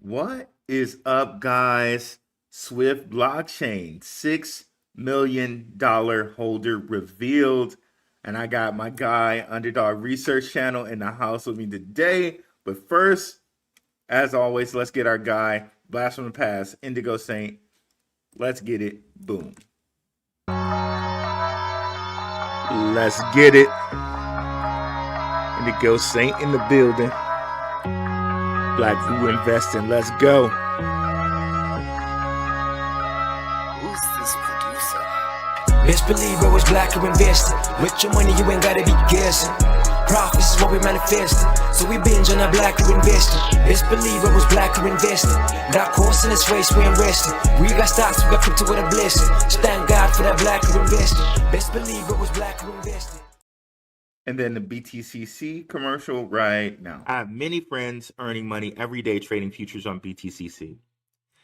What is up, guys? Swift blockchain, $6 million holder revealed. And I got my guy, Underdog Research Channel, in the house with me today. But first, as always, let's get our guy, Blast from the Past, Indigo Saint. Let's get it. Boom. Let's get it. Indigo Saint in the building. Blackrue Investing. Let's go. Who's this producer? Best believe I was Blackrue Investing. With your money, you ain't gotta be guessing. Profits is what we manifesting. So we binge on our Blackrue Investing. Best believe I was Blackrue Investing. Got course in this race, we ain't resting. We got stocks, we got crypto with a blessing. So thank God for that Blackrue Investing. Best believe I was Blackrue Investing. And then the BTCC commercial right now. I have many friends earning money every day trading futures on BTCC.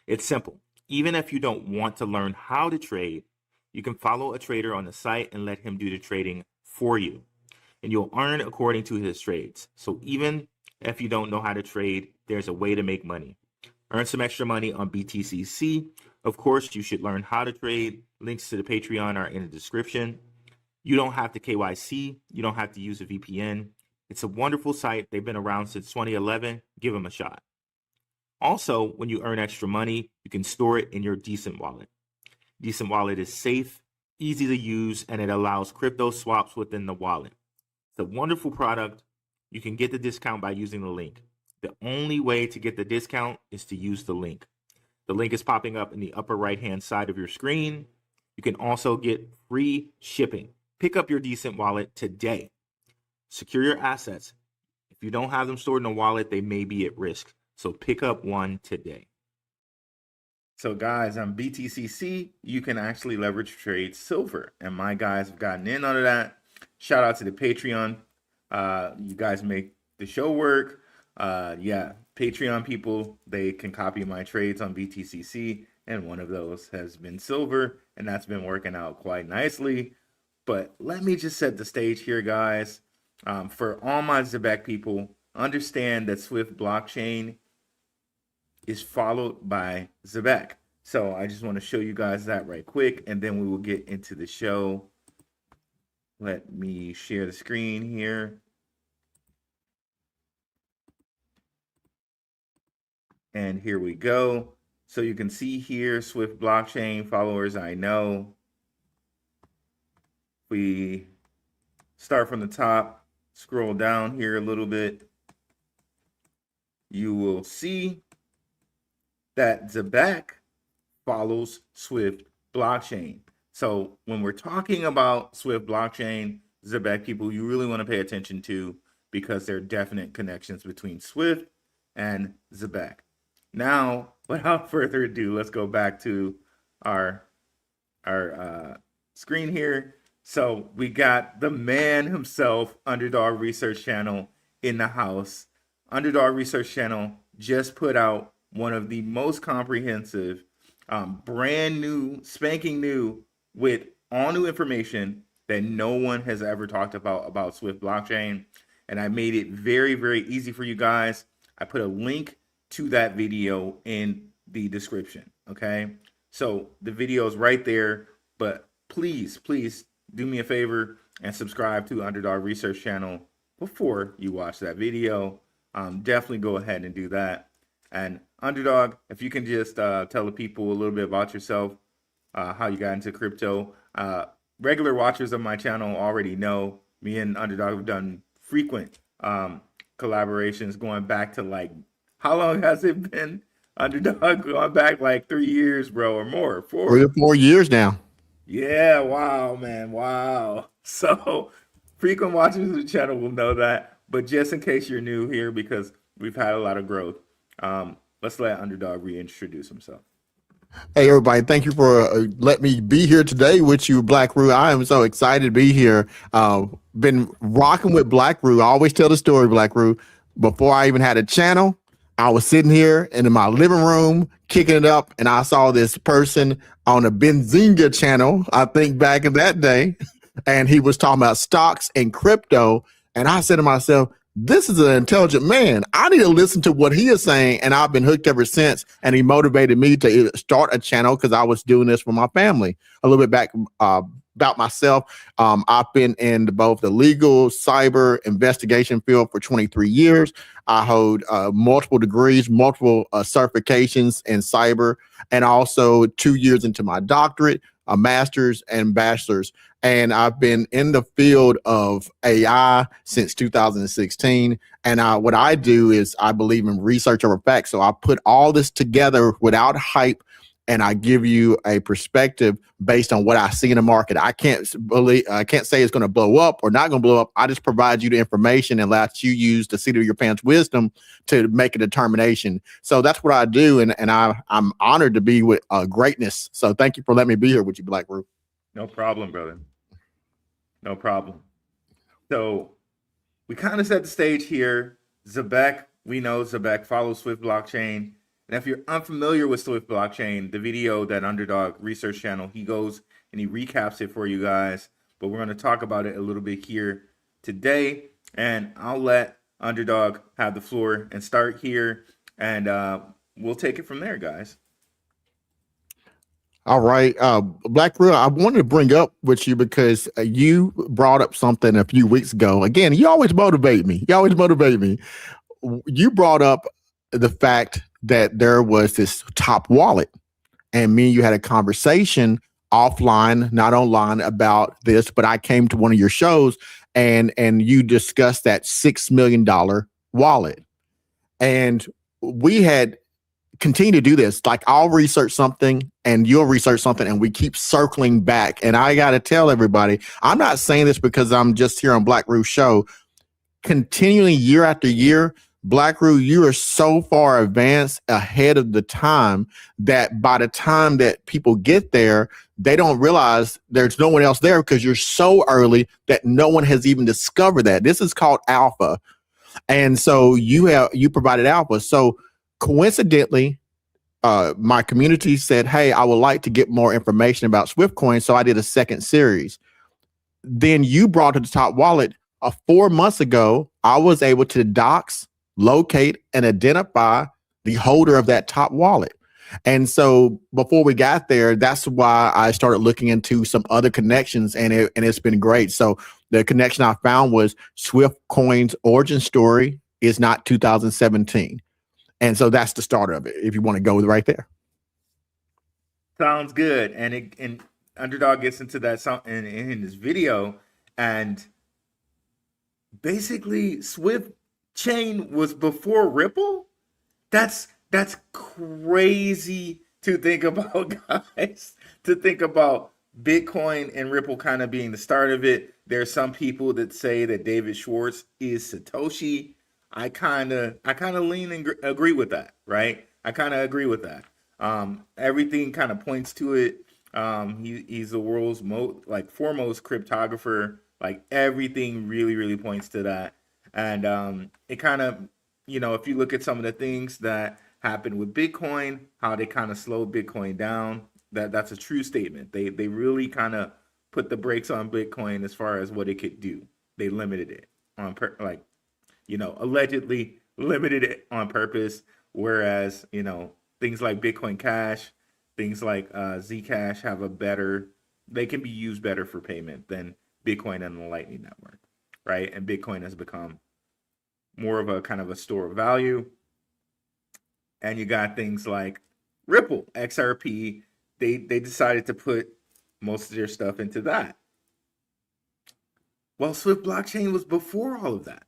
It's simple. Even if you don't want to learn how to trade, you can follow a trader on the site and let him do the trading for you. And you'll earn according to his trades. So even if you don't know how to trade, there's a way to make money. Earn some extra money on BTCC. Of course, you should learn how to trade. Links to the Patreon are in the description. You don't have to KYC. You don't have to use a VPN. It's a wonderful site. They've been around since 2011. Give them a shot. Also, when you earn extra money, you can store it in your DCENT Wallet. DCENT Wallet is safe, easy to use, and it allows crypto swaps within the wallet. It's a wonderful product. You can get the discount by using the link. The only way to get the discount is to use the link. The link is popping up in the upper right-hand side of your screen. You can also get free shipping. Pick up your DCENT Wallet today. Secure your assets. If you don't have them stored in a wallet, they may be at risk. So pick up one today. So guys, on BTCC, you can actually leverage trade silver. And my guys have gotten in on that. Shout out to the Patreon. You guys make the show work. Yeah, Patreon people, they can copy my trades on BTCC. And one of those has been silver. And that's been working out quite nicely. But let me just set the stage here, guys. For all my Zebec people, understand that Swift blockchain is followed by Zebec. So I just want to show you guys that right quick, and then we will get into the show. Let me share the screen here. And here we go. So you can see here, Swift blockchain followers, I know. We start from the top, scroll down here a little bit, you will see that Zebec follows Swift blockchain. So when we're talking about Swift blockchain, Zebec people, you really want to pay attention to, because there are definite connections between Swift and Zebec. Now, without further ado, let's go back to our screen here. So we got the man himself, Underdog Research Channel, in the house. Underdog Research Channel just put out one of the most comprehensive, brand new, spanking new, with all new information that no one has ever talked about Swift blockchain. And I made it very, very easy for you guys. I put a link to that video in the description, okay? So the video is right there, but please, please, do me a favor and subscribe to Underdog Research Channel before you watch that video. Definitely go ahead and do that. And Underdog, if you can just tell the people a little bit about yourself, how you got into crypto. Regular watchers of my channel already know me and Underdog have done frequent collaborations going back to, like, how long has it been, Underdog? Going back like 3 years, bro, or more. 3 or 4 years now. Yeah, wow, man, wow. So frequent watchers of the channel will know that, but just in case you're new here, because we've had a lot of growth, let's let Underdog reintroduce himself. Hey, everybody, thank you for letting me be here today with you, Blackrue. I am so excited to be here. Been rocking with Blackrue. I always tell the story, Blackrue. Before I even had a channel, I was sitting here in my living room, kicking it up, and I saw this person on a Benzinga channel, I think back in that day, and he was talking about stocks and crypto. And I said to myself, this is an intelligent man. I need to listen to what he is saying. And I've been hooked ever since. And he motivated me to start a channel because I was doing this for my family. A little bit back about myself. I've been in both the legal cyber investigation field for 23 years. I hold multiple degrees, multiple certifications in cyber, and also 2 years into my doctorate, a master's and bachelor's. And I've been in the field of AI since 2016. And what I do is I believe in research over facts. So I put all this together without hype, and I give you a perspective based on what I see in the market. I can't say it's going to blow up or not going to blow up. I just provide you the information and let you use the seat of your pants wisdom to make a determination. So that's what I do, and I'm honored to be with greatness. So thank you for letting me be here with you, Blackrue. No problem, brother. No problem. So we kind of set the stage here. Zebec, we know Zebec follows Swift blockchain. And if you're unfamiliar with Swift blockchain, the video that Underdog research channel, he goes and he recaps it for you guys. But we're going to talk about it a little bit here today. And I'll let Underdog have the floor and start here. And we'll take it from there, guys. All right. Blackrue, I wanted to bring up with you because you brought up something a few weeks ago. Again, you always motivate me. You brought up the fact that there was this top wallet, and me and you had a conversation offline, not online, about this, but I came to one of your shows and you discussed that $6 million wallet. And we had continue to do this. Like, I'll research something and you'll research something, and we keep circling back. And I got to tell everybody, I'm not saying this because I'm just here on Blackrue show. Continually, year after year, Blackrue, you are so far advanced ahead of the time that by the time that people get there, they don't realize there's no one else there because you're so early that no one has even discovered that. This is called alpha. And so you provided alpha. So coincidentally, my community said, hey, I would like to get more information about Swiftcoin. So I did a second series. Then you brought to the top wallet 4 months ago. I was able to dox, locate, and identify the holder of that top wallet. And so before we got there, that's why I started looking into some other connections, and it's been great. So the connection I found was Swiftcoin's origin story is not 2017. And so that's the start of it, if you want to go right there. Sounds good. And Underdog gets into that in his video. And basically, Swift chain was before Ripple. That's crazy to think about, guys. To think about Bitcoin and Ripple kind of being the start of it. There are some people that say that David Schwartz is Satoshi. I kind of lean and agree with that, right? I kind of agree with that. Everything kind of points to it. He's the world's foremost cryptographer. Like, everything really points to that. And it kind of, if you look at some of the things that happened with Bitcoin, how they kind of slowed Bitcoin down, that's a true statement. They really kind of put the brakes on Bitcoin as far as what it could do. They limited it on allegedly limited it on purpose. Whereas, things like Bitcoin Cash, things like Zcash they can be used better for payment than Bitcoin and the Lightning Network, right? And Bitcoin has become more of a kind of a store of value. And you got things like Ripple, XRP. They decided to put most of their stuff into that. Well, Swift blockchain was before all of that.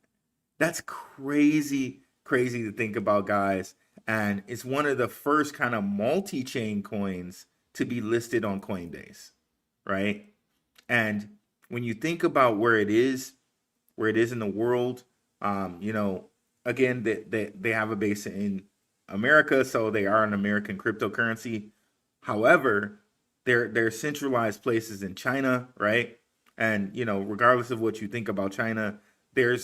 That's crazy to think about, guys. And it's one of the first kind of multi-chain coins to be listed on Coinbase, right? And when you think about where it is in the world, again, they have a base in America, so they are an American cryptocurrency. However, they're centralized places in China, right? And, regardless of what you think about China, they're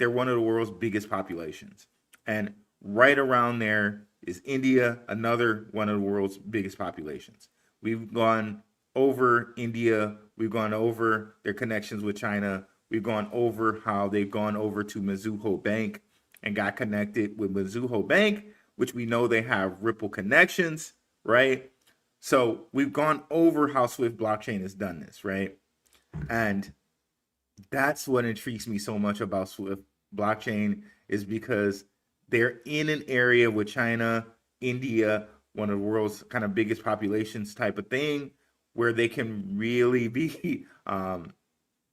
one of the world's biggest populations. And right around there is India, another one of the world's biggest populations. We've gone over India. We've gone over their connections with China. We've gone over how they've gone over to Mizuho Bank and got connected with Mizuho Bank, which we know they have Ripple connections, right? So we've gone over how Swift blockchain has done this, right? And that's what intrigues me so much about Swift blockchain, is because they're in an area with China, India, one of the world's kind of biggest populations type of thing, where they can really be,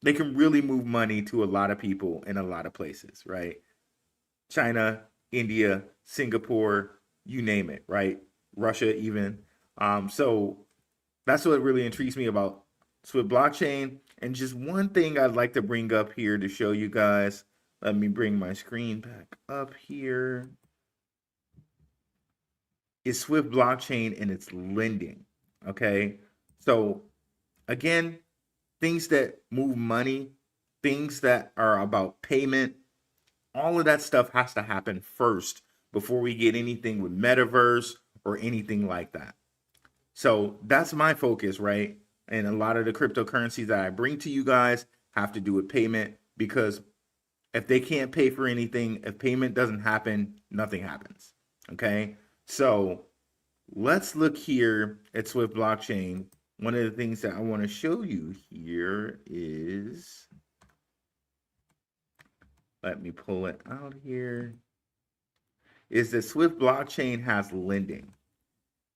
they can really move money to a lot of people in a lot of places, right? China, India, Singapore, you name it, right? Russia even. So that's what really intrigues me about Swift blockchain. And just one thing I'd like to bring up here to show you guys. Let me bring my screen back up here. Is Swift blockchain and its lending. Okay. So again, things that move money, things that are about payment, all of that stuff has to happen first before we get anything with metaverse or anything like that. So that's my focus, right? And a lot of the cryptocurrencies that I bring to you guys have to do with payment, because if they can't pay for anything, if payment doesn't happen, nothing happens. Okay. So let's look here at Swift blockchain. One of the things that I want to show you here is, let me pull it out here, is that Swift blockchain has lending,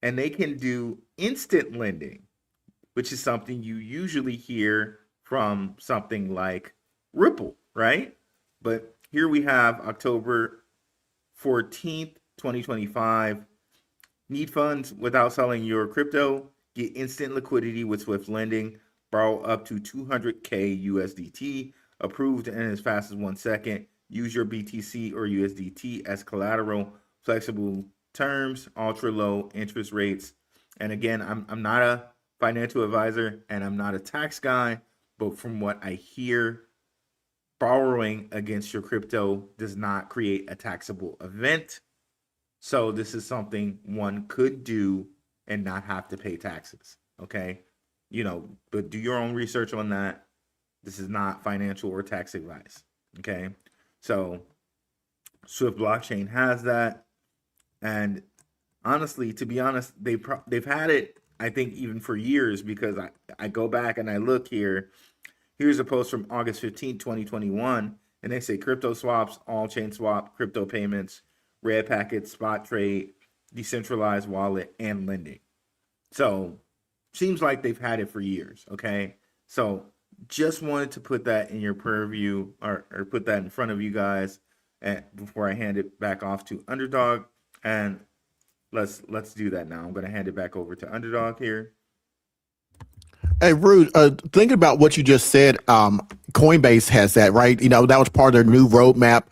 and they can do instant lending, which is something you usually hear from something like Ripple, right? But here we have October 14th, 2025. Need funds without selling your crypto? Get instant liquidity with Swift lending. Borrow up to 200K USDT. Approved in as fast as 1 second. Use your BTC or USDT as collateral. Flexible terms, ultra low interest rates. And again, I'm not a financial advisor and I'm not a tax guy, but from what I hear, borrowing against your crypto does not create a taxable event. So this is something one could do and not have to pay taxes. Okay. But do your own research on that. This is not financial or tax advice. Okay. So Swift blockchain has that. And honestly, to be honest, they've had it, I think, even for years, because I go back and I look here. Here's a post from August 15, 2021, and they say crypto swaps, all chain swap, crypto payments, red packet, spot trade, decentralized wallet, and lending. So seems like they've had it for years. Okay. So just wanted to put that in your purview, or put that in front of you guys, and before I hand it back off to Underdog. And let's do that now. I'm going to hand it back over to Underdog here. Hey, Rude, thinking about what you just said, Coinbase has that, right? That was part of their new roadmap.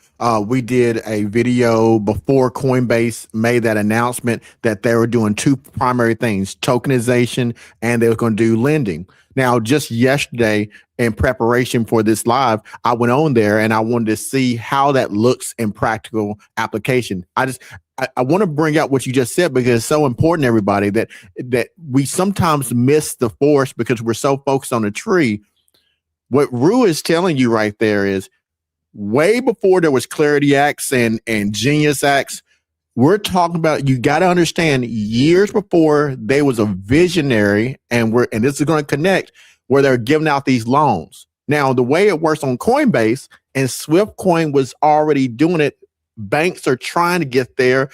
We did a video before Coinbase made that announcement that they were doing two primary things, tokenization, and they were going to do lending. Now, just yesterday, in preparation for this live, I went on there and I wanted to see how that looks in practical application. I want to bring out what you just said, because it's so important, everybody, that we sometimes miss the forest because we're so focused on the tree. What Rue is telling you right there is, way before there was Clarity Acts and Genius Acts, we're talking about, you got to understand, years before they was a visionary, and this is going to connect, where they're giving out these loans. Now, the way it works on Coinbase, and Swift Coin was already doing it, banks are trying to get there,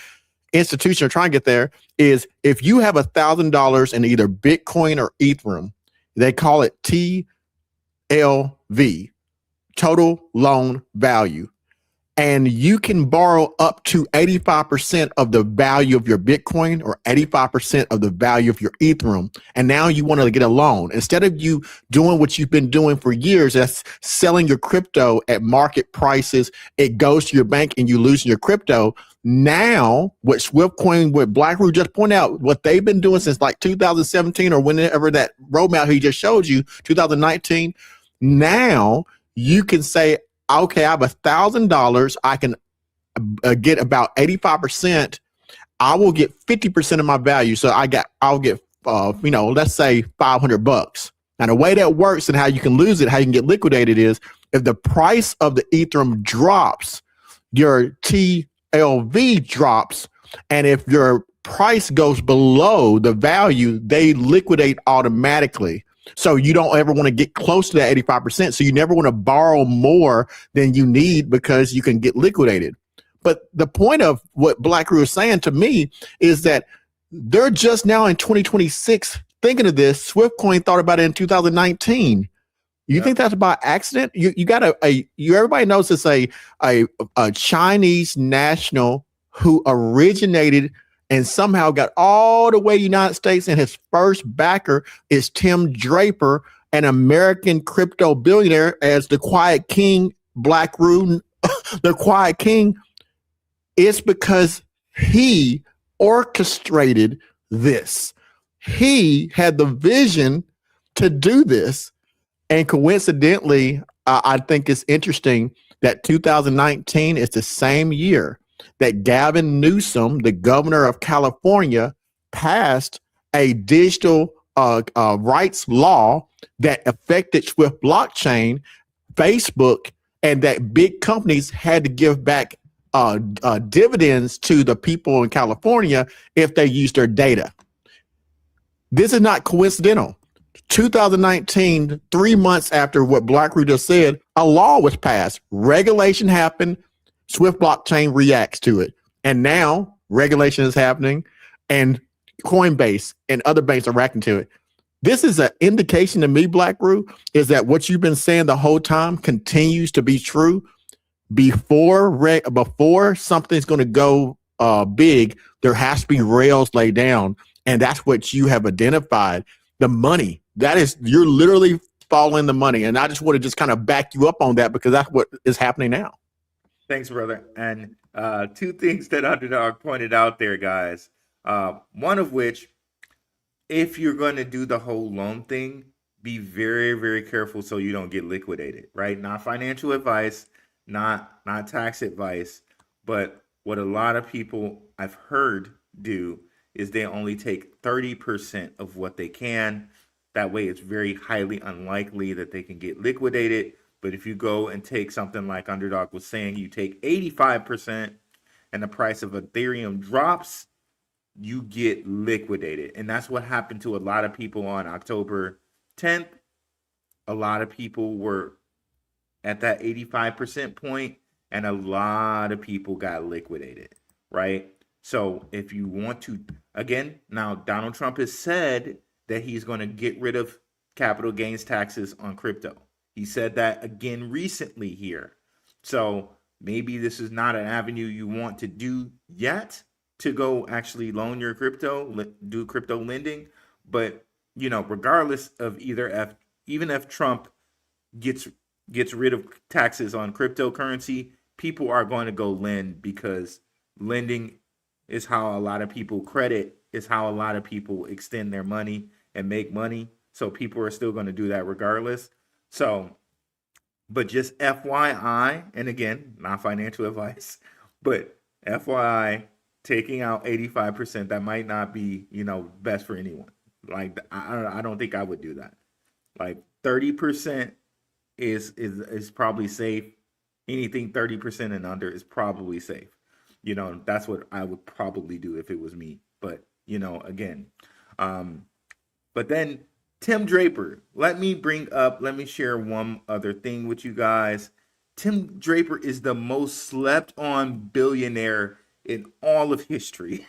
institutions are trying to get there, is if you have $1,000 in either Bitcoin or Ethereum, they call it TLV, total loan value. And you can borrow up to 85% of the value of your Bitcoin or 85% of the value of your Ethereum. And now you want to get a loan. Instead of you doing what you've been doing for years, that's selling your crypto at market prices, it goes to your bank and you lose your crypto. Now, what Swiftcoin, what Blackrue just pointed out, what they've been doing since like 2017 or whenever that roadmap he just showed you, 2019, now you can say, okay, I have $1,000. I can get about 85%. I will get 50% of my value. So I'll get, let's say $500. Now, the way that works and how you can lose it, how you can get liquidated is if the price of the Ethereum drops, your TLV drops. And if your price goes below the value, they liquidate automatically. So you don't ever want to get close to that 85%. So you never want to borrow more than you need because you can get liquidated. But the point of what Blackrue is saying to me is that they're just now in 2026 thinking of this. Swiftcoin thought about it in 2019. You think that's by accident? You got everybody knows it's a Chinese national who originated and somehow got all the way to the United States, and his first backer is Tim Draper, an American crypto billionaire, as the Quiet King, Blackrue, the Quiet King. It's because he orchestrated this. He had the vision to do this. And coincidentally, I think it's interesting that 2019 is the same year that Gavin Newsom, the governor of California, passed a digital rights law that affected Swift blockchain, Facebook, and that big companies had to give back dividends to the people in California if they used their data. This is not coincidental. 2019, 3 months after what Blackrue just said, a law was passed. Regulation happened. Swift blockchain reacts to it. And now regulation is happening and Coinbase and other banks are reacting to it. This is an indication to me, Blackrue, is that what you've been saying the whole time continues to be true. Before something's going to go big, there has to be rails laid down. And that's what you have identified. The money, you're literally following the money. And I just want to just kind of back you up on that because that's what is happening now. Thanks, brother. And two things that Underdog pointed out there, guys. One of which, if you're going to do the whole loan thing, be very, very careful so you don't get liquidated, right? Not financial advice, not tax advice, but what a lot of people I've heard do is they only take 30% of what they can. That way it's very highly unlikely that they can get liquidated. But if you go and take something like Underdog was saying, you take 85% and the price of Ethereum drops, you get liquidated. And that's what happened to a lot of people on October 10th. A lot of people were at that 85% point, and a lot of people got liquidated, right? So if you want to, again, now Donald Trump has said that he's going to get rid of capital gains taxes on crypto. He said that again recently here. So maybe this is not an avenue you want to do yet to go actually loan your crypto, do crypto lending. But, regardless of even if Trump gets rid of taxes on cryptocurrency, people are going to go lend because lending is how a lot of people is how a lot of people extend their money and make money. So people are still going to do that regardless. So, but just FYI, and again, not financial advice, but FYI, taking out 85%, that might not be, best for anyone. Like, I don't think I would do that. Like 30% is probably safe. Anything 30% and under is probably safe. That's what I would probably do if it was me. But, again, but then Tim Draper, let me share one other thing with you guys. Tim Draper is the most slept on billionaire in all of history.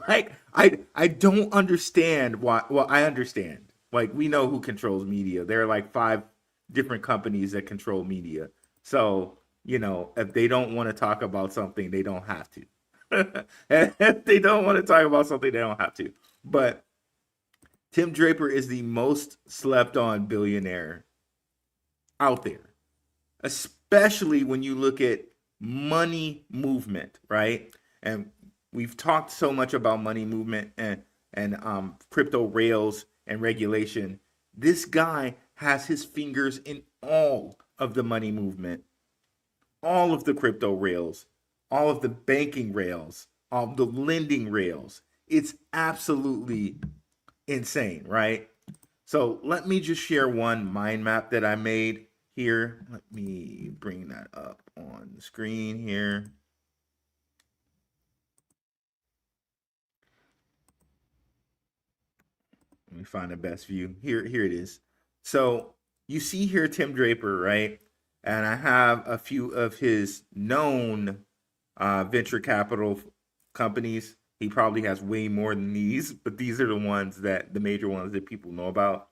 Like, I don't understand why. Well, I understand. Like, we know who controls media. There are like 5 different companies that control media. So, if they don't want to talk about something, they don't have to. If they don't want to talk about something, they don't have to. But Tim Draper is the most slept on billionaire out there, especially when you look at money movement, right? And we've talked so much about money movement and crypto rails and regulation. This guy has his fingers in all of the money movement, all of the crypto rails, all of the banking rails, all of the lending rails. It's absolutely insane, right? So let me just share one mind map that I made here. Let me bring that up on the screen here. Let me find the best view. Here it is. So you see here Tim Draper, right? And I have a few of his known venture capital companies. He probably has way more than these, but these are the major ones that people know about.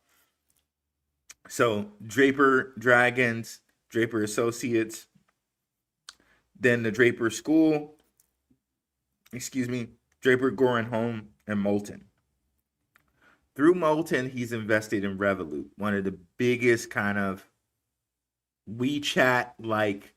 So Draper Dragons, Draper Associates, then the Draper School, Draper Goren Home, and Molten. Through Molten, he's invested in Revolut, one of the biggest kind of WeChat-like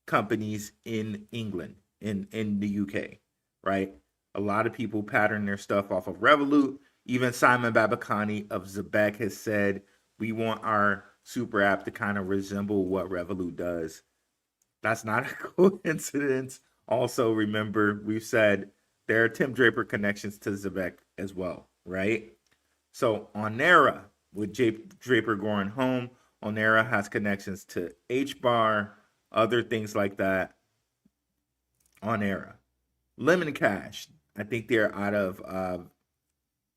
companies in England, in the UK, right? A lot of people pattern their stuff off of Revolut. Even Simon Babakani of Zebec has said, we want our super app to kind of resemble what Revolut does. That's not a coincidence. Also, remember, we've said there are Tim Draper connections to Zebec as well, right? So Onera with Draper Goren Home, Onera has connections to HBAR, other things like that. Onera. Lemon Cash, I think they're out of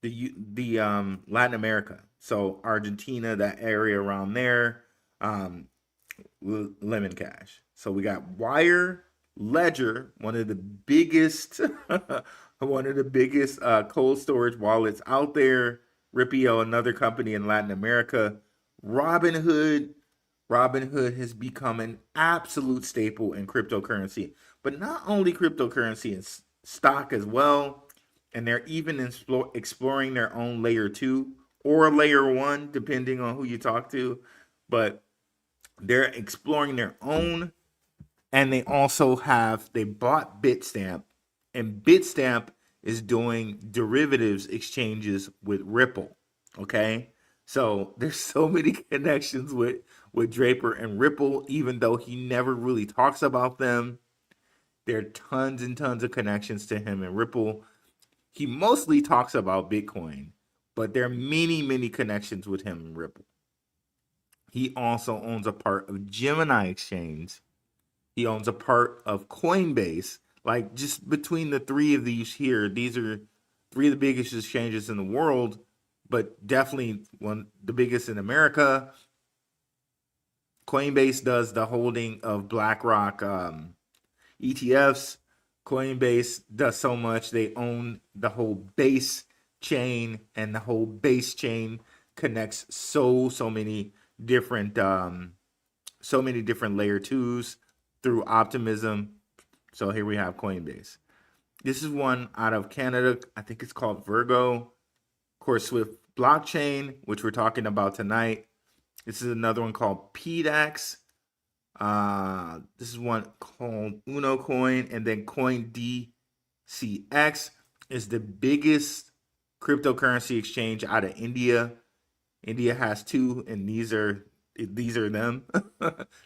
the Latin America. So Argentina, that area around there, Lemon Cash. So we got Wire, Ledger, one of the biggest cold storage wallets out there. Ripio, another company in Latin America. Robinhood has become an absolute staple in cryptocurrency, but not only cryptocurrency, and stock as well. And they're even exploring their own layer 2 or layer 1, depending on who you talk to. But they're exploring their own. And they also they bought Bitstamp, and Bitstamp is doing derivatives exchanges with Ripple. Okay. So there's so many connections with Draper and Ripple, even though he never really talks about them. There are tons and tons of connections to him and Ripple. He mostly talks about Bitcoin, but there are many, many connections with him and Ripple. He also owns a part of Gemini Exchange. He owns a part of Coinbase. Like, just between the three of these here, these are three of the biggest exchanges in the world, but definitely the biggest in America. Coinbase does the holding of BlackRock ETFs. Coinbase does so much. They own the whole base chain, and the whole base chain connects so many different layer 2s through Optimism. So here we have Coinbase. This is one out of Canada. I think it's called Virgo. Of course, Swft blockchain, which we're talking about tonight. This is another one called PDAX. This is one called Uno Coin, and then Coin DCX is the biggest cryptocurrency exchange out of India. India has 2, and these are them.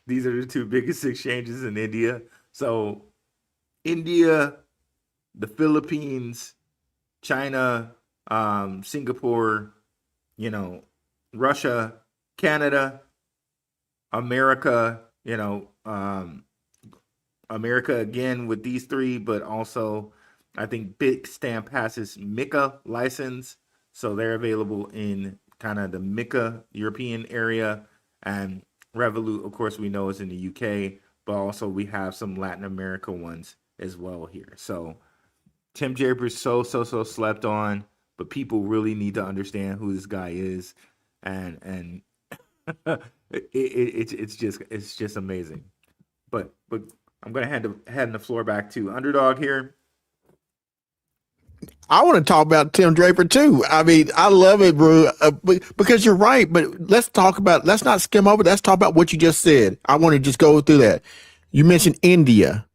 These are the 2 biggest exchanges in India. So India, the Philippines, China, Singapore, Russia, Canada, America, America again with these 3, but also I think Bitstamp has his MiCA license. So they're available in kind of the MiCA European area. And Revolut, of course, we know is in the UK, but also we have some Latin America ones as well here. So Tim Draper is so slept on, but people really need to understand who this guy is, and it's just amazing. But I'm gonna hand the floor back to Underdog here. I want to talk about Tim Draper too. I mean, I love it, bro, because you're right. But let's not skim over. Let's talk about what you just said. I want to just go through that. You mentioned India,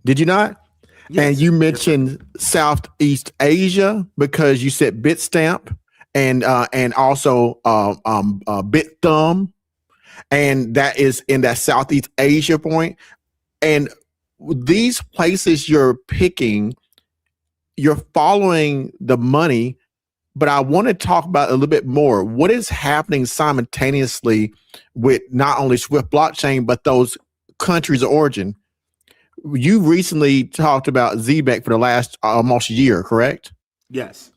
did you not? Yes. And you mentioned Southeast Asia because you said Bitstamp and also BitThumb, and that is in that Southeast Asia point. And these places you're picking, you're following the money but I want to talk about a little bit more. What is happening simultaneously with not only Swift blockchain, but those countries of origin? You recently talked about Zebec for the last almost year, correct? Yes.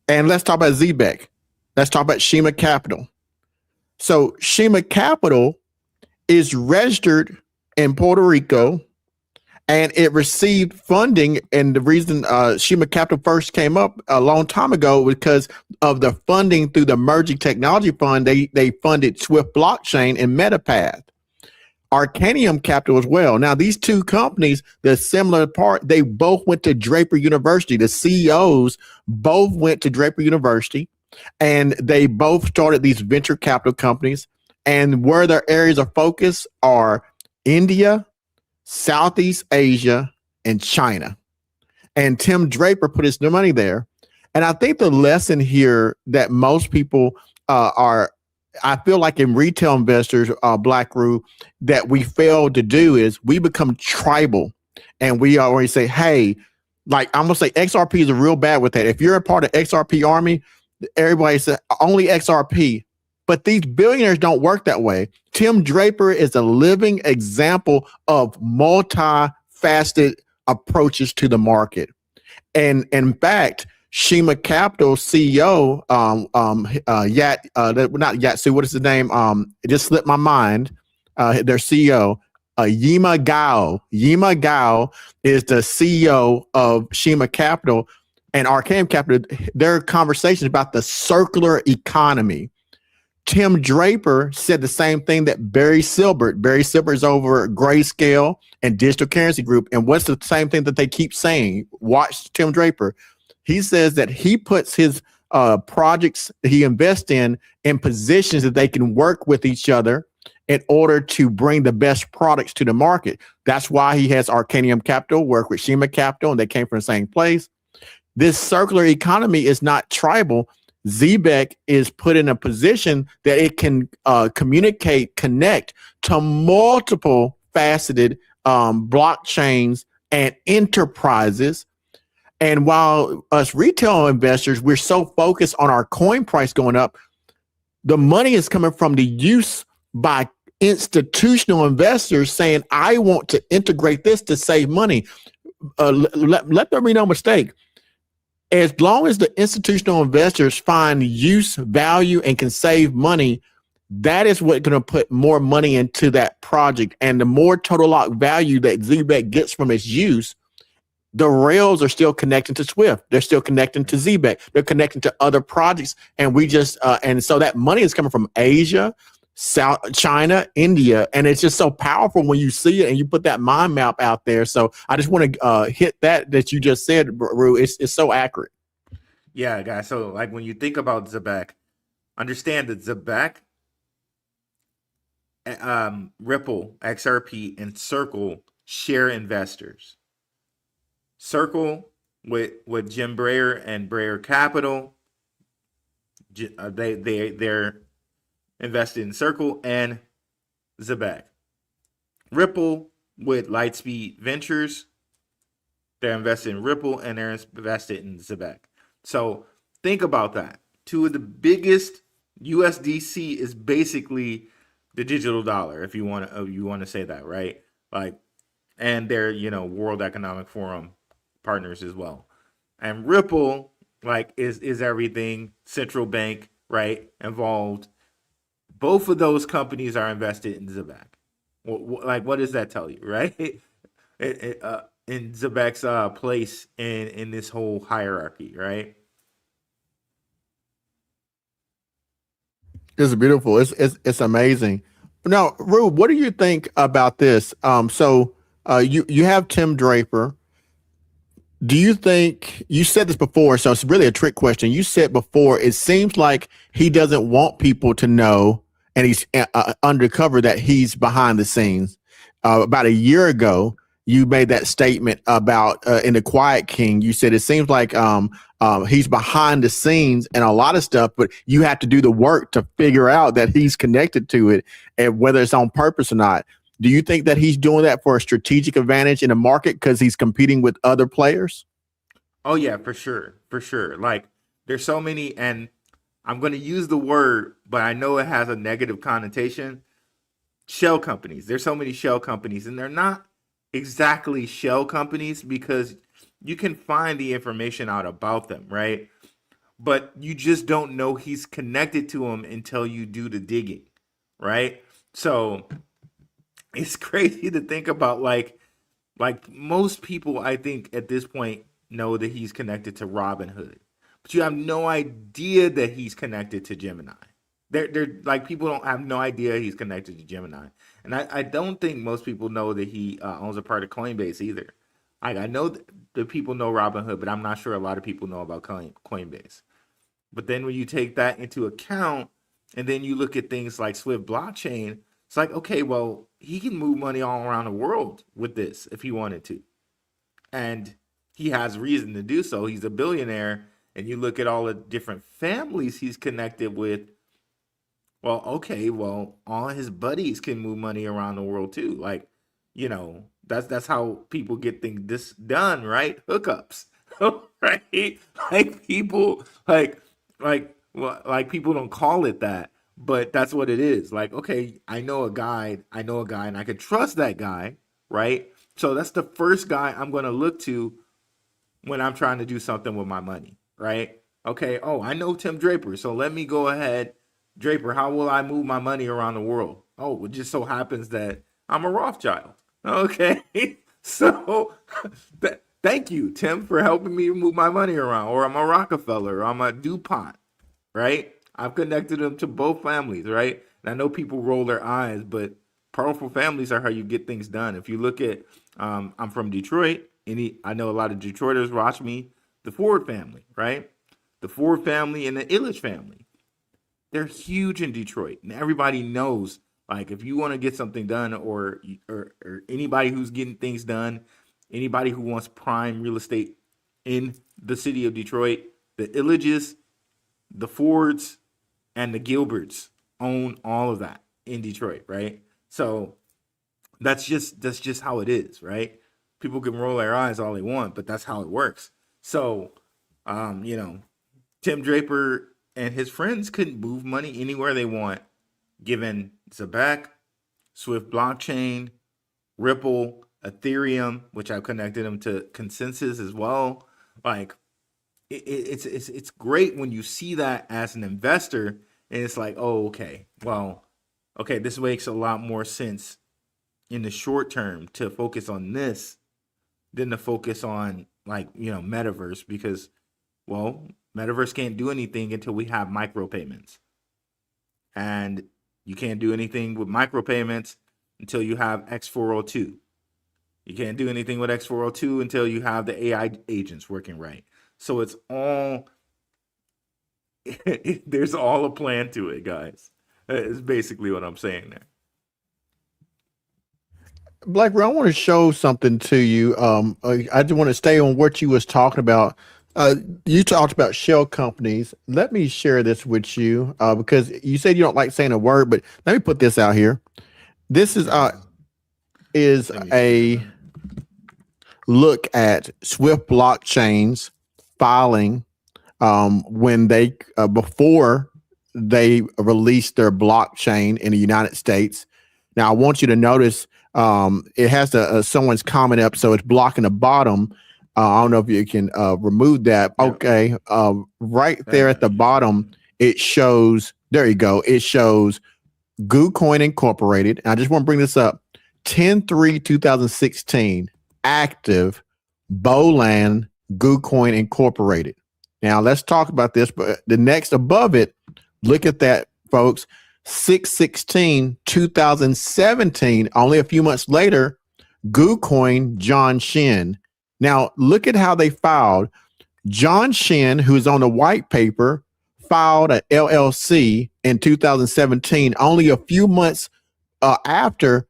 And let's talk about Zebec. Let's talk about Shima Capital. So Shima Capital is registered in Puerto Rico, and it received funding. And the reason Shima Capital first came up a long time ago was because of the funding through the Emerging Technology Fund. They funded Swift Blockchain and Metapath. Arcanium Capital as well. Now, these two companies, the similar part, they both went to Draper University. The CEOs both went to Draper University, and they both started these venture capital companies. And where their areas of focus are India, Southeast Asia, and China. And Tim Draper put his money there. And I think the lesson here that most people I feel like in retail investors, Blackrue, that we fail to do is we become tribal, and we always say, hey, like I'm gonna say XRP is real bad with that. If you're a part of XRP army, everybody says only XRP, but these billionaires don't work that way. Tim Draper is a living example of multifaceted approaches to the market. And in fact, Shima Capital CEO, not Yatsu, what is his name? It just slipped my mind. Their CEO, Yima Gao. Yima Gao is the CEO of Shima Capital and Arcane Capital. Their conversations about the circular economy. Tim Draper said the same thing that Barry Silbert. Barry Silbert is over Grayscale and Digital Currency Group. And what's the same thing that they keep saying? Watch Tim Draper. He says that he puts his projects that he invests in positions that they can work with each other in order to bring the best products to the market. That's why he has Arcanium Capital work with Shima Capital, and they came from the same place. This circular economy is not tribal. Zebec is put in a position that it can connect to multiple faceted blockchains and enterprises. And while us retail investors, we're so focused on our coin price going up, the money is coming from the use by institutional investors saying, I want to integrate this to save money. Let there be no mistake. As long as the institutional investors find use, value, and can save money, that is what's going to put more money into that project. And the more total lock value that Zebec gets from its use, the rails are still connecting to Swift. They're still connecting to Zebec. They're connecting to other projects. And we just, and so that money is coming from Asia, South China, India. And it's just so powerful when you see it and you put that mind map out there. So I just want to hit that you just said, Rue. It's so accurate. Yeah, guys. So like when you think about Zebec, understand that Zebec, Ripple, XRP, and Circle share investors. Circle with Jim Breyer and Breyer Capital, they're invested in Circle and Zebec. Ripple with Lightspeed Ventures, they're invested in Ripple and they're invested in Zebec. So think about that. Two of the biggest USDC is basically the digital dollar, if you want to say that, right? Like, and they're World Economic Forum partners as well. And Ripple, like, is everything central bank, right, involved. Both of those companies are invested in Zebec. Like, what does that tell you, right? In Zebec's place in this whole hierarchy, right? It's beautiful. It's amazing. Now, Rue, what do you think about this? So you have Tim Draper. Do you think, you said this before, so it's really a trick question. You said before, it seems like he doesn't want people to know, and he's undercover, that he's behind the scenes. About a year ago, you made that statement about in the Quiet King. You said it seems like he's behind the scenes and a lot of stuff, but you have to do the work to figure out that he's connected to it, and whether it's on purpose or not. Do you think that he's doing that for a strategic advantage in the market because he's competing with other players? Oh yeah, for sure. Like there's so many, and I'm going to use the word, but I know it has a negative connotation. Shell companies. There's so many shell companies, and they're not exactly shell companies because you can find the information out about them, right? But you just don't know he's connected to them until you do the digging, right? So it's crazy to think about, like most people, I think at this point know that he's connected to Robinhood, but you have no idea that he's connected to Gemini. They're like, people don't have no idea he's connected to Gemini, and I don't think most people know that he owns a part of Coinbase either. I know that people know Robinhood, but I'm not sure a lot of people know about Coinbase. But then when you take that into account, and then you look at things like Swift blockchain, it's like, okay, well, he can move money all around the world with this if he wanted to. And he has reason to do so. He's a billionaire. And you look at all the different families he's connected with. Well, okay, well, all his buddies can move money around the world too. Like, that's how people get this done, right? Hookups, right? Like people, like people don't call it that, but that's what it is. Like, okay, I know a guy, and I could trust that guy, right? So that's the first guy I'm going to look to when I'm trying to do something with my money, right? Okay, oh, I know Tim Draper, so let me go ahead. Draper, how will I move my money around the world? Oh, it just so happens that I'm a Rothschild. Okay, so thank you, Tim, for helping me move my money around. Or I'm a Rockefeller, or I'm a DuPont, right? I've connected them to both families, right? And I know people roll their eyes, but powerful families are how you get things done. If you look at, I'm from Detroit. I know a lot of Detroiters watch me. The Ford family, right? The Ford family and the Illich family. They're huge in Detroit, and everybody knows, like, if you want to get something done, or anybody who's getting things done, anybody who wants prime real estate in the city of Detroit, the Illiches, the Fords, and the Gilberts own all of that in Detroit, right? So that's just how it is, right? People can roll their eyes all they want, but that's how it works. So, Tim Draper and his friends couldn't move money anywhere they want, given Zebec, Swift blockchain, Ripple, Ethereum, which I've connected them to Consensus as well. Like, it's great when you see that as an investor, and it's like, oh, okay, well, okay, this makes a lot more sense in the short term to focus on this than to focus on, like, metaverse, because, well, metaverse can't do anything until we have micropayments, and you can't do anything with micropayments until you have X402. You can't do anything with X402 until you have the AI agents working right. So it's all, there's all a plan to it, guys. It's basically what I'm saying there. Blackrue, I want to show something to you. I just want to stay on what you was talking about. You talked about shell companies. Let me share this with you because you said you don't like saying a word, but let me put this out here. This is a look at Swift blockchain's filing when they before they released their blockchain in the United States. Now I want you to notice it has someone's comment up, so it's blocking the bottom. I don't know if you can remove that. Okay, right there at the bottom, it shows. There you go. It shows GooCoin Incorporated. And I just want to bring this up. 10/3/2016, active Boland GooCoin Incorporated. Now let's talk about this. But the next above it, look at that, folks. 6/16/2017, only a few months later, GooCoin John Shin. Now look at how they filed. John Shin, who is on the white paper, filed an LLC in 2017, only a few months after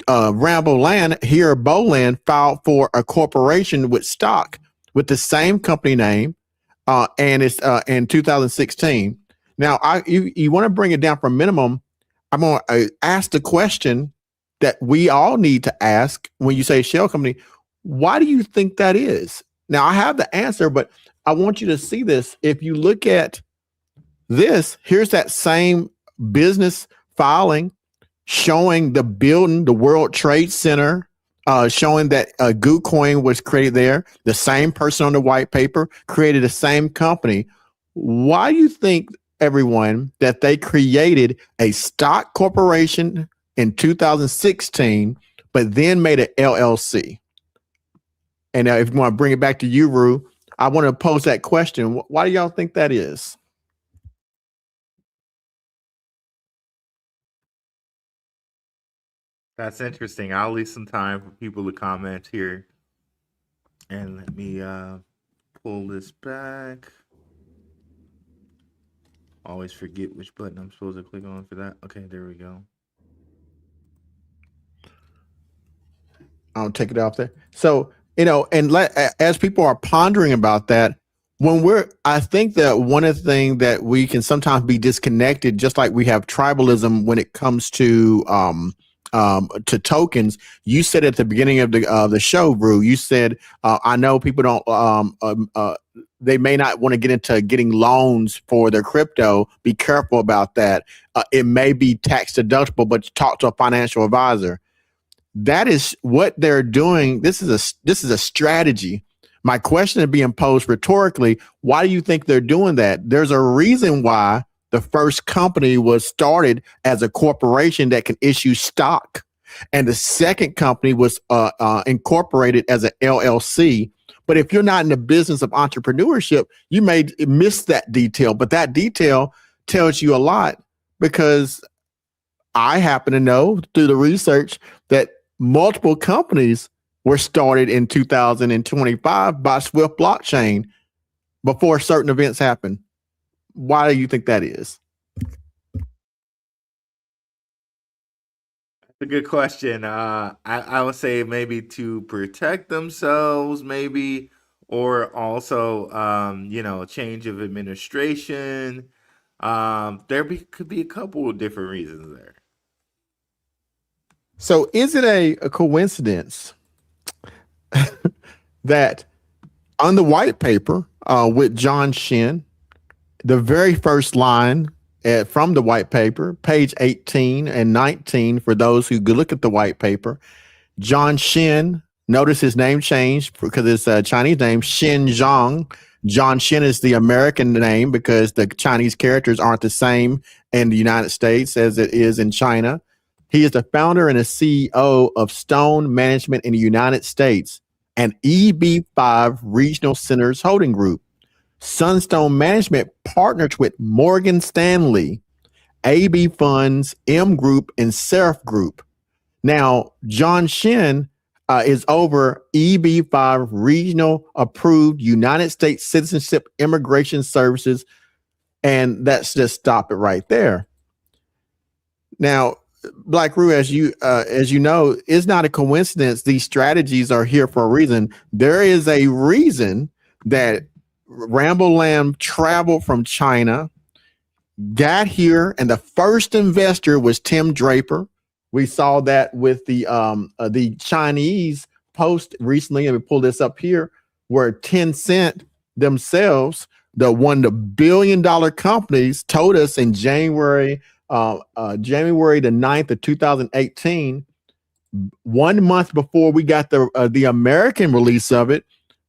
Rambo Land, here Boland filed for a corporation with stock with the same company name, and it's in 2016. Now, you want to bring it down from minimum. I'm going to ask the question that we all need to ask when you say shell company. Why do you think that is? Now, I have the answer, but I want you to see this. If you look at this, here's that same business filing showing the building, the World Trade Center, showing that GooCoin was created there. The same person on the white paper created the same company. Why do you think, everyone, that they created a stock corporation in 2016, but then made an LLC? And if you want to bring it back to you, Rue, I want to pose that question. Why do y'all think that is? That's interesting. I'll leave some time for people to comment here. And let me pull this back. Always forget which button I'm supposed to click on for that. Okay, there we go. I'll take it off there. So, and as people are pondering about that, I think that one of the things that we can sometimes be disconnected, just like we have tribalism when it comes to tokens. You said at the beginning of the show, Brew, you said, I know people don't, they may not want to get into getting loans for their crypto. Be careful about that. It may be tax deductible, but talk to a financial advisor. That is what they're doing. This is a strategy. My question is being posed rhetorically. Why do you think they're doing that? There's a reason why the first company was started as a corporation that can issue stock. And the second company was incorporated as an LLC. But if you're not in the business of entrepreneurship, you may miss that detail. But that detail tells you a lot, because I happen to know through the research that multiple companies were started in 2025 by Swift blockchain before certain events happened. Why do you think that is? That's a good question. I would say maybe to protect themselves, maybe, or also, change of administration. Could be a couple of different reasons there. So is it a coincidence that on the white paper with John Shin, the very first line from the white paper, page 18 and 19, for those who look at the white paper, John Shin, notice his name changed because it's a Chinese name, Shin Zhang. John Shin is the American name because the Chinese characters aren't the same in the United States as it is in China. He is the founder and a CEO of Stone Management in the United States and EB5 Regional Centers Holding Group. Sunstone Management partners with Morgan Stanley, AB Funds, M Group, and Seraph Group. Now, John Shin is over EB5 Regional Approved United States Citizenship Immigration Services, and let's just stop it right there. Now, Blackrue, as you know, it's not a coincidence. These strategies are here for a reason. There is a reason that Rambo Lamb traveled from China, got here, and the first investor was Tim Draper. We saw that with the Chinese post recently, and we pull this up here, where Tencent themselves, one of the billion-dollar companies, told us in January the 9th of 2018, 1 month before we got the American release of it,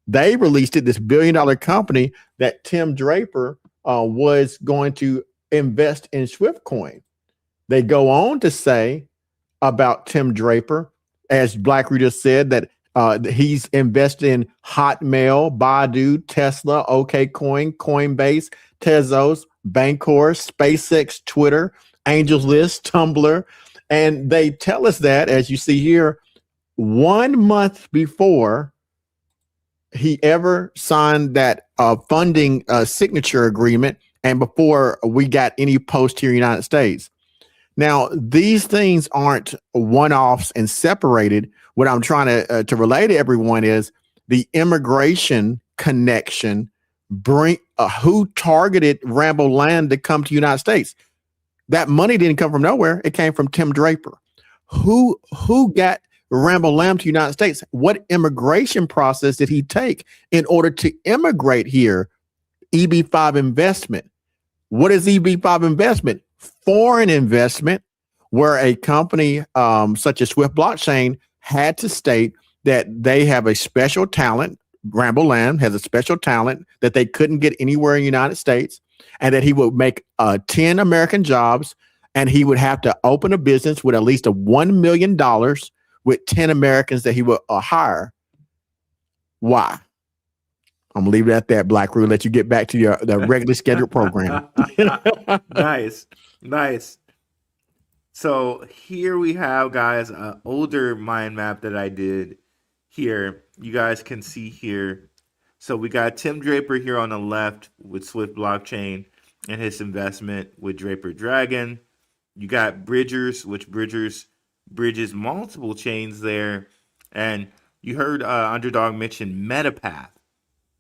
they released it, this billion-dollar company, that Tim Draper was going to invest in Swift Coin. They go on to say about Tim Draper, as Blackrue just said, that he's invested in Hotmail, Baidu, Tesla, OKCoin, Coinbase, Tezos, Bancor, SpaceX, Twitter, AngelList, Tumblr. And they tell us that, as you see here, 1 month before he ever signed that funding signature agreement and before we got any post here in the United States. Now, these things aren't one-offs and separated. What I'm trying to relay to everyone is the immigration connection, who targeted Rambo Land to come to the United States. That money didn't come from nowhere. It came from Tim Draper. Who got Rambo Lamb to the United States? What immigration process did he take in order to immigrate here? EB5 investment. What is EB5 investment? Foreign investment, where a company such as Swift Blockchain had to state that they have a special talent. Rambo Lamb has a special talent that they couldn't get anywhere in the United States, and that he would make 10 American jobs, and he would have to open a business with at least $1 million with 10 Americans that he would hire. Why? I'm gonna leave it at that, Blackrue. Let you get back to the regularly scheduled program. Nice. So here we have, guys, an older mind map that I did here. You guys can see here. So we got Tim Draper here on the left with Swift Blockchain and his investment with Draper Dragon. You got Bridgers, which bridges multiple chains there. And you heard Underdog mention Metapath.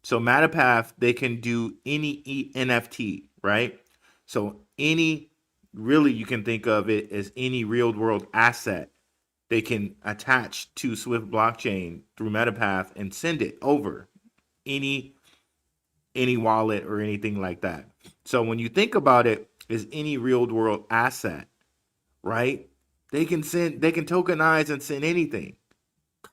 So Metapath, they can do any NFT, right? So really you can think of it as any real world asset they can attach to Swift Blockchain through Metapath and send it over any wallet or anything like that. So when you think about it as any real world asset, right? They can tokenize and send anything.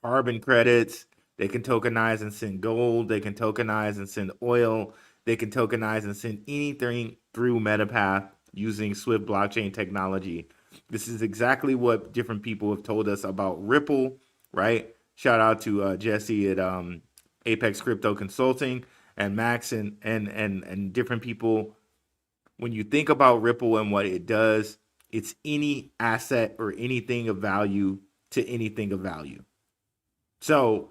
Carbon credits, they can tokenize and send gold, they can tokenize and send oil, they can tokenize and send anything through Metapath using Swift blockchain technology. This is exactly what different people have told us about Ripple, right? Shout out to Jesse at Apex Crypto Consulting and Max and different people. When you think about Ripple and what it does, it's any asset or anything of value to anything of value. So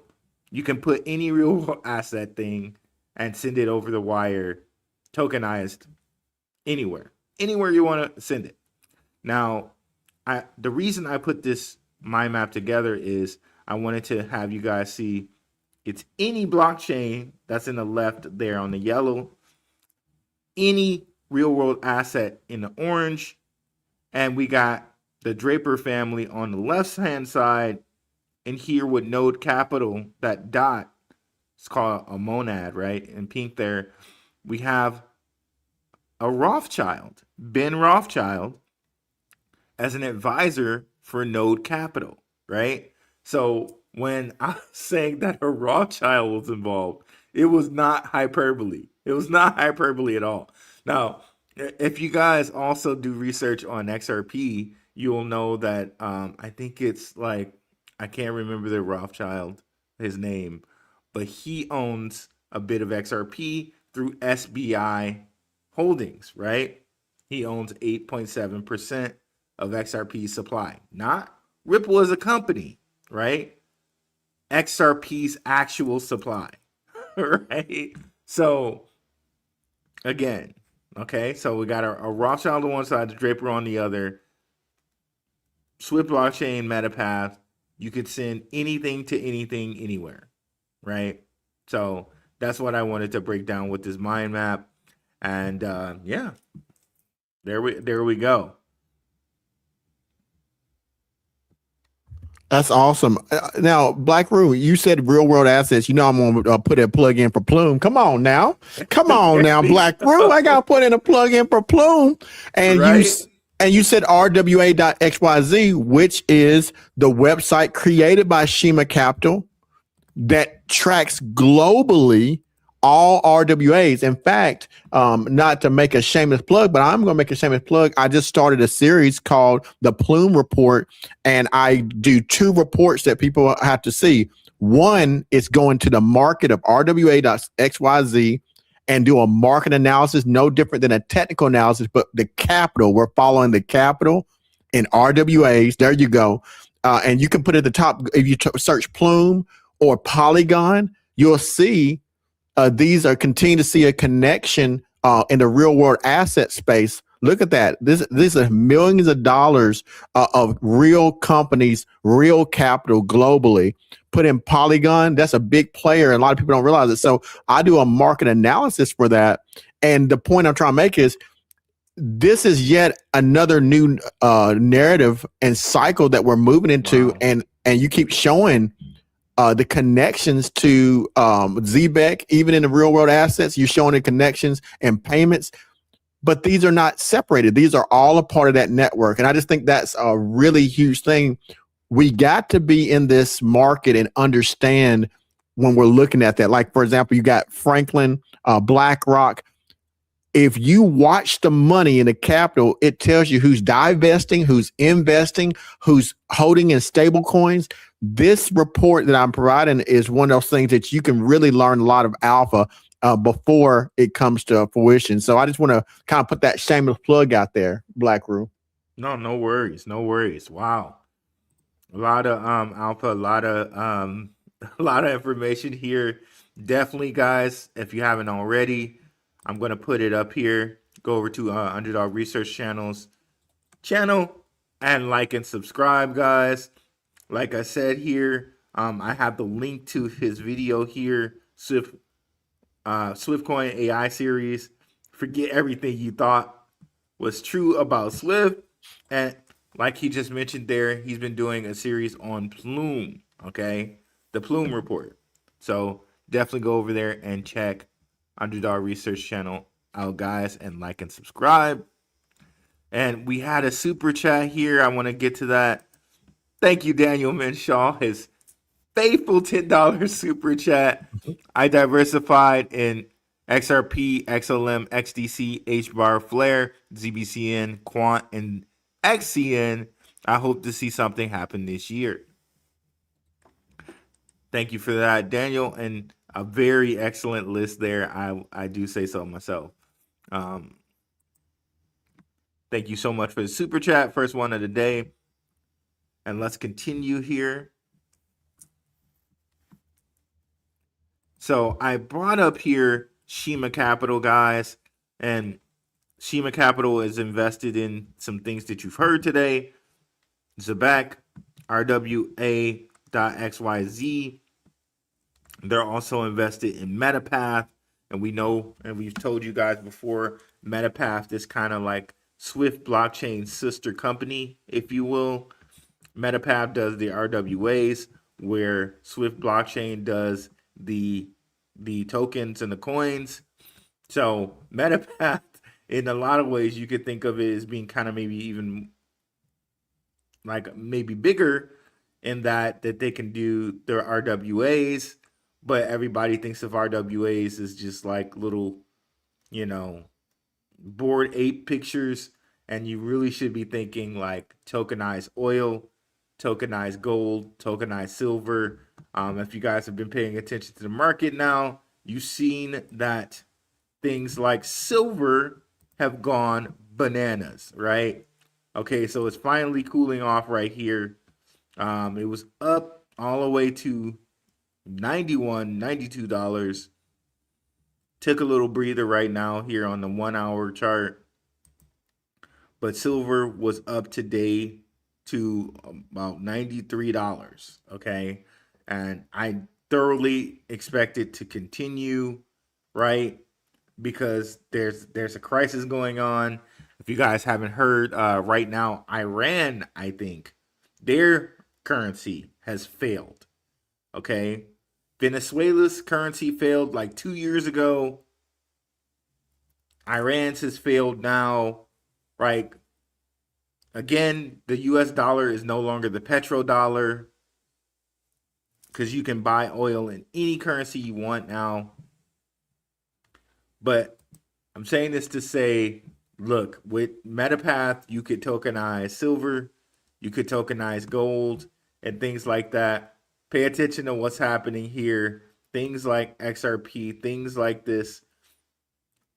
you can put any real asset thing and send it over the wire, tokenized, anywhere you want to send it. Now, the reason I put this mind map together is I wanted to have you guys see it's any blockchain that's in the left there on the yellow, any real world asset in the orange, and we got the Draper family on the left hand side, and here with Node Capital, that dot, it's called a monad, right? In pink there, we have a Rothschild, Ben Rothschild, as an advisor for Node Capital, right? So when I was saying that a Rothschild was involved, it was not hyperbole. It was not hyperbole at all. Now, if you guys also do research on XRP, you'll know that I think it's like, I can't remember the Rothschild, his name, but he owns a bit of XRP through SBI Holdings, right? He owns 8.7% of XRP supply, not Ripple as a company, right? XRP's actual supply, right? So again, okay, so we got a Rothschild on one side, the Draper on the other, Swift blockchain, Metapath. You could send anything to anything, anywhere, right? So that's what I wanted to break down with this mind map, and yeah, there we go. That's awesome. Now, Blackrue, you said real world assets. You know I'm going to put a plug in for Plume. Come on now, Blackrue. I got to put in a plug in for Plume, and right? You said RWA.xyz, which is the website created by Shima Capital that tracks globally all RWAs. In fact, not to make a shameless plug, but I'm going to make a shameless plug. I just started a series called the Plume Report, and I do 2 reports that people have to see. One is going to the market of RWA.xyz and do a market analysis, no different than a technical analysis, but the capital, we're following the capital in RWAs. There you go. And you can put at the top, if you search Plume or Polygon, you'll see these are continue to see a connection in the real world asset space. Look at that. These are millions of dollars of real companies, real capital globally. Put in Polygon, that's a big player. And a lot of people don't realize it. So I do a market analysis for that. And the point I'm trying to make is this is yet another new narrative and cycle that we're moving into. Wow. And and you keep showing the connections to Zebec, even in the real world assets, you're showing the connections and payments, but these are not separated. These are all a part of that network. And I just think that's a really huge thing. We got to be in this market and understand when we're looking at that. Like, for example, you got Franklin, BlackRock. If you watch the money in the capital, it tells you who's divesting, who's investing, who's holding in stable coins. This report that I'm providing is one of those things that you can really learn a lot of alpha before it comes to fruition. So I just want to kind of put that shameless plug out there, Blackrue. No worries. No worries. Wow. A lot of alpha, a lot of information here. Definitely, guys, if you haven't already, I'm going to put it up here. Go over to Underdog Research channel and like and subscribe, guys. Like I said here, I have the link to his video here, Swift Coin AI series. Forget everything you thought was true about Swift. And like he just mentioned there, he's been doing a series on Plume, okay? The Plume report. So definitely go over there and check Underdog Research channel out, guys, and like and subscribe. And we had a super chat here. I want to get to that. Thank you, Daniel Minshaw, his faithful $10 super chat. I diversified in XRP, XLM, XDC, HBAR, Flare, ZBCN, Quant, and XCN. I hope to see something happen this year. Thank you for that, Daniel, and a very excellent list there. I do say so myself. Thank you so much for the super chat, first one of the day. And let's continue here. So I brought up here Shima Capital, guys, and Shima Capital is invested in some things that you've heard today. Zebec, RWA.XYZ. They're also invested in Metapath, and we know, and we've told you guys before, Metapath is kind of like Swift blockchain sister company, if you will. Metapath does the RWAs, where Swift blockchain does the tokens and the coins. So Metapath, in a lot of ways, you could think of it as being kind of maybe even like maybe bigger in that they can do their RWAs, but everybody thinks of RWAs as just like little, Bored Ape pictures, and you really should be thinking like tokenized oil, tokenized gold, tokenized silver. If you guys have been paying attention to the market now, you've seen that things like silver have gone bananas, right? Okay, so it's finally cooling off right here. It was up all the way to $91, $92. Took a little breather right now here on the 1 hour chart. But silver was up today to about $93, okay? And I thoroughly expect it to continue, right? Because there's a crisis going on. If you guys haven't heard, right now, Iran, I think, their currency has failed, okay? Venezuela's currency failed like 2 years ago. Iran's has failed now, right? Again, the US dollar is no longer the petrodollar because you can buy oil in any currency you want now. But I'm saying this to say, look, with Metapath, you could tokenize silver, you could tokenize gold, and things like that. Pay attention to what's happening here. Things like XRP, things like this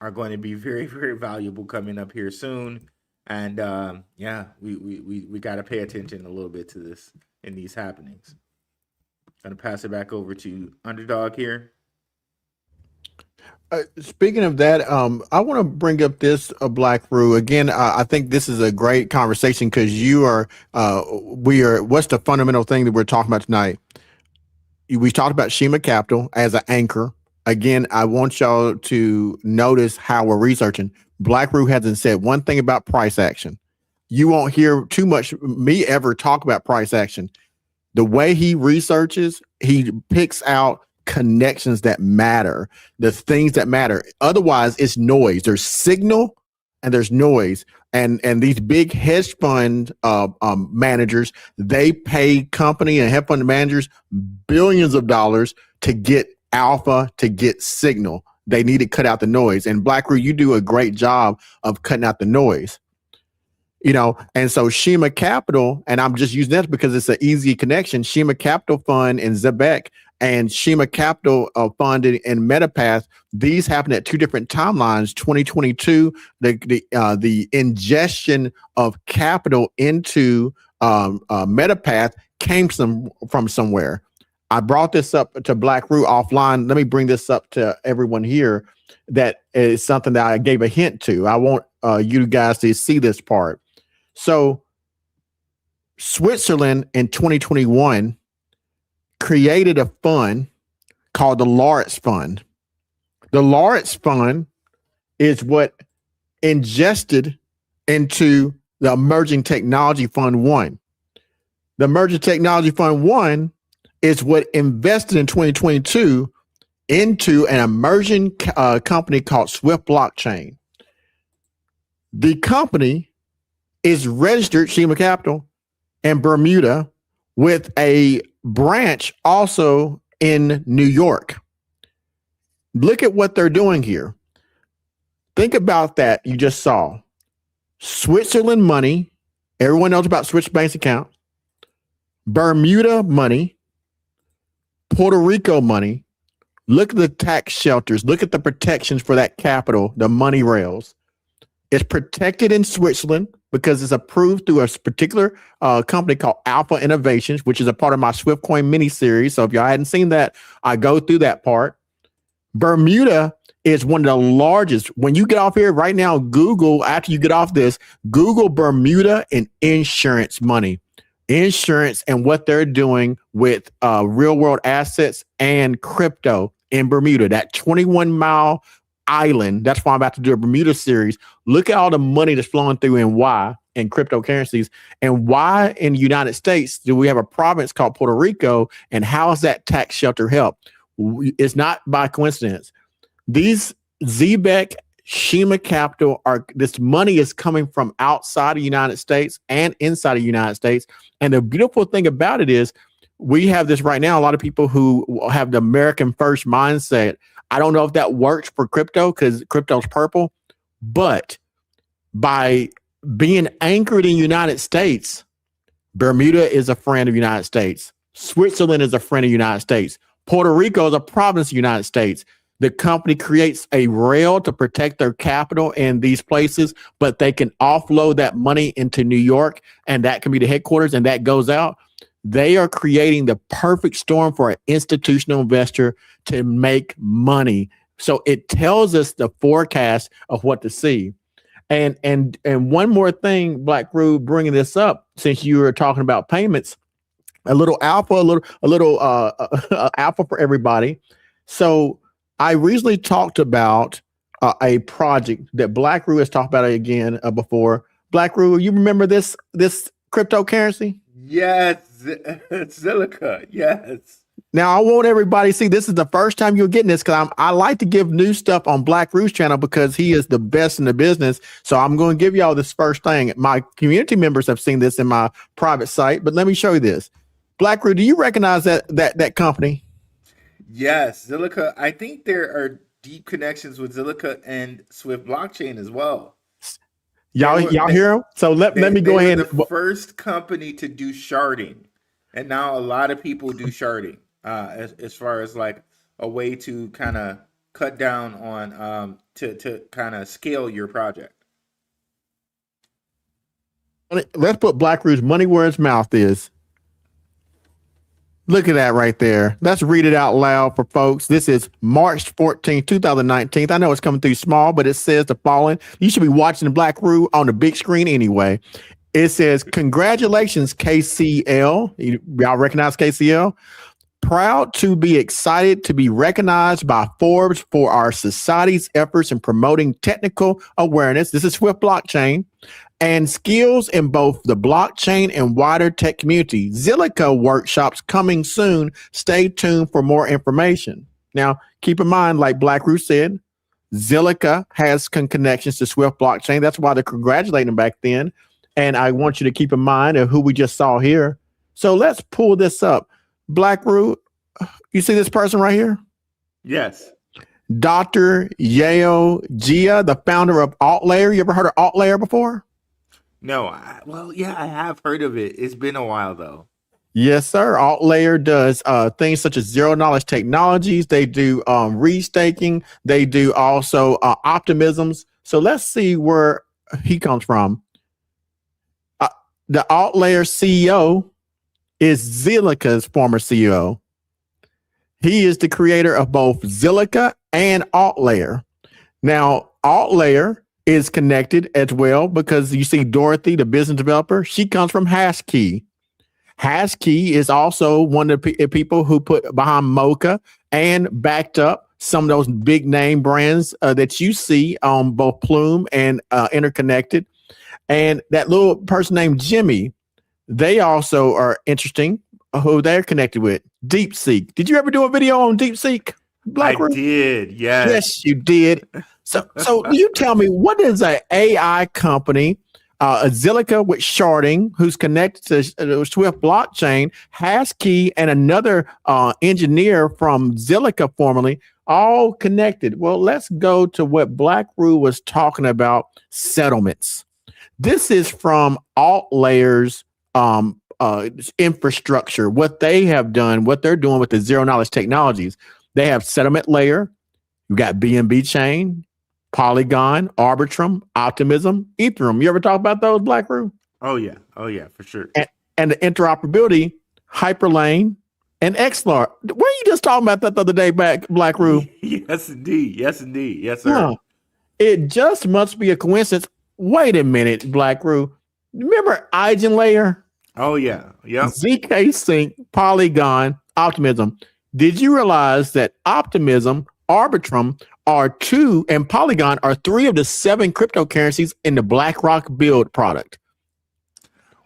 are going to be very, very valuable coming up here soon. And yeah, we got to pay attention a little bit to this in these happenings. Going to pass it back over to Underdog here. Speaking of that, I want to bring up this Blackrue again. I think this is a great conversation because what's the fundamental thing that we're talking about tonight? We talked about Shima Capital as an anchor. Again, I want y'all to notice how we're researching. Blackrue hasn't said one thing about price action. You won't hear too much me ever talk about price action. The way he researches, he picks out connections that matter, the things that matter. Otherwise, it's noise. There's signal and there's noise. And these big hedge fund managers, they pay company and hedge fund managers billions of dollars to get alpha, to get signal. They need to cut out the noise. And Blackrue, you do a great job of cutting out the noise. You know, and so Shima Capital, and I'm just using that because it's an easy connection. Shima Capital Fund and Zebec and Shima Capital Fund and Metapath, these happen at two different timelines. 2022, the ingestion of capital into Metapath came from somewhere. I brought this up to Blackrue offline. Let me bring this up to everyone here. That is something that I gave a hint to. I want you guys to see this part. So Switzerland in 2021 created a fund called the Lauritz Fund. The Lauritz Fund is what ingested into the Emerging Technology Fund 1. The Emerging Technology Fund 1 is what invested in 2022 into an emerging company called Swift Blockchain. The company is registered, Shima Capital, in Bermuda with a branch also in New York. Look at what they're doing here. Think about that you just saw. Switzerland money, everyone knows about Swiss Bank's account. Bermuda money, Puerto Rico money. Look at the tax shelters. Look at the protections for that capital, the money rails. It's protected in Switzerland because it's approved through a particular company called Alpha Innovations, which is a part of my Swift Coin mini series. So if y'all hadn't seen that, I go through that part. Bermuda is one of the largest. When you get off here right now, Google, after you get off this, Google Bermuda and insurance money. Insurance and what they're doing with real world assets and crypto in Bermuda, that 21-mile island. That's why I'm about to do a Bermuda series. Look at all the money that's flowing through and why in cryptocurrencies, and why in the United States do we have a province called Puerto Rico, and how does that tax shelter help? It's not by coincidence. These Zebec, Shima Capital this money is coming from outside the United States and inside the United States. And the beautiful thing about it is we have this right now. A lot of people who have the American first mindset. I don't know if that works for crypto because crypto's purple, but by being anchored in the United States, Bermuda is a friend of the United States. Switzerland is a friend of the United States. Puerto Rico is a province of the United States. The company creates a rail to protect their capital in these places, but they can offload that money into New York, and that can be the headquarters, and that goes out. They are creating the perfect storm for an institutional investor to make money. So it tells us the forecast of what to see. And one more thing, Blackrue, bringing this up, since you were talking about payments, a little alpha, a little alpha for everybody. So I recently talked about a project that Blackrue has talked about again before. Blackrue, you remember this cryptocurrency? Yes, Zilliqa. Yes. Now I want everybody to see this is the first time you're getting this, because I like to give new stuff on Blackrue's channel because he is the best in the business. So I'm going to give y'all this first thing. My community members have seen this in my private site, but let me show you this. Blackrue, do you recognize that company? Yes, Zilliqa. I think there are deep connections with Zilliqa and Swift Blockchain as well. Y'all hear him? So let me go ahead. The first company to do sharding, and now a lot of people do sharding as far as like a way to kind of cut down on to kind of scale your project. Let's put Blackrue's money where his mouth is. Look at that right there. Let's read it out loud for folks. This is March 14, 2019. I know it's coming through small, but it says the following. You should be watching the Blackrue on the big screen anyway. It says, congratulations, KCL. Y'all recognize KCL? proud to be excited to be recognized by Forbes for our society's efforts in promoting technical awareness. This is Swift blockchain and skills in both the blockchain and wider tech community. Zilliqa workshops coming soon. Stay tuned for more information. Now, keep in mind, like Blackrue said, Zilliqa has connections to Swift blockchain. That's why they're congratulating them back then. And I want you to keep in mind of who we just saw here. So let's pull this up. Blackrue, you see this person right here? Yes. Dr. Yeo Jia, the founder of Alt Layer. You ever heard of Alt Layer before? No. I have heard of it. It's been a while though. Yes, sir. Alt Layer does things such as zero knowledge technologies. They do restaking. They do also optimisms. So let's see where he comes from. The Alt Layer CEO is Zilliqa's former CEO. He is the creator of both Zilliqa and Alt Layer. Now, Alt Layer is connected as well because you see Dorothy, the business developer, she comes from Hasskey. Hasskey is also one of the people who put behind Mocha and backed up some of those big name brands that you see on both Plume and Interconnected. And that little person named Jimmy, they also are interesting who they're connected with. DeepSeek. Did you ever do a video on DeepSeek? Blackrue? I did. Yes. Yes, you did. So you tell me, what is an AI company, a Zilliqa with sharding, who's connected to Swift blockchain, Hasskey, and another engineer from Zilliqa formerly, all connected? Well, let's go to what Blackrue was talking about, settlements. This is from Alt Layer's infrastructure, what they have done, what they're doing with the zero knowledge technologies. They have settlement layer. You got BNB chain, Polygon, Arbitrum, Optimism, Ethereum. You ever talk about those, Blackrue? Oh yeah, for sure. And the interoperability, Hyperlane, and XLR. Were you just talking about that the other day, Blackrue? Yes, indeed. Yes, sir. Huh. It just must be a coincidence. Wait a minute, Blackrue. Remember EigenLayer? Oh yeah, yep. ZK Sync, Polygon, Optimism. Did you realize that Optimism, Arbitrum are two, and Polygon are three of the 7 cryptocurrencies in the BlackRock build product?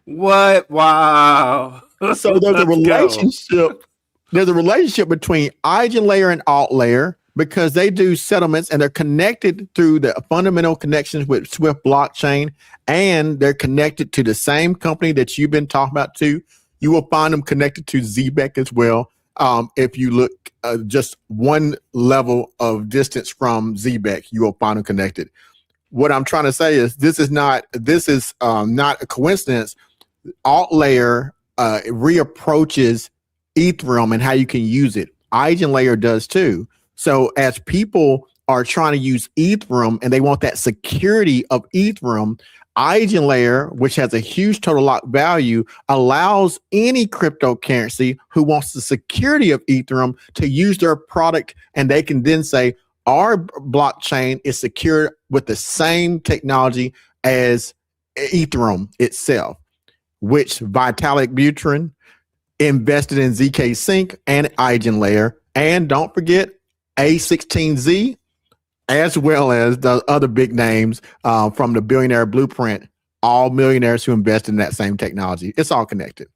What? Wow. So there's a relationship. There's a relationship between EigenLayer and Alt Layer because they do settlements and they're connected through the fundamental connections with Swift blockchain, and they're connected to the same company that you've been talking about too. You will find them connected to Zebec as well. If you look just one level of distance from Zebec, you will find them connected. What I'm trying to say is this is not a coincidence. Alt Layer reapproaches Ethereum and how you can use it. EigenLayer does too. So as people are trying to use Ethereum and they want that security of Ethereum, EigenLayer, which has a huge total lock value, allows any cryptocurrency who wants the security of Ethereum to use their product, and they can then say, our blockchain is secured with the same technology as Ethereum itself, which Vitalik Buterin invested in ZK Sync and EigenLayer. And don't forget A16Z, as well as the other big names from the Billionaire Blueprint, all millionaires who invest in that same technology. It's all connected.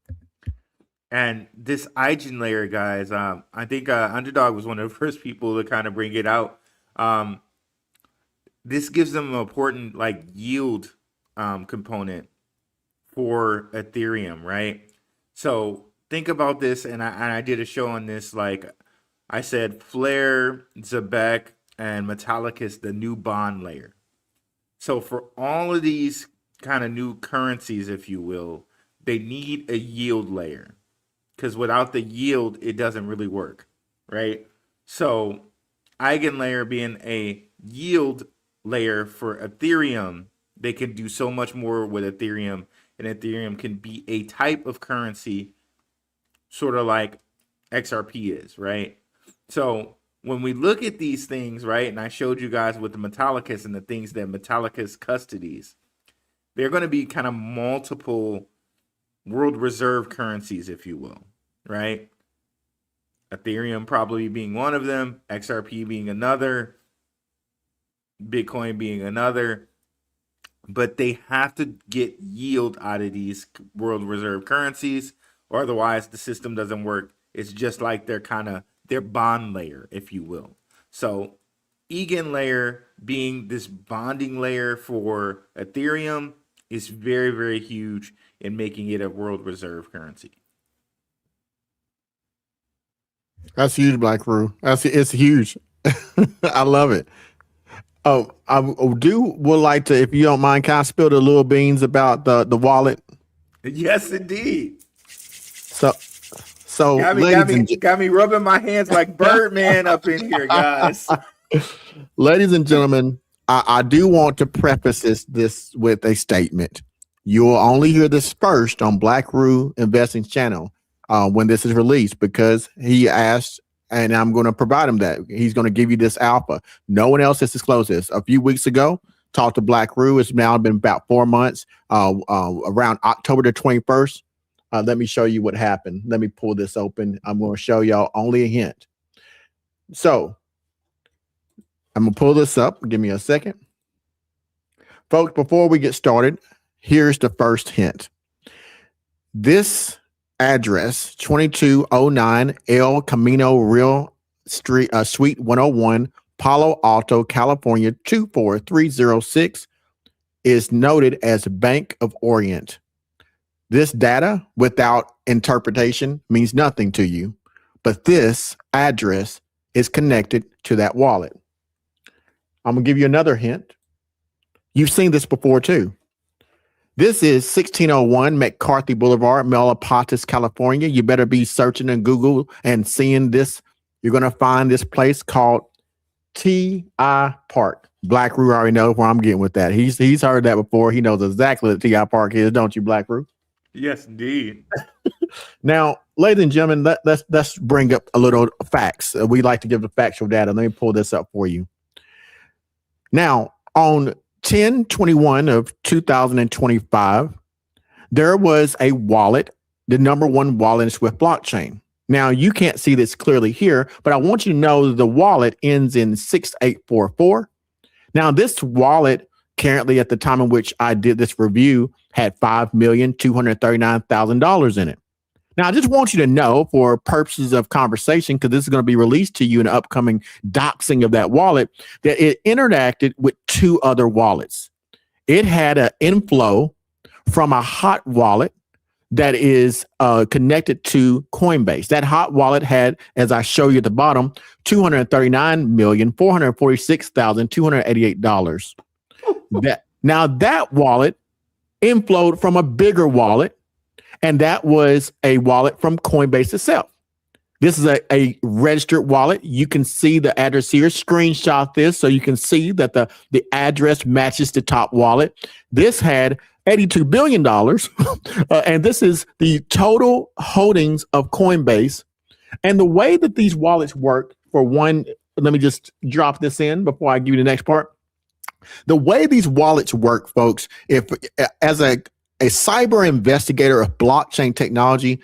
And this EigenLayer, guys, I think Underdog was one of the first people to kind of bring it out. This gives them an important yield component for Ethereum, right? So think about this, and I did a show on this. Like I said, Flare, Zebec, and Metallic is the new bond layer. So for all of these kind of new currencies, if you will, they need a yield layer, because without the yield, it doesn't really work, right? So EigenLayer being a yield layer for Ethereum, they can do so much more with Ethereum, and Ethereum can be a type of currency sort of like XRP is, right? So when we look at these things, right, and I showed you guys with the Metallicus and the things that Metallicus custodies, they're going to be kind of multiple world reserve currencies, if you will, right? Ethereum probably being one of them, XRP being another, Bitcoin being another. But they have to get yield out of these world reserve currencies, or otherwise the system doesn't work. It's just like their bond layer, if you will. So Eigen layer being this bonding layer for Ethereum is very, very huge in making it a world reserve currency. That's huge, Blackrue. It's huge. I love it. Oh, I would like to, if you don't mind, can I spill the little beans about the wallet? Yes, indeed. So got me rubbing my hands like Birdman up in here, guys. Ladies and gentlemen, I do want to preface this with a statement. You will only hear this first on Blackrue Investing channel when this is released, because he asked, and I'm going to provide him that. He's going to give you this alpha. No one else has disclosed this. A few weeks ago, talked to Blackrue. It's now been about 4 months, around October the 21st. Let me show you what happened. Let me pull this open. I'm going to show y'all only a hint. So I'm going to pull this up. Give me a second. Folks, before we get started, here's the first hint. This address, 2209 El Camino Real Street, Suite 101, Palo Alto, California, 24306, is noted as Bank of Orient. This data, without interpretation, means nothing to you, but this address is connected to that wallet. I'm going to give you another hint. You've seen this before too. This is 1601 McCarthy Boulevard, Metapath, California. You better be searching in Google and seeing this. You're going to find this place called T.I. Park. Blackrue already knows where I'm getting with that. He's heard that before. He knows exactly what T.I. Park is, don't you, Blackrue? Yes, indeed. Now, ladies and gentlemen, let's bring up a little facts. We like to give the factual data. Let me pull this up for you. Now, on 10/21 of 2025, there was a wallet, the number one wallet in Swift blockchain. Now, you can't see this clearly here, but I want you to know that the wallet ends in 6844. Now, this wallet currently, at the time in which I did this review, had $5,239,000 in it. Now, I just want you to know, for purposes of conversation, because this is going to be released to you in the upcoming doxing of that wallet, that it interacted with two other wallets. It had an inflow from a hot wallet that is connected to Coinbase. That hot wallet had, as I show you at the bottom, $239,446,288. That wallet inflowed from a bigger wallet, and that was a wallet from Coinbase itself. This is a registered wallet. You can see the address here. Screenshot this so you can see that the address matches the top wallet. This had $82 billion, and this is the total holdings of Coinbase. And the way that these wallets work, for one, let me just drop this in before I give you the next part. The way these wallets work, folks, if as a cyber investigator of blockchain technology,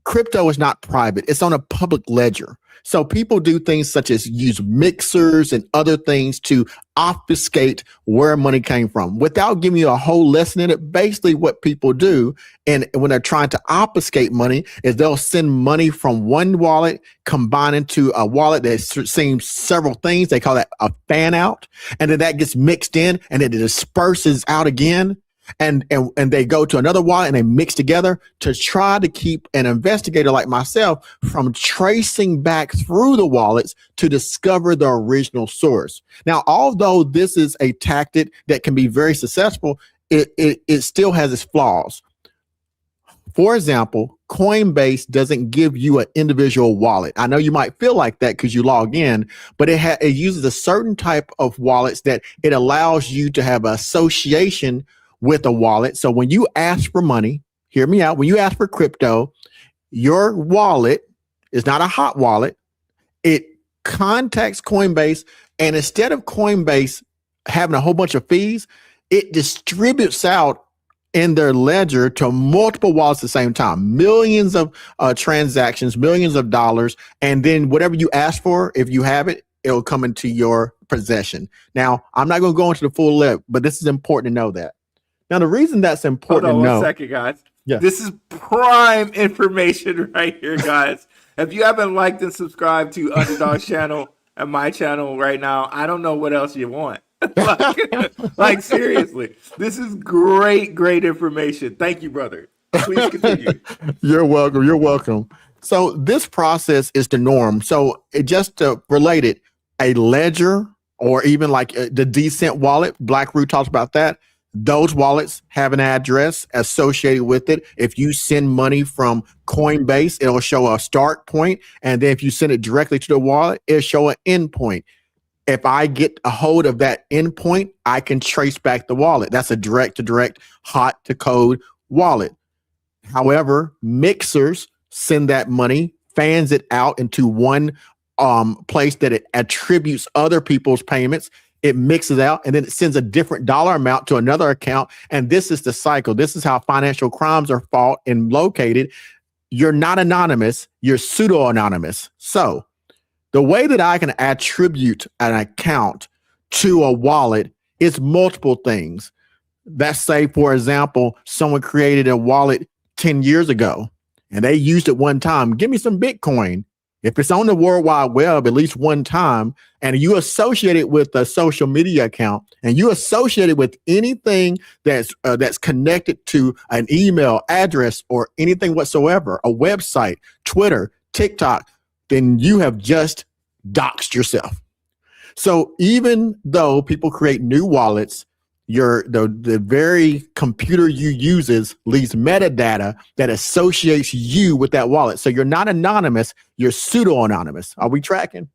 crypto is not private. It's on a public ledger. So people do things such as use mixers and other things to obfuscate where money came from. Without giving you a whole lesson in it, basically what people do, and when they're trying to obfuscate money, is they'll send money from one wallet, combine into a wallet that seems several things. They call that a fan out. And then that gets mixed in and it disperses out again. And they go to another wallet and they mix together to try to keep an investigator like myself from tracing back through the wallets to discover the original source. Now, although this is a tactic that can be very successful, it still has its flaws. For example, Coinbase doesn't give you an individual wallet. I know you might feel like that because you log in, but it uses a certain type of wallets that it allows you to have an association with a wallet. So when you ask for money, hear me out, when you ask for crypto, your wallet is not a hot wallet. It contacts Coinbase, and instead of Coinbase having a whole bunch of fees, it distributes out in their ledger to multiple wallets at the same time, millions of transactions, millions of dollars, and then whatever you ask for, if you have it, it'll come into your possession. Now, I'm not going to go into the full list, but this is important to know that. Now, the reason that's important Hold on to know. 1 second, guys. Yeah. This is prime information right here, guys. If you haven't liked and subscribed to Underdog's channel and my channel right now, I don't know what else you want. like seriously, this is great information. Thank you, brother. Please continue. You're welcome. You're welcome. So this process is the norm. So just to relate it, a ledger or even like the DCENT wallet, Blackrue talks about that. Those wallets have an address associated with it. If you send money from Coinbase, it'll show a start point. And then if you send it directly to the wallet, it'll show an end point. If I get a hold of that endpoint, I can trace back the wallet. That's a direct to direct, hot to code wallet. However, mixers send that money, fans it out into one place that it attributes other people's payments. It mixes out and then it sends a different dollar amount to another account. And this is the cycle. This is how financial crimes are fought and located. You're not anonymous, you're pseudo-anonymous. So the way that I can attribute an account to a wallet is multiple things. Let's say, for example, someone created a wallet 10 years ago and they used it one time. Give me some Bitcoin. If it's on the World Wide Web at least one time, and you associate it with a social media account, and you associate it with anything that's connected to an email address or anything whatsoever, a website, Twitter, TikTok, then you have just doxed yourself. So even though people create new wallets, the very computer you uses leaves metadata that associates you with that wallet. So you're not anonymous, you're pseudo-anonymous. Are we tracking?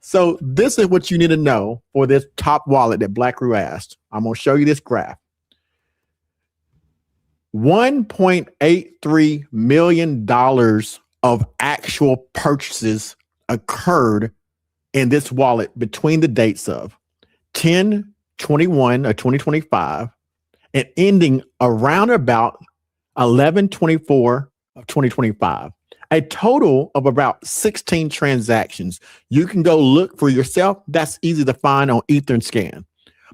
So this is what you need to know for this top wallet that Blackrue asked. I'm going to show you this graph. $1.83 million of actual purchases occurred in this wallet between the dates of 10/21 of 2025 and ending around about 11/24 of 2025. A total of about 16 transactions. You can go look for yourself. That's easy to find on Etherscan.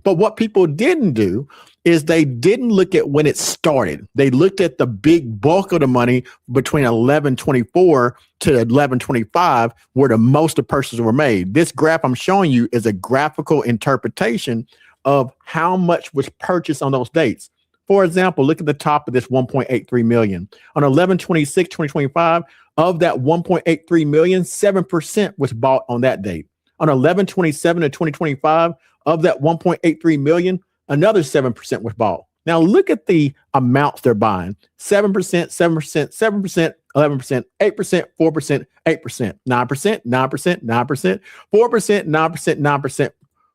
But what people didn't do is they didn't look at when it started. They looked at the big bulk of the money between 11/24 to 11/25, where the most of purchases were made. This graph I'm showing you is a graphical interpretation of how much was purchased on those dates. For example, look at the top of this 1.83 million. On 11/26/2025, of that 1.83 million, 7% was bought on that date. On 11/27 of 2025, of that 1.83 million, another 7% was bought. Now look at the amounts they're buying. 7%, 7%, 7%, 11%, 8%, 4%, 8%, 9%, 9%, 9%, 4%, 9%, 9%,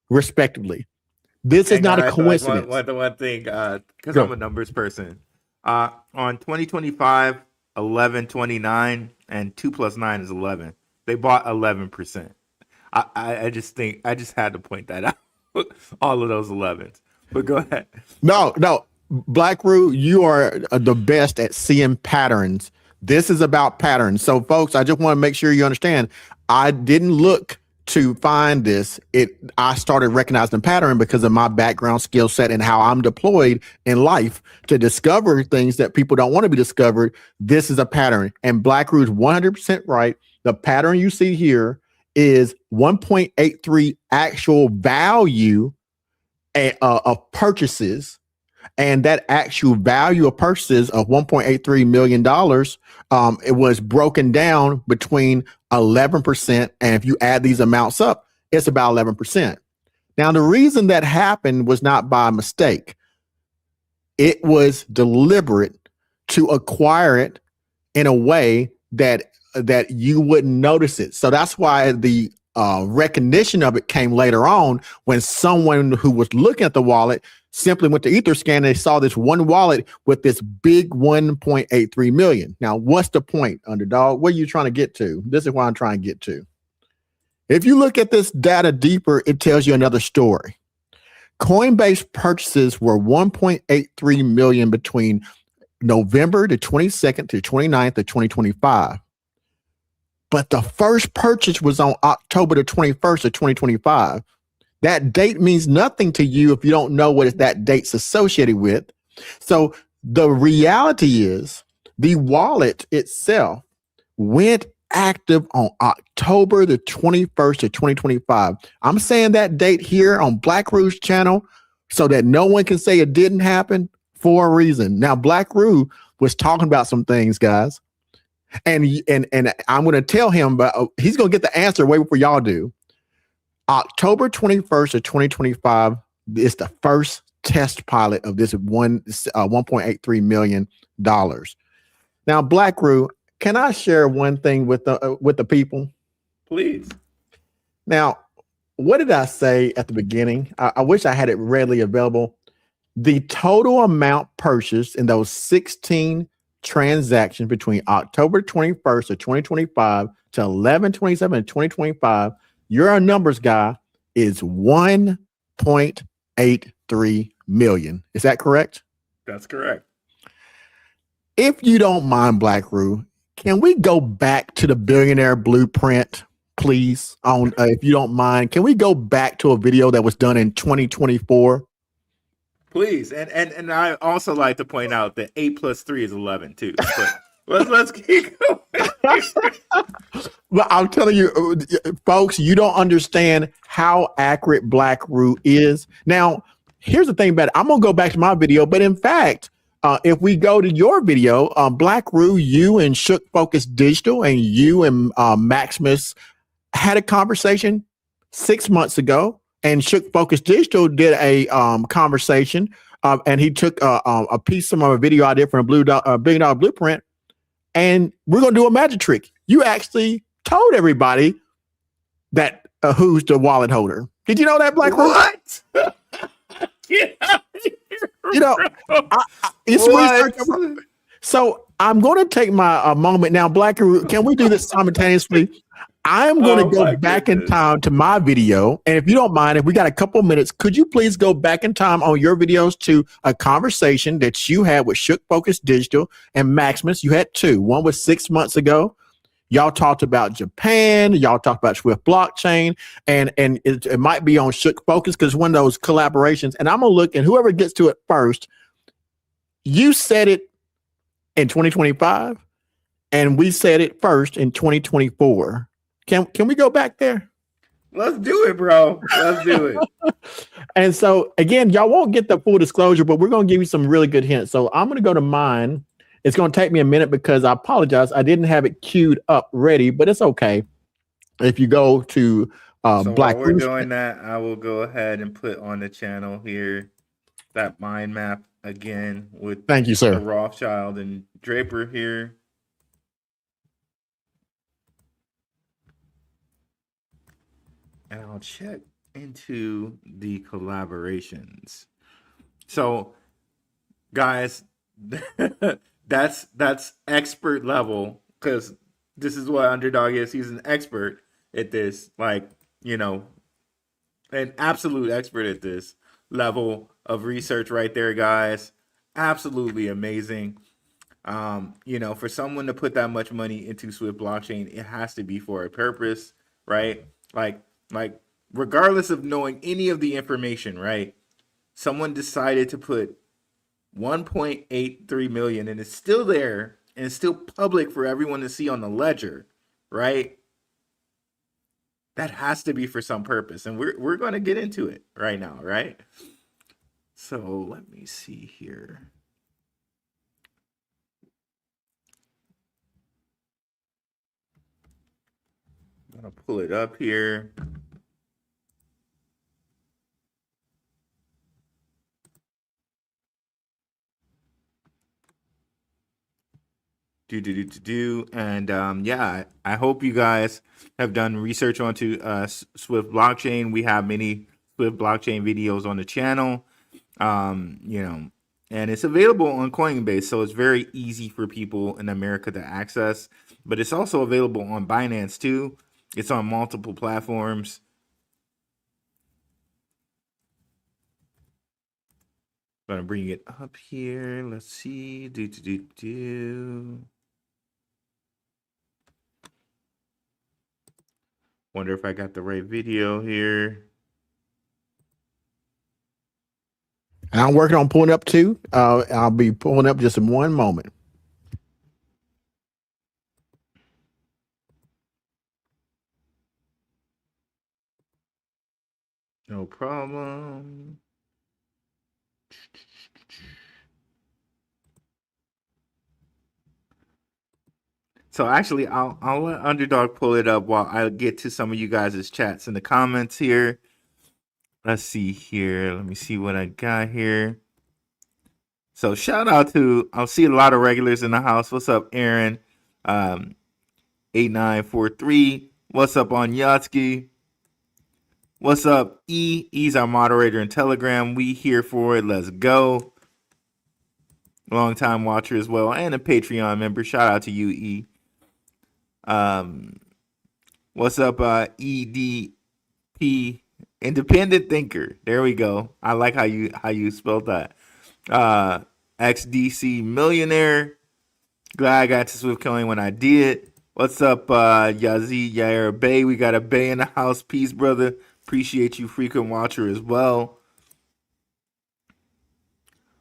respectively. This is not a coincidence. One thing, because I'm a numbers person. On 2025, 11/29, and 2 + 9 is 11. They bought 11%. I just had to point that out. All of those 11s. But go ahead. No, Blackrue, you are the best at seeing patterns. This is about patterns. So, folks, I just want to make sure you understand. I didn't look to find this. I started recognizing pattern because of my background, skill set, and how I'm deployed in life to discover things that people don't want to be discovered. This is a pattern, and Blackrue is 100% right. The pattern you see here is 1.83 actual value of purchases, and that actual value of purchases of $1.83 million, it was broken down between 11%, and if you add these amounts up, it's about 11%. Now, the reason that happened was not by mistake. It was deliberate to acquire it in a way that you wouldn't notice it. So that's why the recognition of it came later on, when someone who was looking at the wallet simply went to Etherscan and they saw this one wallet with this big 1.83 million. Now, what's the point, Underdog? What are you trying to get to? This is what I'm trying to get to. If you look at this data deeper, it tells you another story. Coinbase purchases were 1.83 million between November the 22nd to 29th of 2025. But the first purchase was on October the 21st of 2025. That date means nothing to you if you don't know what that date's associated with. So the reality is the wallet itself went active on October the 21st of 2025. I'm saying that date here on Blackrue's channel so that no one can say it didn't happen for a reason. Now, Blackrue was talking about some things, guys. And I'm going to tell him, but he's going to get the answer way before y'all do. October 21st of 2025 is the first test pilot of this $1.83 million. Now, Blackrue, can I share one thing with the people? Please. Now, what did I say at the beginning? I wish I had it readily available. The total amount purchased in those 16 transactions between October 21st of 2025 to 11/27 of 2025, you're a numbers guy, is 1.83 million. Is that correct? That's correct. If you don't mind, Blackrue, can we go back to the billionaire blueprint, please? On if you don't mind, can we go back to a video that was done in 2024? Please, and I also like to point out that 8 + 3 is 11 too. But let's keep going. Well, I'm telling you, folks, you don't understand how accurate Blackrue is. Now, here's the thing about it. I'm gonna go back to my video, but in fact, if we go to your video, Blackrue, you and Shook Focus Digital and you and Maximus had a conversation 6 months ago. And Shook Focus Digital did a conversation, and he took a piece of a video idea from a $1 billion blueprint, and we're gonna do a magic trick. You actually told everybody that who's the wallet holder. Did you know that, Blackrue? What? Yeah. You know, it's research. So I'm going to take my moment now, Blackrue. Can we do this simultaneously? I'm going to go back in time to my video. And if you don't mind, if we got a couple minutes, could you please go back in time on your videos to a conversation that you had with Shook Focus Digital and Maximus? You had two. One was 6 months ago. Y'all talked about Japan. Y'all talked about Swift blockchain. And it might be on Shook Focus because one of those collaborations. And I'm going to look, and whoever gets to it first, you said it in 2025, and we said it first in 2024. Can we go back there? Let's do it, bro. Let's do it. And so again, y'all won't get the full disclosure, but we're going to give you some really good hints. So I'm going to go to mine. It's going to take me a minute because I apologize. I didn't have it queued up ready, but it's okay. If you go to so Black, while we're doing that, I will go ahead and put on the channel here that mind map again with thank you, sir. The Rothschild and Draper here. And I'll check into the collaborations. So, guys, that's expert level, because this is what Underdog is. He's an expert at this, like, you know, an absolute expert at this level of research right there, guys. Absolutely amazing. You know, for someone to put that much money into Swift blockchain, it has to be for a purpose, right? Like regardless of knowing any of the information, right? Someone decided to put 1.83 million, and it's still there and it's still public for everyone to see on the ledger, right? That has to be for some purpose, and we're going to get into it right now, right? So let me see here. I'm going to pull it up here. And yeah, I hope you guys have done research onto Swift blockchain. We have many Swift blockchain videos on the channel, you know, and it's available on Coinbase, so it's very easy for people in America to access. But it's also available on Binance too. It's on multiple platforms. Gonna bring it up here. Let's see. Wonder if I got the right video here. And I'm working on pulling up too. I'll be pulling up just in one moment. No problem. So actually, I'll let Underdog pull it up while I get to some of you guys' chats in the comments here. Let's see here. Let me see what I got here. So shout out to, I'll see a lot of regulars in the house. What's up, Aaron? 8943. What's up on Yatsky? What's up, E? E's our moderator in Telegram. We here for it. Let's go. Long time watcher as well, and a Patreon member. Shout out to you, E. What's up, EDP? Independent thinker. There we go. I like how you spelled that. XDC millionaire. Glad I got to Swift Coin when I did. What's up, Yazid Yair Bay? We got a Bay in the house. Peace, brother. Appreciate you, frequent watcher as well.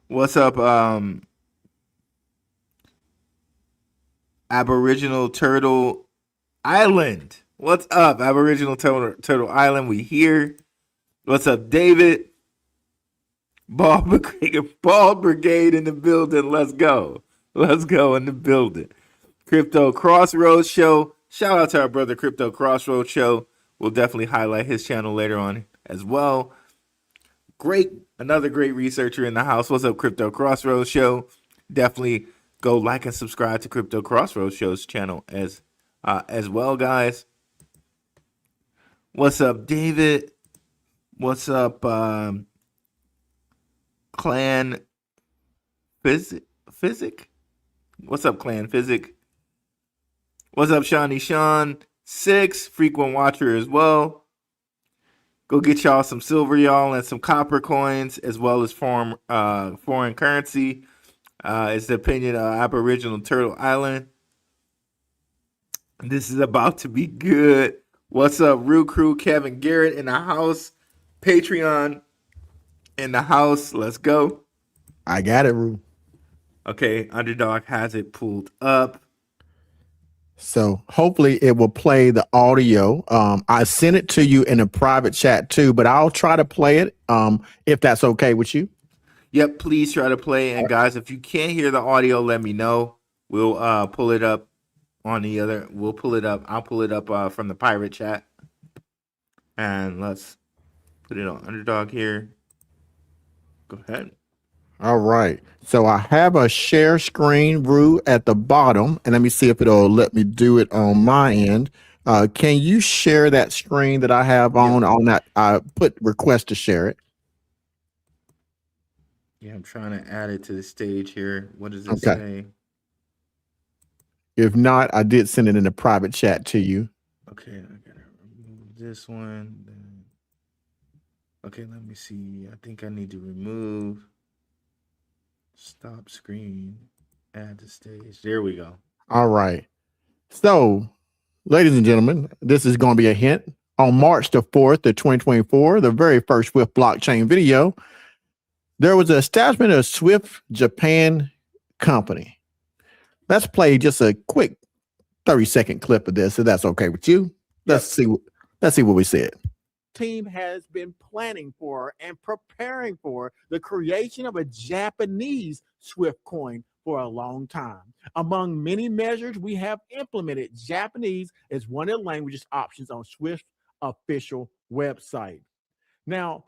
What's up, Aboriginal Turtle Island? What's up, Aboriginal Turtle Island? We here. What's up, David? Ball Brigade in the building. Let's go. Let's go in the building. Crypto Crossroads Show. Shout out to our brother Crypto Crossroads Show. We'll definitely highlight his channel later on as well. Another great researcher in the house. What's up, Crypto Crossroads Show? Definitely go like and subscribe to Crypto Crossroads Show's channel as well, guys. What's up, David? What's up, Clan Physic? What's up, Clan Physic? What's up, Shawnee Sean? 6, frequent watcher as well. Go get y'all some silver, y'all, and some copper coins, as well as foreign currency. It's the opinion of Aboriginal Turtle Island. This is about to be good. What's up, Rue Crew? Kevin Garrett in the house. Patreon in the house. Let's go. I got it, Rue. Okay, Underdog has it pulled up. So hopefully it will play the audio. I sent it to you in a private chat too, but I'll try to play it if that's okay with you. Yep, please try to play. And guys, if you can't hear the audio, let me know. We'll pull it up on the other. We'll pull it up. I'll pull it up from the pirate chat. And let's put it on Underdog here. Go ahead. All right. So I have a share screen, Rue, at the bottom. And let me see if it'll let me do it on my end. Can you share that screen that I have on that? I put request to share it. Yeah, I'm trying to add it to the stage here. What does it say? If not, I did send it in a private chat to you. Okay, I gotta remove this one. Okay, let me see. I think I need to remove. Stop screen. Add to stage. There we go. All right. So, ladies and gentlemen, this is going to be a hint. On March the 4th of 2024, the very first Swift blockchain video, there was an establishment of Swift Japan company. Let's play just a quick 30-second clip of this, if that's okay with you. Let's see what we said. Team has been planning for and preparing for the creation of a Japanese Swift coin for a long time. Among many measures, we have implemented Japanese as one of the languages options on Swift's official website. Now,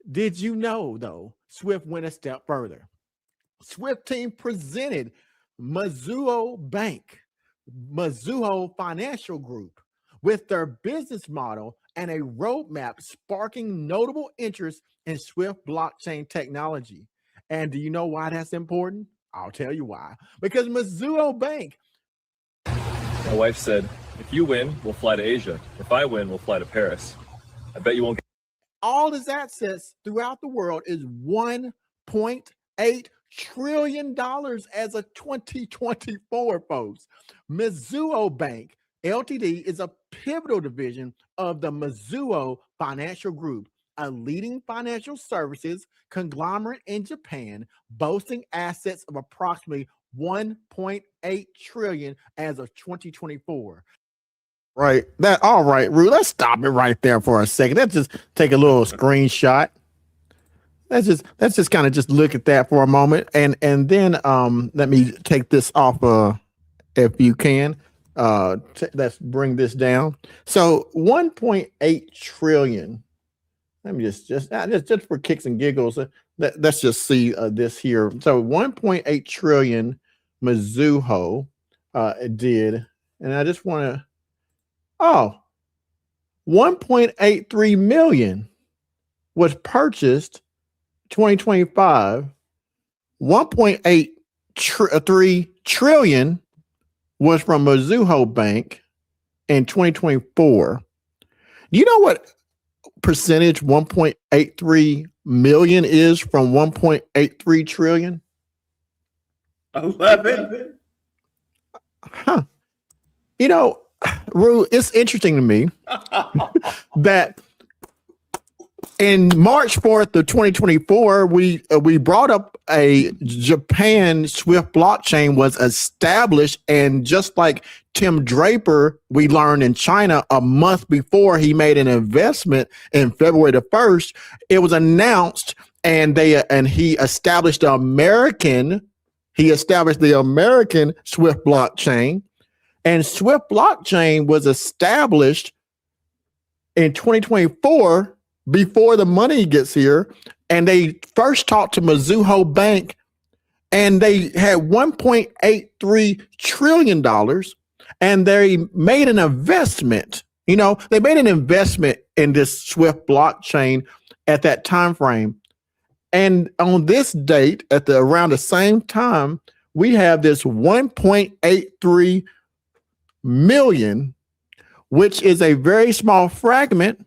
did you know, though, Swift went a step further? Swift team presented Mizuho Bank, Mizuho Financial Group, with their business model and a roadmap sparking notable interest in Swift blockchain technology. And do you know why that's important? I'll tell you why. Because Mizuho Bank. My wife said, if you win, we'll fly to Asia. If I win, we'll fly to Paris. I bet you won't. All his assets throughout the world is $1.8 trillion as of 2024, folks. Mizuho Bank Ltd is a pivotal division of the Mizuho Financial Group, a leading financial services conglomerate in Japan, boasting assets of approximately 1.8 trillion as of 2024. Right. That all right, Rue. Let's stop it right there for a second. Let's just take a little screenshot. Let's just kind of just look at that for a moment. And then let me take this off if you can. Let's bring this down. So 1.8 trillion. Let me just for kicks and giggles. Let's just see this here. So 1.8 trillion Mizuho did, and I just want to. 1.83 million was purchased 2025. 1.83 trillion was from Mizuho Bank in 2024. Do you know what percentage 1.83 million is from 1.83 trillion? 11. Huh. You know, Rue, it's interesting to me that in March 4th of 2024, we brought up a Japan Swift blockchain was established, and just like Tim Draper, we learned in China a month before he made an investment in February the 1st, it was announced, and he established the American Swift blockchain. And Swift blockchain was established in 2024 before the money gets here. And they first talked to Mizuho Bank, and they had $1.83 trillion, and they made an investment. You know, they made an investment in this Swift blockchain at that time frame. And on this date, around the same time, we have this 1.83 million, which is a very small fragment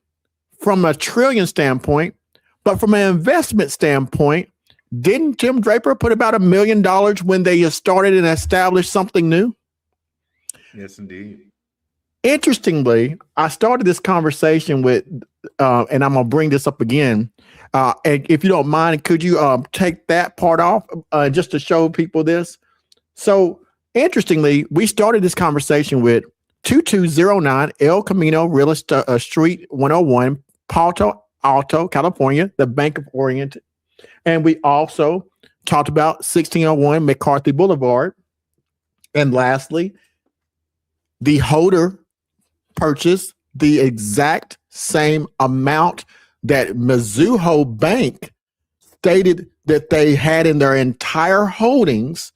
from a trillion standpoint. But from an investment standpoint, didn't Tim Draper put about $1 million when they started and established something new? Yes, indeed. Interestingly, I started this conversation with, and I'm going to bring this up again. And if you don't mind, could you take that part off just to show people this? So interestingly, we started this conversation with 2209 El Camino Real Estate Street 101, Palo Alto, California, the Bank of Orient. And we also talked about 1601 McCarthy Boulevard. And lastly, the holder purchased the exact same amount that Mizuho Bank stated that they had in their entire holdings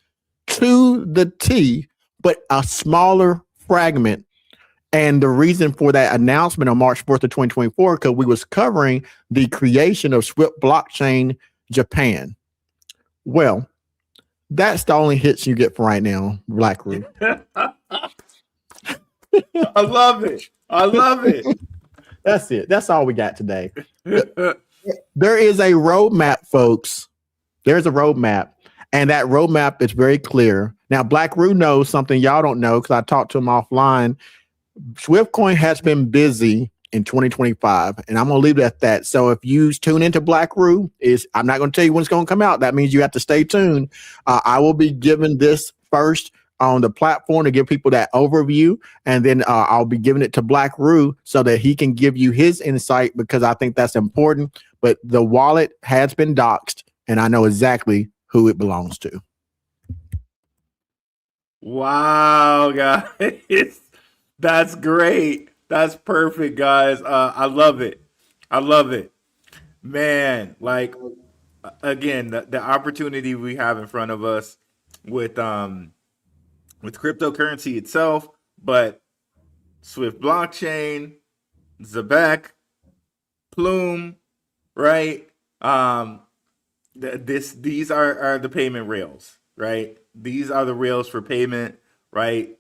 to the T, but a smaller fragment. And the reason for that announcement on March 4th of 2024, because we was covering the creation of Swift Blockchain Japan. Well, that's the only hits you get for right now, Blackrue. I love it. I love it. That's it. That's all we got today. There is a roadmap, folks. There's a roadmap. And that roadmap is very clear. Now, Blackrue knows something y'all don't know because I talked to him offline. Swiftcoin has been busy in 2025, and I'm going to leave it at that. So if you tune into Blackrue, I'm not going to tell you when it's going to come out. That means you have to stay tuned. I will be giving this first on the platform to give people that overview, and then I'll be giving it to Blackrue so that he can give you his insight, because I think that's important. But the wallet has been doxed, and I know exactly who it belongs to. Wow, guys. That's great. That's perfect, guys. I love it. I love it. Man, like, again, the opportunity we have in front of us with cryptocurrency itself, but Swift blockchain, Zebec, Plume, right? These are the payment rails, right? These are the rails for payment, right?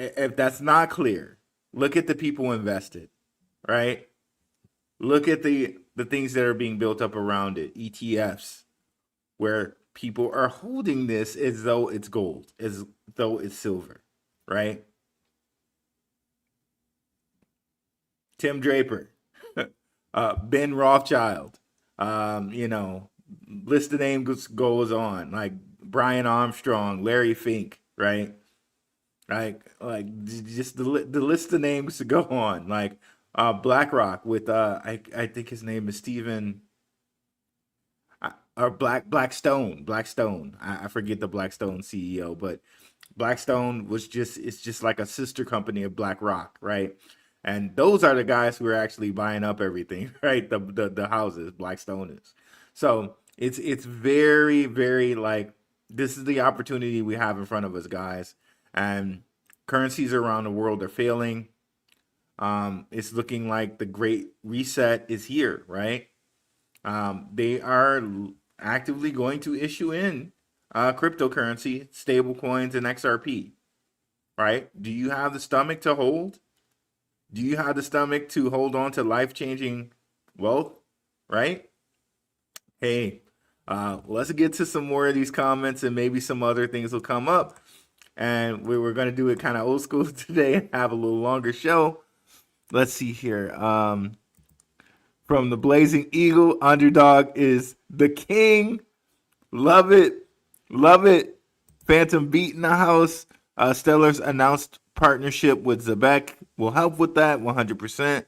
If that's not clear, look at the people invested, right? Look at the things that are being built up around it, ETFs, where people are holding this as though it's gold, as though it's silver, right? Tim Draper, Ben Rothschild, list of names goes on, like Brian Armstrong, Larry Fink, right? Just the list of names to go on, like BlackRock with I think his name is Stephen or Blackstone. I forget the Blackstone CEO, but Blackstone it's just like a sister company of BlackRock, right? And those are the guys who are actually buying up everything, right? The houses, Blackstone is. So it's very, very like, this is the opportunity we have in front of us, guys. And currencies around the world are failing. It's looking like the Great Reset is here, right? They are actively going to issue in cryptocurrency, stable coins, and XRP, right? Do you have the stomach to hold? Do you have the stomach to hold on to life-changing wealth, right? Hey, let's get to some more of these comments, and maybe some other things will come up. And we're going to do it kind of old school today and have a little longer show. Let's see here. From the Blazing Eagle, Underdog is the king. Love it. Love it. Phantom Beat in the house. Stellar's announced partnership with Zebec will help with that 100%.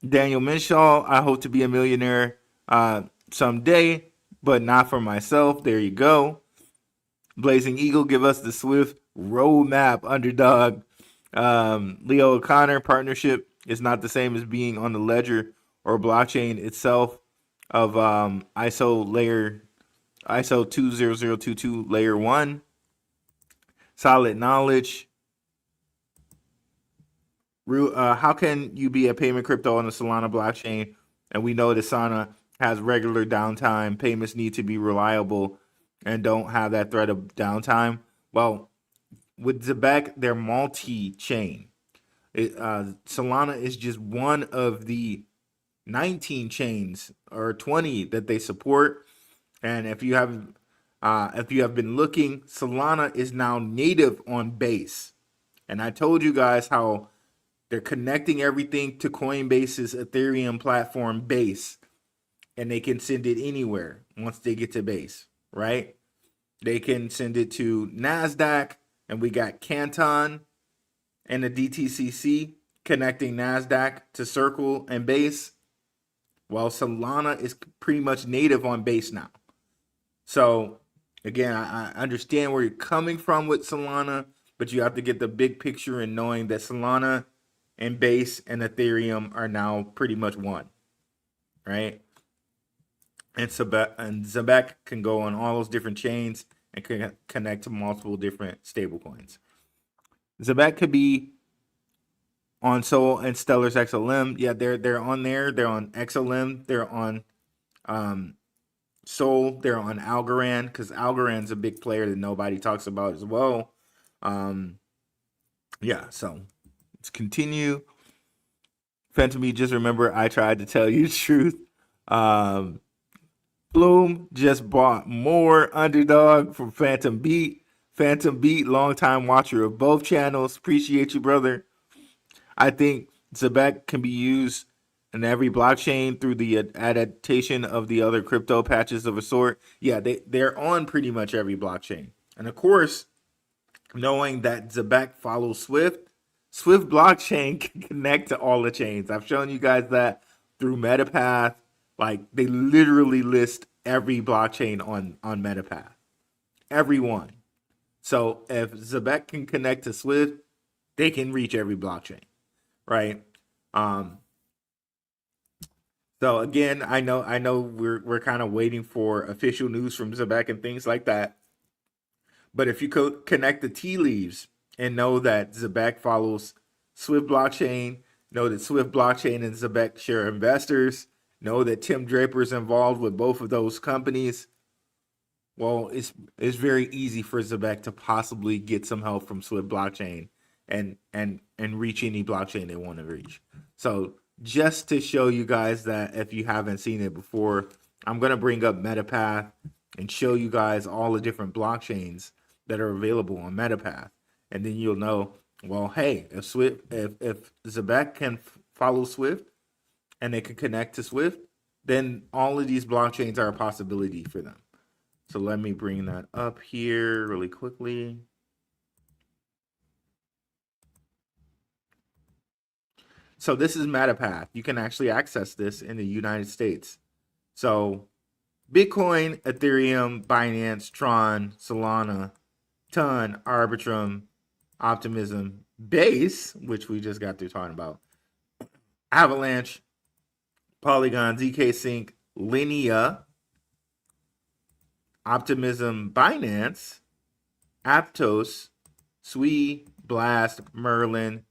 Daniel Minshaw, I hope to be a millionaire someday, but not for myself. There you go. Blazing Eagle, give us the Swift roadmap. Underdog. Leo O'Connor, partnership is not the same as being on the ledger or blockchain itself of ISO 20022 layer 1. Solid knowledge. How can you be a payment crypto on the Solana blockchain? And we know that Solana has regular downtime. Payments need to be reliable and don't have that threat of downtime. Well, with Zebec, they're multi-chain. Solana is just one of the 19 chains or 20 that they support. And if you have been looking, Solana is now native on Base. And I told you guys how they're connecting everything to Coinbase's Ethereum platform Base, and they can send it anywhere once they get to Base, right? They can send it to NASDAQ, and we got Canton and the DTCC connecting NASDAQ to Circle and Base. Well, Solana is pretty much native on Base now. So, again, I understand where you're coming from with Solana, but you have to get the big picture and knowing that Solana and Base and Ethereum are now pretty much one, right? And Zebec can go on all those different chains and can connect to multiple different stablecoins. Zebec could be on Sol and Stellar's XLM. Yeah, they're on there. They're on XLM. They're on Sol. They're on Algorand, because Algorand's a big player that nobody talks about as well. Yeah, so let's continue. Phantom, just remember, I tried to tell you the truth. Plume just bought more. Underdog from Phantom Beat. Phantom Beat, longtime watcher of both channels. Appreciate you, brother. I think Zebec can be used in every blockchain through the adaptation of the other crypto patches of a sort. Yeah, they're on pretty much every blockchain. And of course, knowing that Zebec follows Swift blockchain can connect to all the chains. I've shown you guys that through Metapath. Like, they literally list every blockchain on Metapath. Every one. So if Zebec can connect to Swift, they can reach every blockchain, right? So again, I know we're kind of waiting for official news from Zebec and things like that. But if you could connect the tea leaves and know that Zebec follows Swift blockchain, know that Swift blockchain and Zebec share investors, know that Tim Draper is involved with both of those companies, well, it's very easy for Zebec to possibly get some help from Swift blockchain and reach any blockchain they want to reach. So just to show you guys that if you haven't seen it before, I'm going to bring up Metapath and show you guys all the different blockchains that are available on Metapath. And then you'll know, well, hey, if Zebec can follow Swift and they can connect to Swift, then all of these blockchains are a possibility for them. So let me bring that up here really quickly. So this is Metapath. You can actually access this in the United States. So Bitcoin, Ethereum, Binance, Tron, Solana, Ton, Arbitrum, Optimism, Base, which we just got through talking about, Avalanche, Polygon, ZK Sync, Linea, Optimism, Binance, Aptos, Sui, Blast, Merlin,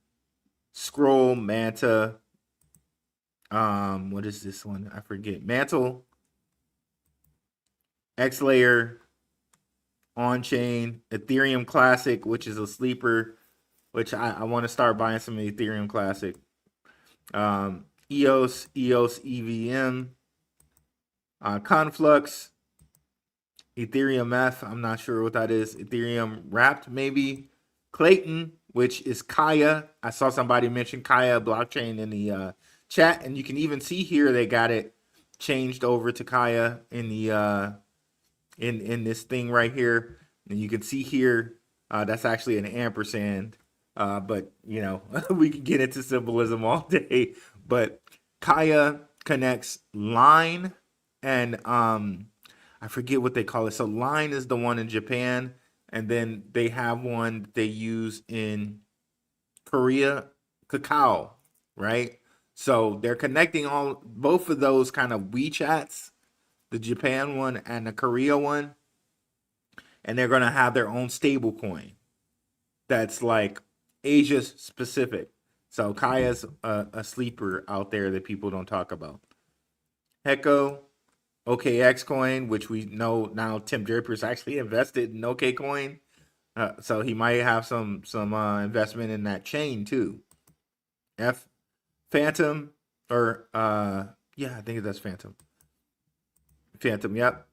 Scroll, Manta, what is this one? I forget. Mantle, X Layer, On-Chain, Ethereum Classic, which is a sleeper, which I want to start buying some Ethereum Classic. EOS EVM, Conflux, Ethereum F, I'm not sure what that is. Ethereum Wrapped, maybe. Clayton, which is Kaya. I saw somebody mention Kaya blockchain in the chat, and you can even see here they got it changed over to Kaya in the in this thing right here. And you can see here that's actually an ampersand. But you know, we can get into symbolism all day. But Kaya connects Line and I forget what they call it. So Line is the one in Japan, and then they have one they use in Korea, Kakao, right? So they're connecting both of those kind of WeChats, the Japan one and the Korea one, and they're gonna have their own stable coin that's like Asia specific. So Kaya's a sleeper out there that people don't talk about. Hecko, OKX coin, which we know now Tim Draper's actually invested in OKCoin. So he might have some investment in that chain too. Phantom, or yeah, I think that's Phantom. Phantom, yep.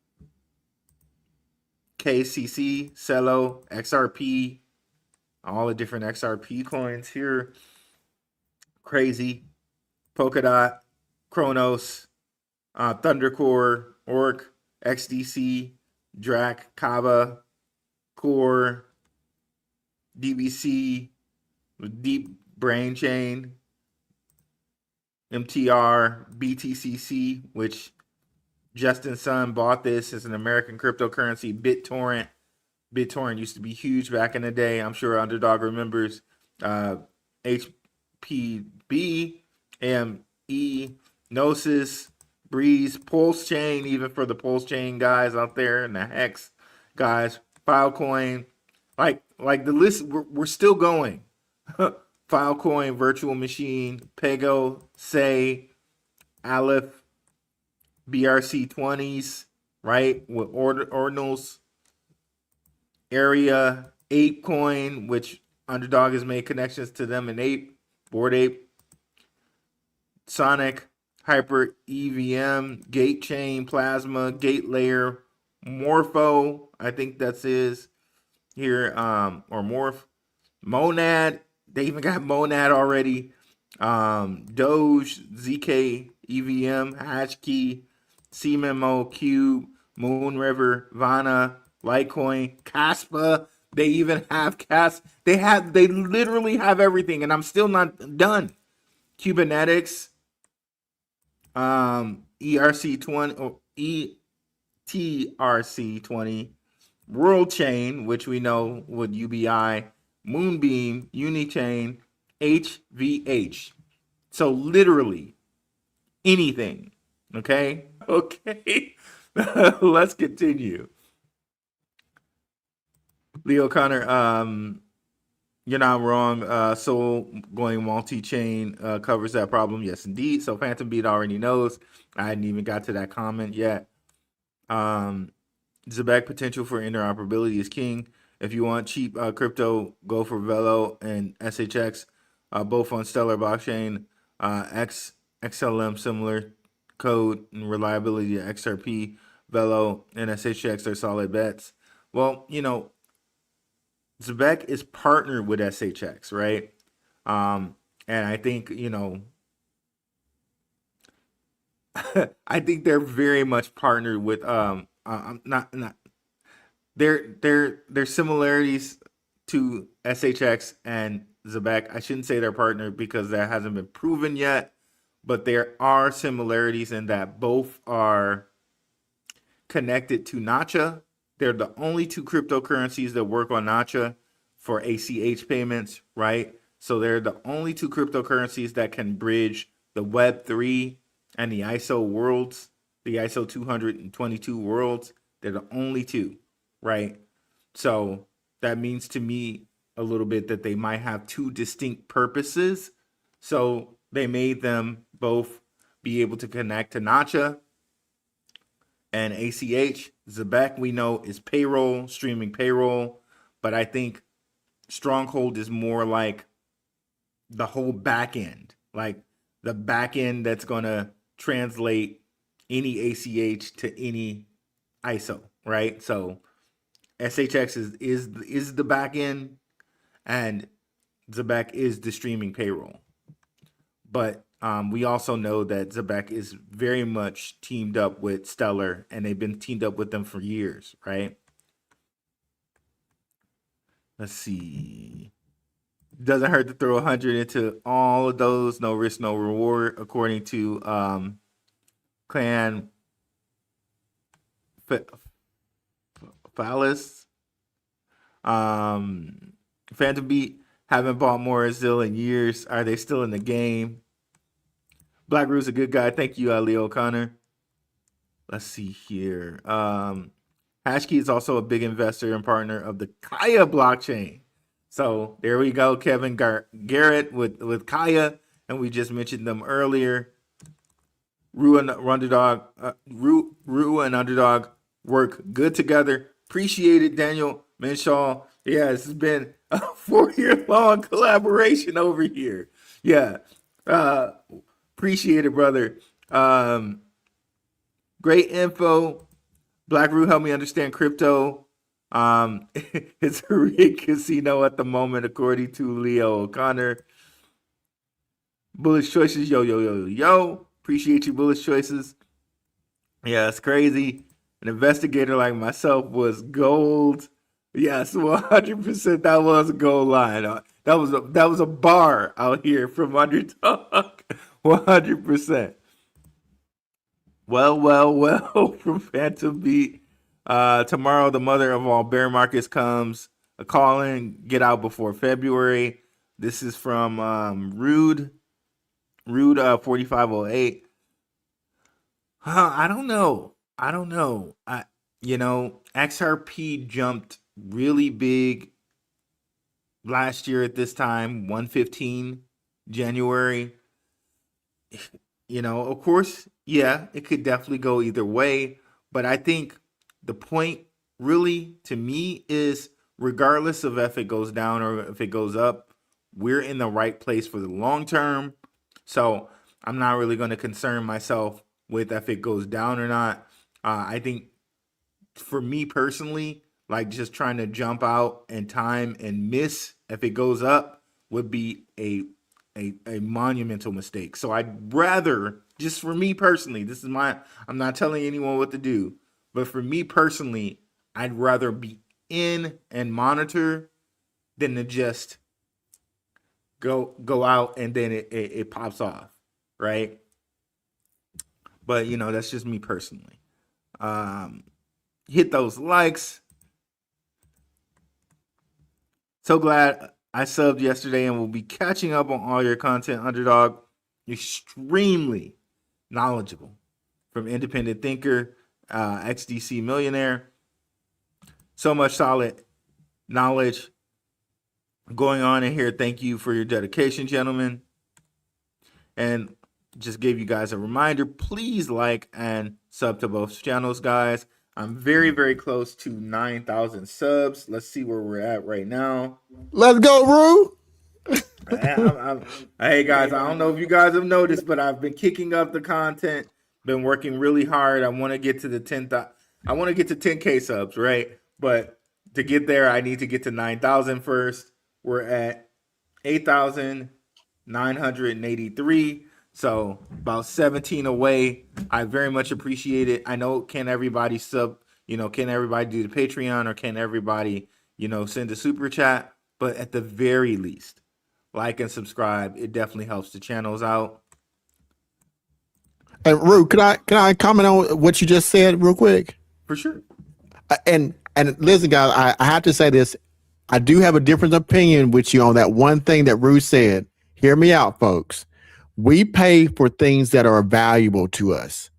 KCC, Cello, XRP, all the different XRP coins here. Crazy, Polkadot, Kronos, Thundercore, Orc, XDC, Drac, Kava, Core, DBC, Deep Brain Chain, MTR, BTCC, which Justin Sun bought this as an American cryptocurrency. BitTorrent. BitTorrent used to be huge back in the day. I'm sure Underdog remembers. HPB, AME, Gnosis, Breeze, Pulse Chain, even for the Pulse Chain guys out there, and the Hex guys, Filecoin. Like the list, we're still going. Filecoin, Virtual Machine, Pego, Say, Aleph, BRC20s, right? With Ordinals, Area, ApeCoin, which Underdog has made connections to them in Ape, Bored Ape, Sonic, Hyper EVM, Gate Chain, Plasma, Gate Layer, Morpho, I think that's his here, or Morph, Monad, they even got Monad already, Doge, ZK, EVM, Hatchkey, CMMO, Cube, Moon River, Vana, Litecoin, Caspa. They even have they literally have everything, and I'm still not done. Kubernetics, ERC20 or ETRC20, World Chain, which we know with UBI, Moonbeam, Unichain, HVH. So literally anything. Okay? Okay. Let's continue. Leo Connor, you're not wrong. Soul going multi-chain covers that problem. Yes, indeed. So Phantom Beat already knows. I hadn't even got to that comment yet. Zebec potential for interoperability is king. If you want cheap crypto, go for Velo and SHX, both on Stellar blockchain. XLM similar code and reliability to XRP. Velo, and SHX are solid bets. Well, Zebec is partnered with SHX, right? And I think, I think they're very much partnered with not their similarities to SHX and Zebec. I shouldn't say they're partnered because that hasn't been proven yet, but there are similarities in that both are connected to Nacha. They're the only two cryptocurrencies that work on Nacha for ACH payments, right? So they're the only two cryptocurrencies that can bridge the Web3 and the ISO worlds, the ISO 222 worlds. They're the only two, right? So that means to me a little bit that they might have two distinct purposes. So they made them both be able to connect to Nacha and ACH. Zebec, we know, is payroll, streaming payroll, but I think Stronghold is more like the whole back end, like the back end that's going to translate any ACH to any ISO, right? So SHX is the back end, and Zebec is the streaming payroll. But we also know that Zebec is very much teamed up with Stellar, and they've been teamed up with them for years, right? Let's see. Doesn't hurt to throw 100 into all of those. No risk, no reward, according to Clan Phallus. Phantom Beat, haven't bought more Zil in years. Are they still in the game? Blackrue's a good guy. Thank you, Leo O'Connor. Let's see here. Hashkey is also a big investor and partner of the Kaya blockchain. So there we go, Kevin Garrett with Kaya, and we just mentioned them earlier. Rue and Underdog work good together. Appreciate it, Daniel Minshaw. Yeah, this has been a 4-year-long collaboration over here. Yeah, appreciate it, brother. Great info. Blackrue helped me understand crypto. It's a rigged casino at the moment, according to Leo O'Connor. Bullish choices, yo. Appreciate you, bullish choices. Yeah, it's crazy. An investigator like myself was gold. Yes, 100%. That was a gold line. That was a bar out here from Underdog. 100%. Well, from Phantom Beat. Tomorrow, the mother of all bear markets comes. A call in, get out before February. This is from Rude 4508. I don't know. XRP jumped really big last year at this time, 115 January. Of course, yeah, it could definitely go either way, but I think the point really to me is regardless of if it goes down or if it goes up, we're in the right place for the long term. So I'm not really going to concern myself with if it goes down or not. I think for me personally, like just trying to jump out and time and miss if it goes up would be a monumental mistake. So I'd rather, just for me personally, I'm not telling anyone what to do, but for me personally, I'd rather be in and monitor than to just go out and then it pops off, right? But that's just me personally. Hit those likes. So glad I subbed yesterday and will be catching up on all your content, Underdog. Extremely knowledgeable. From independent thinker, XDC millionaire. So much solid knowledge going on in here. Thank you for your dedication, gentlemen. And just gave you guys a reminder, please like and sub to both channels, guys. I'm very, very close to 9,000 subs. Let's see where we're at right now. Let's go, Rue. Hey, guys, I don't know if you guys have noticed, but I've been kicking up the content, been working really hard. I want to get to the I want to get to 10K subs, right? But to get there, I need to get to 9,000 first. We're at 8,983. So about 17 away. I very much appreciate it. I know can everybody sub, can everybody do the Patreon or can everybody, send a super chat? But at the very least, like and subscribe. It definitely helps the channels out. And Rue, can I comment on what you just said real quick? For sure. And listen, guys, I have to say this. I do have a different opinion with you on that one thing that Rue said. Hear me out, folks. We pay for things that are valuable to us.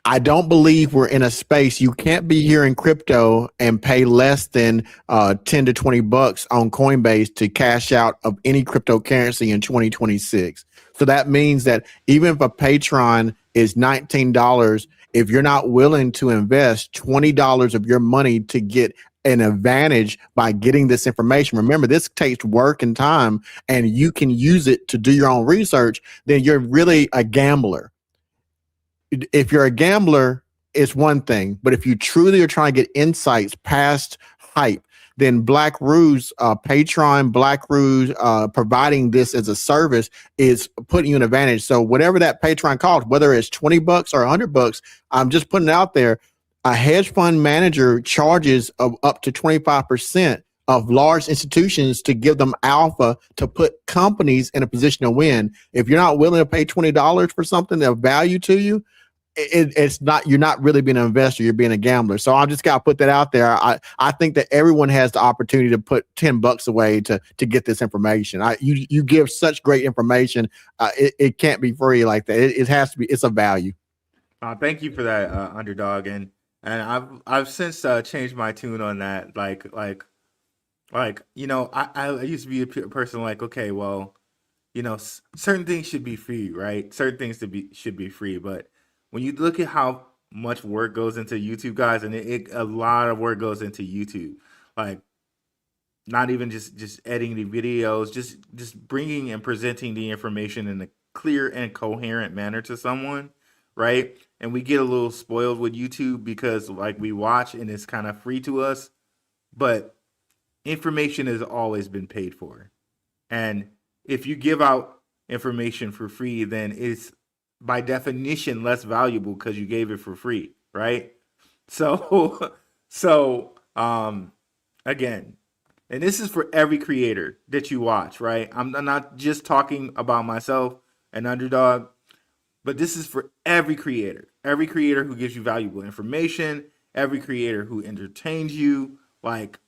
I don't believe we're in a space. You can't be here in crypto and pay less than 10 to 20 bucks on Coinbase to cash out of any cryptocurrency in 2026. So that means that even if a Patreon is $19, if you're not willing to invest $20 of your money to get an advantage by getting this information, remember, this takes work and time, and you can use it to do your own research, then you're really a gambler. If you're a gambler, it's one thing, but if you truly are trying to get insights past hype, then Blackrue's Patreon, Blackrue providing this as a service is putting you an advantage. So whatever that Patreon costs, whether it's 20 bucks or 100 bucks, I'm just putting it out there. A hedge fund manager charges of up to 25% of large institutions to give them alpha to put companies in a position to win. If you're not willing to pay $20 for something of value to you, it's not, you're not really being an investor, you're being a gambler. So I just got to put that out there. I think that everyone has the opportunity to put 10 bucks away to get this information. You give such great information. It can't be free like that. It has to be, it's a value. Thank you for that, Underdog. And I've since changed my tune on that. I used to be a person like, okay, well, certain things should be free, right? Certain things should be free. But when you look at how much work goes into YouTube, guys, and a lot of work goes into YouTube, like not even just editing the videos, just bringing and presenting the information in a clear and coherent manner to someone, right? And we get a little spoiled with YouTube because like we watch and it's kind of free to us, but information has always been paid for. And if you give out information for free, then it's by definition less valuable because you gave it for free, right? So again, and this is for every creator that you watch, right? I'm not just talking about myself and Underdog, but this is for every creator who gives you valuable information, every creator who entertains you. Like,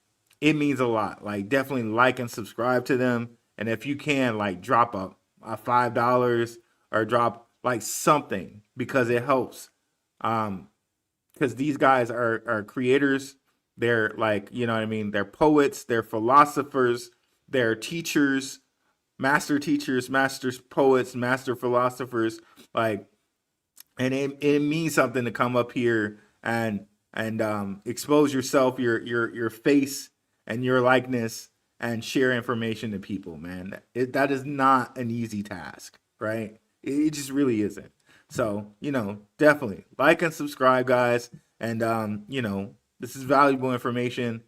it means a lot. Like, definitely like and subscribe to them. And if you can, like, drop a $5 or drop like something, because it helps. Because these guys are creators. They're like, you know what I mean? They're poets, they're philosophers, they're teachers, master teachers, master poets, master philosophers. Like, and it means something to come up here and expose yourself, your face and your likeness, and share information to people, man. That is not an easy task, right? It just really isn't. So, definitely like and subscribe, guys. And, this is valuable information.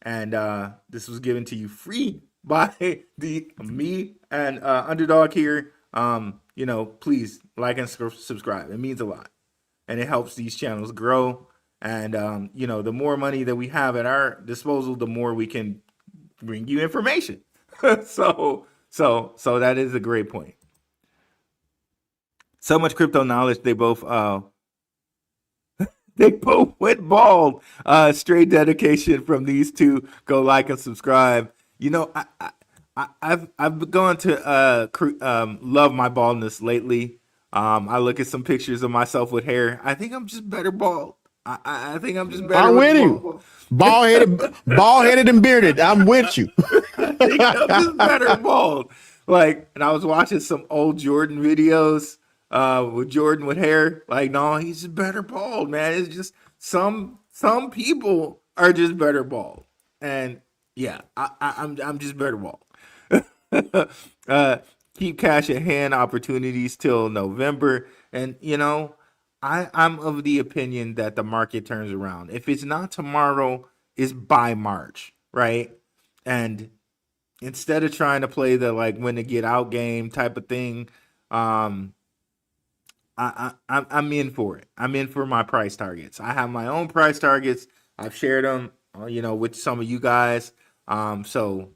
And this was given to you free by me and Underdog here. Please like and subscribe. It means a lot. And it helps these channels grow. And, the more money that we have at our disposal, the more we can bring you information. So that is a great point. So much crypto knowledge. They both went bald. Straight dedication from these two. Go like and subscribe. I've gone to love my baldness lately. I look at some pictures of myself with hair. I think I'm just better bald. I think I'm just better. I'm with you. Bald headed and bearded. I'm with you. I think I'm just better bald. Like, and I was watching some old Jordan videos. With Jordan with hair, like, no, he's just better bald, man. It's just some people are just better bald, and yeah, I'm just better bald. Keep cash at hand opportunities till November, and I'm of the opinion that the market turns around. If it's not tomorrow, it's by March, right? And instead of trying to play the like when to get out game type of thing, um, I'm in for it. I'm in for my price targets. I have my own price targets. I've shared them, with some of you guys. So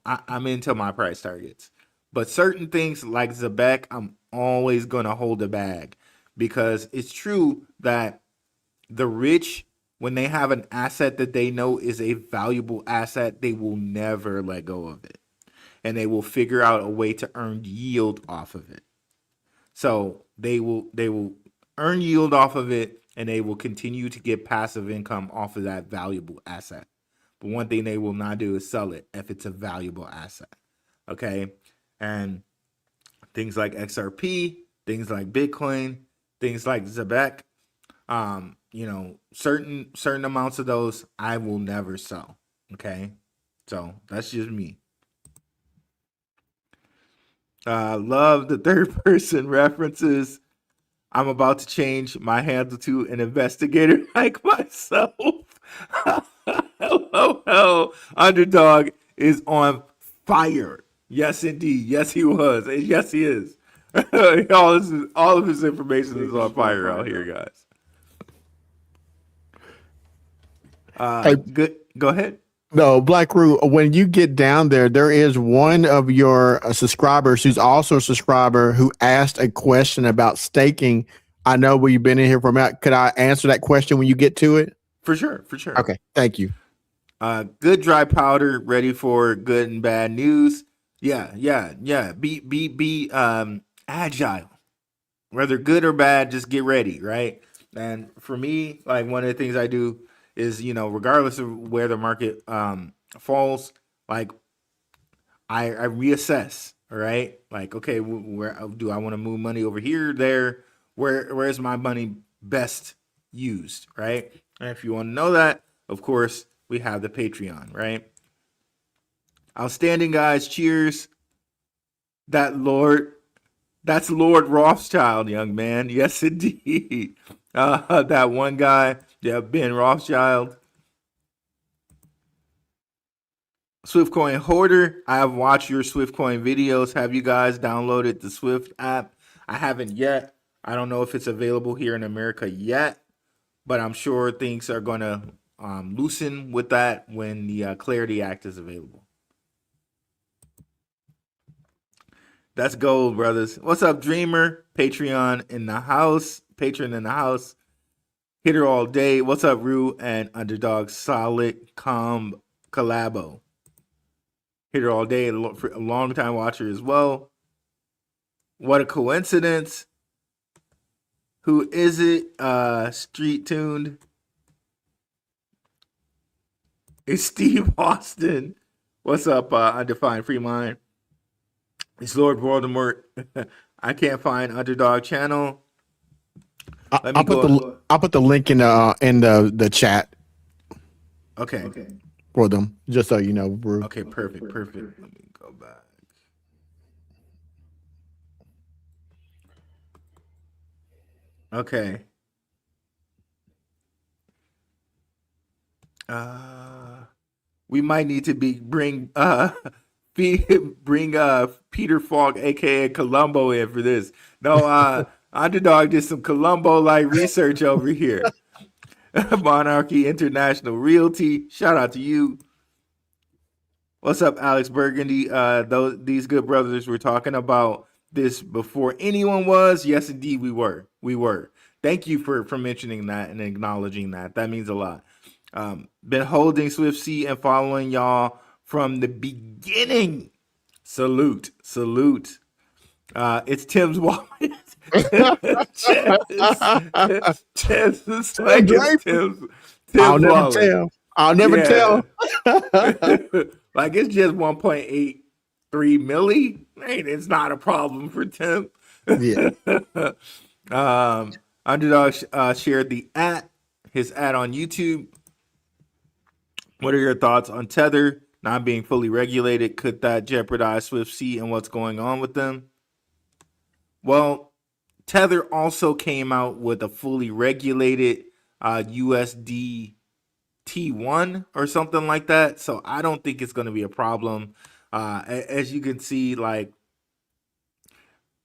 I'm into my price targets. But certain things like Zebec, I'm always gonna hold a bag because it's true that the rich, when they have an asset that they know is a valuable asset, they will never let go of it, and they will figure out a way to earn yield off of it. So they will earn yield off of it, and they will continue to get passive income off of that valuable asset. But one thing they will not do is sell it if it's a valuable asset. Okay, and things like XRP, things like Bitcoin, things like Zebec, certain amounts of those I will never sell. Okay, so that's just me. Love the third person references. I'm about to change my handle to an investigator like myself. Hello. Underdog is on fire. Yes, indeed. Yes, he was. And yes, he is. all of his information is on fire out here, guys. Hey, Good. Go ahead. no, Blackrue, when you get down there, there is one of your subscribers who's also a subscriber who asked a question about staking. I know we've been in here for a minute. Could I answer that question when you get to it? For sure. Okay, thank you. Good dry powder, ready for good and bad news. Yeah. Be agile. Whether good or bad, just get ready, right? And for me, like one of the things I do is, regardless of where the market falls, like I reassess, all right? Like, okay, where do I want to move money over here, there? Where is my money best used, right? And if you want to know that, of course, we have the Patreon, right? Outstanding, guys. Cheers. That's Lord Rothschild, young man. Yes, indeed. That one guy, Ben Rothschild. Swiftcoin Hoarder, I have watched your Swiftcoin videos. Have you guys downloaded the Swift app? I haven't yet. I don't know if it's available here in America yet, but I'm sure things are going to loosen with that when the Clarity Act is available. That's gold, brothers. What's up, Dreamer? Patreon in the house. Patron in the house. Hitter all day. What's up, Rue and Underdog? Solid collabo. Hitter all day. A long time watcher as well. What a coincidence. Who is it? Street tuned. It's Steve Austin. What's up, Undefined Free Mind? It's Lord Voldemort. I can't find Underdog channel. I'll put the link in the chat. Okay. For them, just so you know, Brew. Okay, perfect. Let me go back. Okay. We might need to bring Peter Falk, aka Columbo, in for this. No, Underdog did some Columbo-like research over here. Monarchy International Realty. Shout out to you. What's up, Alex Burgundy? These good brothers were talking about this before anyone was. Yes, indeed, we were. Thank you for mentioning that and acknowledging that. That means a lot. Been holding Swift C and following y'all from the beginning. Salute. It's Tim's wallet. Tim's like it's Tim's wallet. I'll never tell. Like it's just 1.83 milli. It's not a problem for Tim. Yeah. Underdog shared his ad on YouTube. What are your thoughts on Tether not being fully regulated? Could that jeopardize Swift C and what's going on with them? Well, Tether also came out with a fully regulated USDT1 or something like that. So I don't think it's going to be a problem. As you can see, like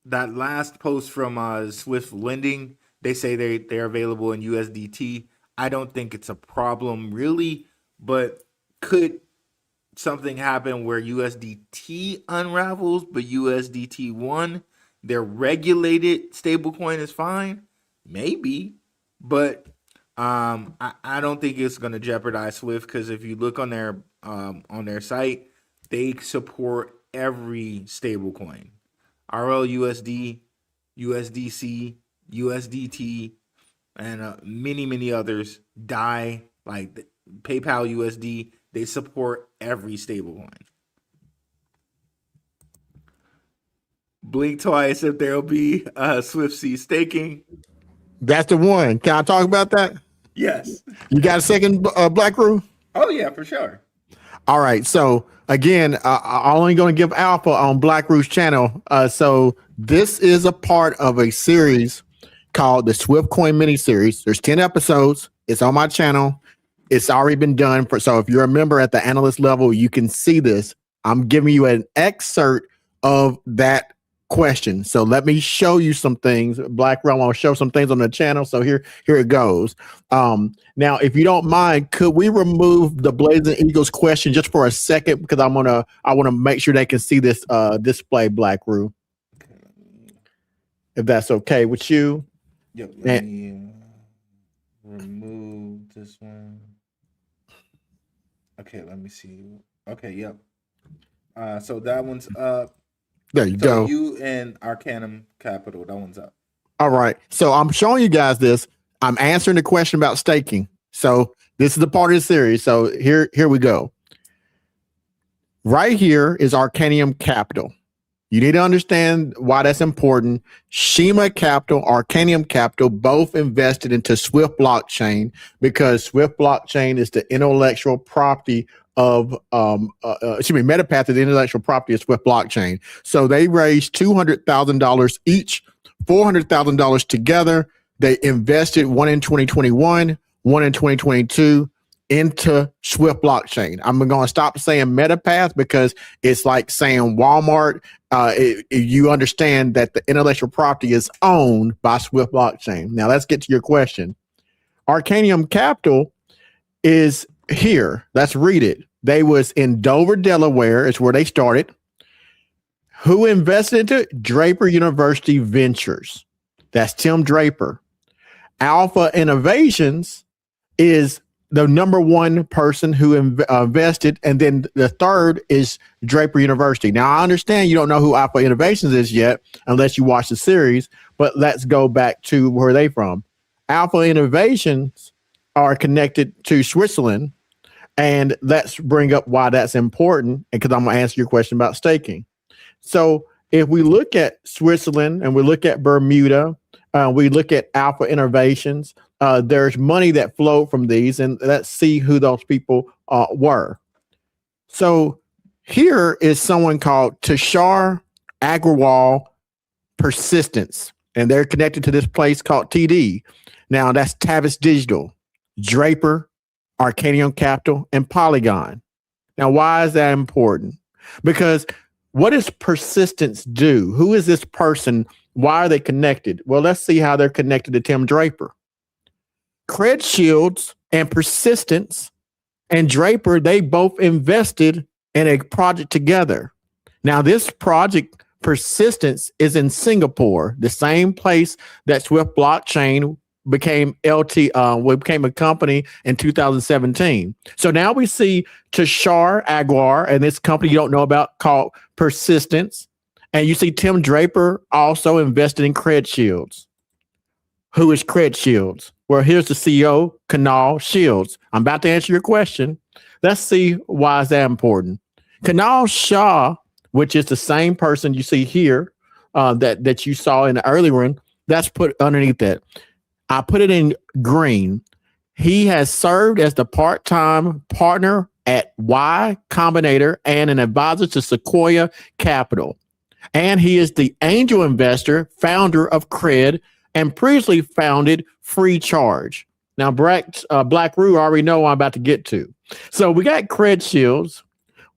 that last post from Swift Lending, they say they're available in USDT. I don't think it's a problem really, but could something happen where USDT unravels, but USDT1, their regulated stablecoin, is fine? Maybe, but I don't think it's going to jeopardize Swift, because if you look on their site, they support every stablecoin: RLUSD, USDC, USDT, and many others. DAI, like PayPal USD, they support every stablecoin. Blink twice if there'll be Swift C staking. That's the one. Can I talk about that? Yes. You got a second, Blackrue? Oh yeah, for sure. All right. So again, I'm only going to give alpha on Blackrue's channel. So this is a part of a series called the Swift Coin Mini Series. There's 10 episodes. It's on my channel. It's already been done. So if you're a member at the analyst level, you can see this. I'm giving you an excerpt of that question. So let me show you some things. Blackrue, I want to show some things on the channel. So here it goes. Now, if you don't mind, could we remove the Blazing Eagles question just for a second? Because I want to make sure they can see this display, Blackrue. If that's okay with you. Yep. Let me remove this one. Okay, let me see. Okay, yep. So that one's up. There you go. You and Arcanum Capital, that one's up. All right. So I'm showing you guys this. I'm answering the question about staking. So this is the part of the series. So here we go. Right here is Arcanium Capital. You need to understand why that's important. Shima Capital, Arcanium Capital, both invested into Swift blockchain, because Swift blockchain is the intellectual property of Metapath is the intellectual property of Swift blockchain. So they raised $200,000 each, $400,000 together. They invested one in 2021, one in 2022 into Swift blockchain. I'm going to stop saying Metapath because it's like saying Walmart. You understand that the intellectual property is owned by Swift blockchain. Now let's get to your question. Arcanium Capital is here. Let's read it. They was in Dover, Delaware. It's where they started. Who invested into it? Draper University Ventures. That's Tim Draper. Alpha Innovations is the number one person who invested, and then the third is Draper University. Now, I understand you don't know who Alpha Innovations is yet, unless you watch the series, but let's go back to where they from. Alpha Innovations are connected to Switzerland, and let's bring up why that's important, because I'm going to answer your question about staking. So if we look at Switzerland and we look at Bermuda, we look at Alpha Innovations, there's money that flowed from these, and let's see who those people were. So here is someone called Tushar Agrawal Persistence, and they're connected to this place called TD. Now that's Tavis Digital, Draper, Arcanium Capital, and Polygon. Now, why is that important? Because what does Persistence do? Who is this person? Why are they connected? Well, let's see how they're connected to Tim Draper. Cred Shields and Persistence and Draper, they both invested in a project together. Now, this project, Persistence, is in Singapore, the same place that Swift Blockchain became became a company in 2017. So now we see Tushar Agrawal and this company you don't know about called Persistence. And you see Tim Draper also invested in Cred Shields. Who is Cred Shields? Well, here's the CEO, Kunal Shields. I'm about to answer your question. Let's see why is that important. Kunal Shah, which is the same person you see here that you saw in the earlier one, that's put underneath that. I put it in green. He has served as the part-time partner at Y Combinator and an advisor to Sequoia Capital. And he is the angel investor, founder of Cred, and previously founded Free Charge. Now, Blackrue, I already know what I'm about to get to. So we got Cred Shields.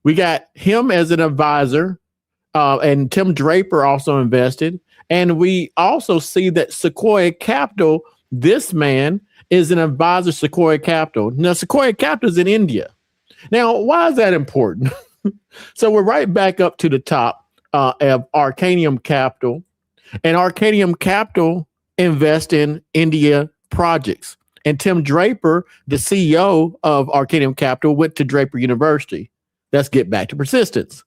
We got him as an advisor, and Tim Draper also invested. And we also see that Sequoia Capital, this man is an advisor, Sequoia Capital. Now, Sequoia Capital is in India. Now, why is that important? So we're right back up to the top of Arcanium Capital. And Arcanium Capital invests in India projects. And Tim Draper, the CEO of Arcanium Capital, went to Draper University. Let's get back to persistence.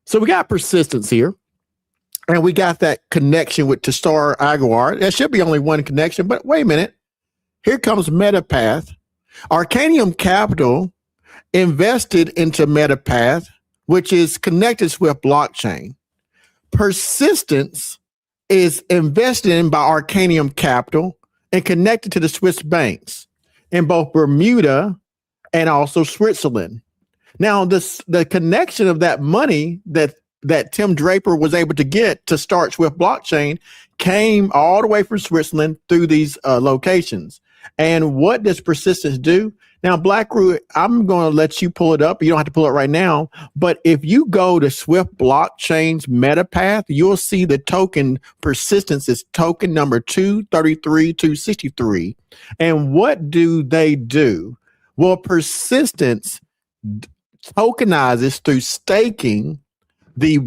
So we got persistence here. And we got that connection with Tastar Aguilar. There should be only one connection, but wait a minute. Here comes Metapath. Arcanium Capital invested into Metapath, which is connected to Swift blockchain. Persistence is invested in by Arcanium Capital and connected to the Swiss banks in both Bermuda and also Switzerland. Now, the connection of that money that Tim Draper was able to get to start Swift blockchain came all the way from Switzerland through these locations. And what does persistence do? Now, Blackrue, I'm going to let you pull it up. You don't have to pull it right now. But if you go to Swift blockchain's Metapath, you'll see the token persistence is token number 233263. And what do they do? Well, persistence tokenizes through staking the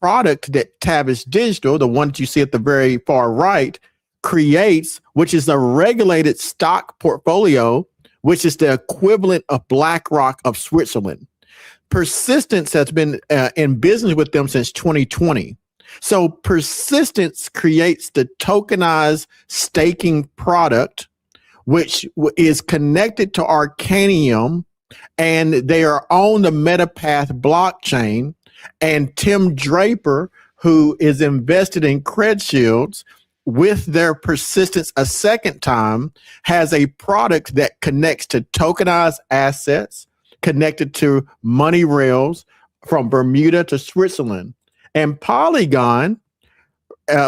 product that Tavis Digital, the one that you see at the very far right, creates, which is a regulated stock portfolio, which is the equivalent of BlackRock of Switzerland. Persistence has been in business with them since 2020. So Persistence creates the tokenized staking product, which is connected to Arcanium, and they are on the Metapath blockchain. And Tim Draper, who is invested in Cred Shields, with their persistence a second time, has a product that connects to tokenized assets, connected to money rails from Bermuda to Switzerland. And Polygon,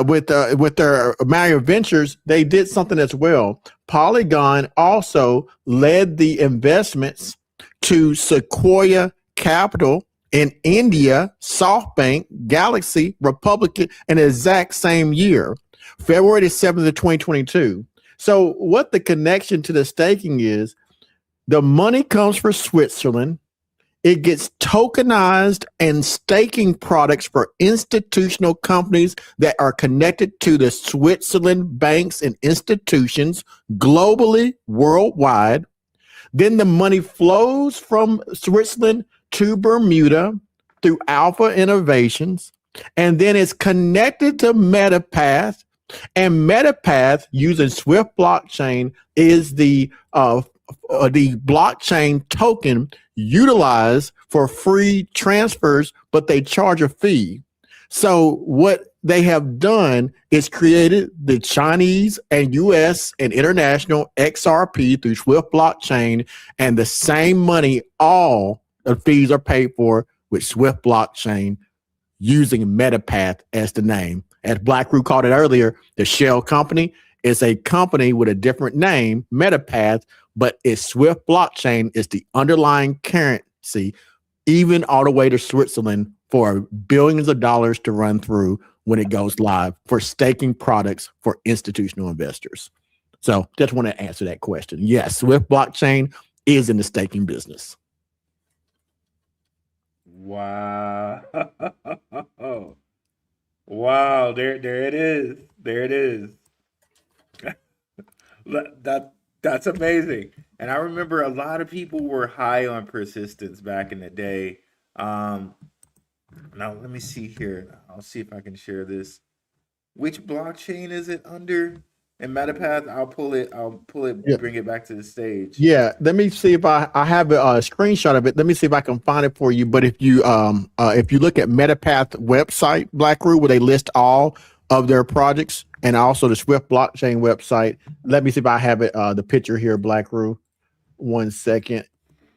with their Mario Ventures, they did something as well. Polygon also led the investments to Sequoia Capital in India, SoftBank, Galaxy, Republican, in the exact same year, February the 7th of 2022. So what the connection to the staking is, the money comes from Switzerland. It gets tokenized and staking products for institutional companies that are connected to the Switzerland banks and institutions globally, worldwide. Then the money flows from Switzerland to Bermuda through Alpha Innovations, and then it's connected to Metapath. And Metapath, using Swift blockchain, is the blockchain token utilized for free transfers, but they charge a fee. So what they have done is created the Chinese and US and international XRP through Swift blockchain, and the same money, all the fees are paid for with Swift blockchain using Metapath as the name. As Blackrue called it earlier, the shell company is a company with a different name, Metapath, but its Swift blockchain is the underlying currency, even all the way to Switzerland, for billions of dollars to run through when it goes live for staking products for institutional investors. So just want to answer that question. Yes, Swift blockchain is in the staking business. Wow. Wow, there it is. There it is. That's amazing. And I remember a lot of people were high on persistence back in the day. Now let me see here. I'll see if I can share this. Which blockchain is it under? In Metapath, I'll pull it, Yeah. bring it back to the stage. Yeah, let me see if I have a screenshot of it. Let me see if I can find it for you. But if you look at Metapath website, Blackrue, where they list all of their projects, and also the Swift blockchain website, let me see if I have it, the picture here, Blackrue. 1 second,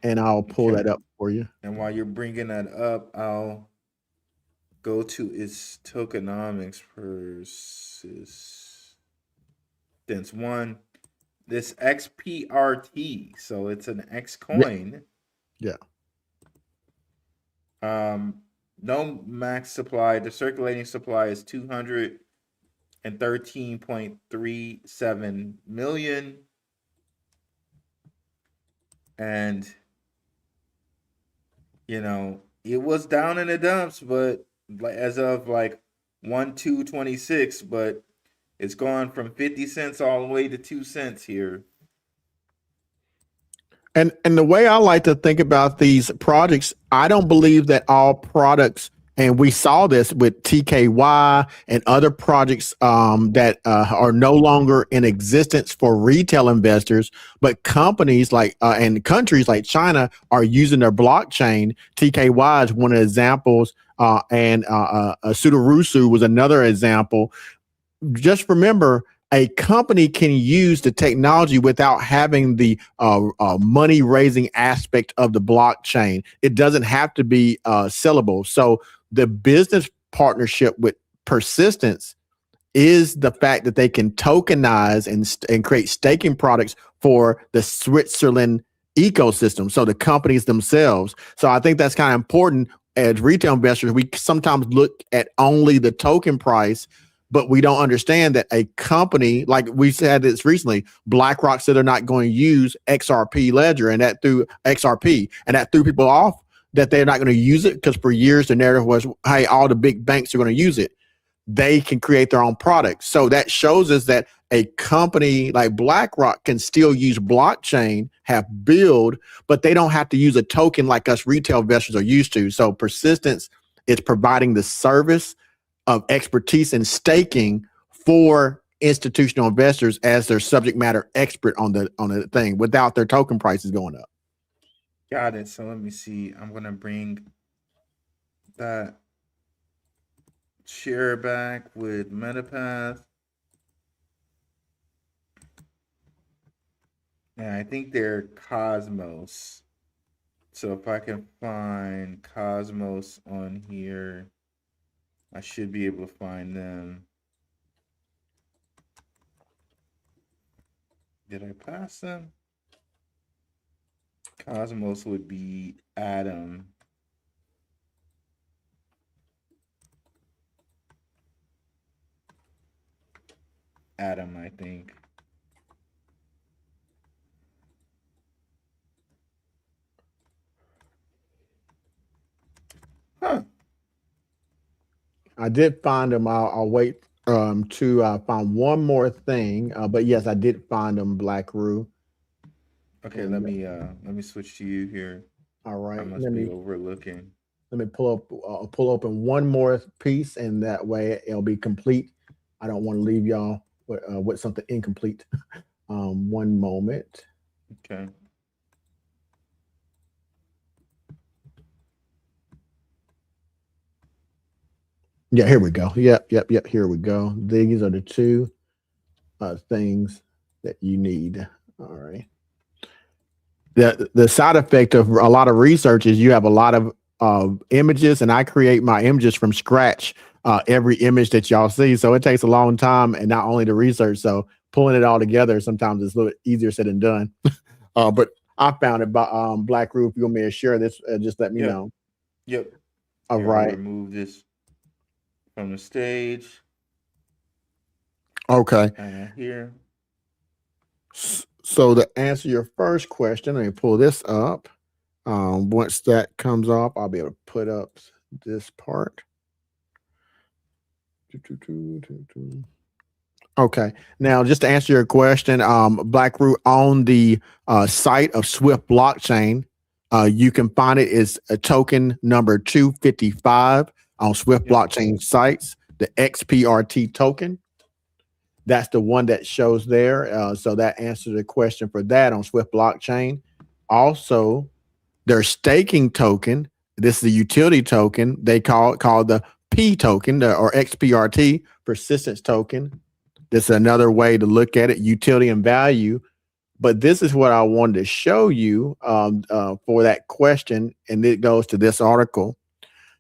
and I'll pull that up for you. And while you're bringing that up, go to its tokenomics persistence one. This XPRT, so it's an X coin. Yeah. No max supply. The circulating supply is 213.37 million. And, you know, it was down in the dumps, but as of like 1/2/26, but it's gone from 50 cents all the way to 2 cents here. And the way I like to think about these projects, I don't believe that all products, and we saw this with TKY and other projects that are no longer in existence for retail investors, but companies like and countries like China are using their blockchain. TKY is one of the examples, and Sudorusu was another example. Just remember, a company can use the technology without having the money raising aspect of the blockchain. It doesn't have to be sellable. So the business partnership with Persistence is the fact that they can tokenize and create staking products for the Switzerland ecosystem. So the companies themselves. So I think that's kind of important. As retail investors, we sometimes look at only the token price, but we don't understand that a company, like we said this recently, BlackRock said they're not going to use XRP Ledger, and that threw XRP, and that threw people off that they're not going to use it because for years the narrative was, hey, all the big banks are going to use it. They can create their own products. So that shows us that a company like BlackRock can still use blockchain, have build, but they don't have to use a token like us retail investors are used to. So Persistence is providing the service of expertise in staking for institutional investors as their subject matter expert on the thing without their token prices going up. Got it. So let me see. I'm gonna bring that share back with Metapath. And I think they're Cosmos. So if I can find Cosmos on here, I should be able to find them. Did I pass them? Cosmos would be Atom. Atom, I think. Huh. I did find them. I'll wait to find one more thing. But yes, I did find them, Blackrue. Okay, let me switch to you here. All right. I must be overlooking. Let me pull open one more piece, and that way it'll be complete. I don't want to leave y'all with something incomplete. One moment. Okay. Yeah, here we go. Yep. Here we go. These are the two things that you need. All right. The side effect of a lot of research is you have a lot of images, and I create my images from scratch. Every image that y'all see, so it takes a long time, and not only the research. So pulling it all together sometimes is a little easier said than done. But I found it by Blackrue. If you want me to share this, just let me know. Yep. All right. Remove this from the stage. Okay. Here. So to answer your first question, let me pull this up. Once that comes up, I'll be able to put up this part. Okay. Now, just to answer your question, Blackrue on the site of Swift blockchain, you can find it is a token number 255 on Swift blockchain sites, the XPRT token. That's the one that shows there. So that answers the question for that on Swift blockchain. Also, their staking token, this is the utility token, they call the P token or XPRT, persistence token. This is another way to look at it, utility and value. But this is what I wanted to show you for that question, and it goes to this article.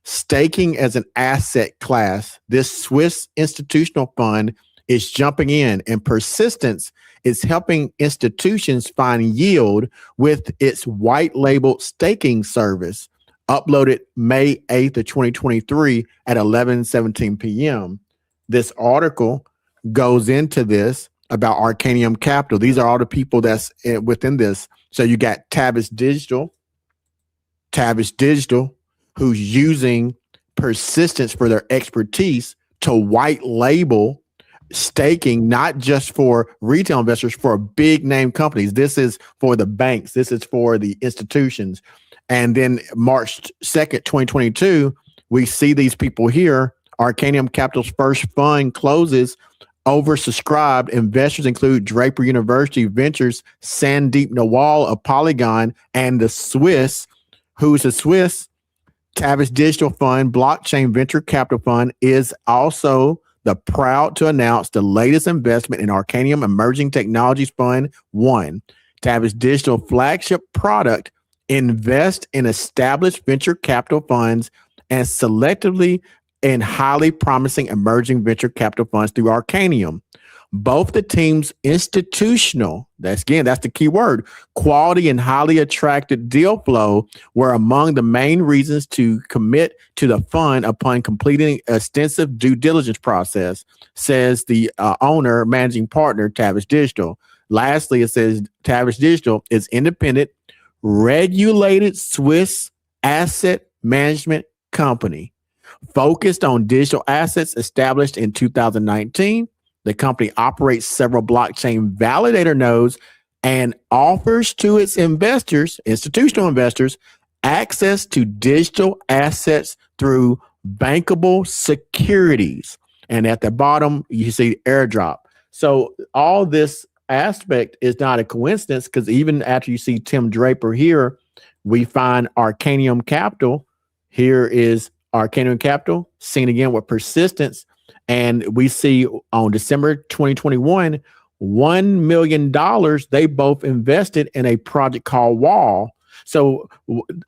Staking as an asset class, this Swiss institutional fund is jumping in, and persistence is helping institutions find yield with its white label staking service, uploaded May 8th of 2023 at 11:17 p.m. This article goes into this about Arcanium Capital. These are all the people that's within this. So you got Tavis Digital, who's using persistence for their expertise to white label staking, not just for retail investors, for big name companies. This is for the banks. This is for the institutions. And then March 2nd, 2022, we see these people here. Arcanium Capital's first fund closes oversubscribed. Investors include Draper University Ventures, Sandeep Nawal of Polygon, and the Swiss, who's a Swiss Tavis Digital Fund Blockchain Venture Capital Fund, is also the proud to announce the latest investment in Arcanium Emerging Technologies Fund 1. Tavis Digital flagship product invest in established venture capital funds and selectively in highly promising emerging venture capital funds through Arcanium. Both the team's institutional, that's the key word, quality and highly attractive deal flow were among the main reasons to commit to the fund upon completing extensive due diligence process, says the owner, managing partner, Tavis Digital. Lastly, it says Tavis Digital is independent, regulated Swiss asset management company focused on digital assets established in 2019. The company operates several blockchain validator nodes and offers to its investors, institutional investors, access to digital assets through bankable securities. And at the bottom, you see airdrop. So all this aspect is not a coincidence, because even after you see Tim Draper here, we find Arcanium Capital. Here is Arcanium Capital, seen again with persistence. And we see on December 2021, $1 million they both invested in a project called Wall. So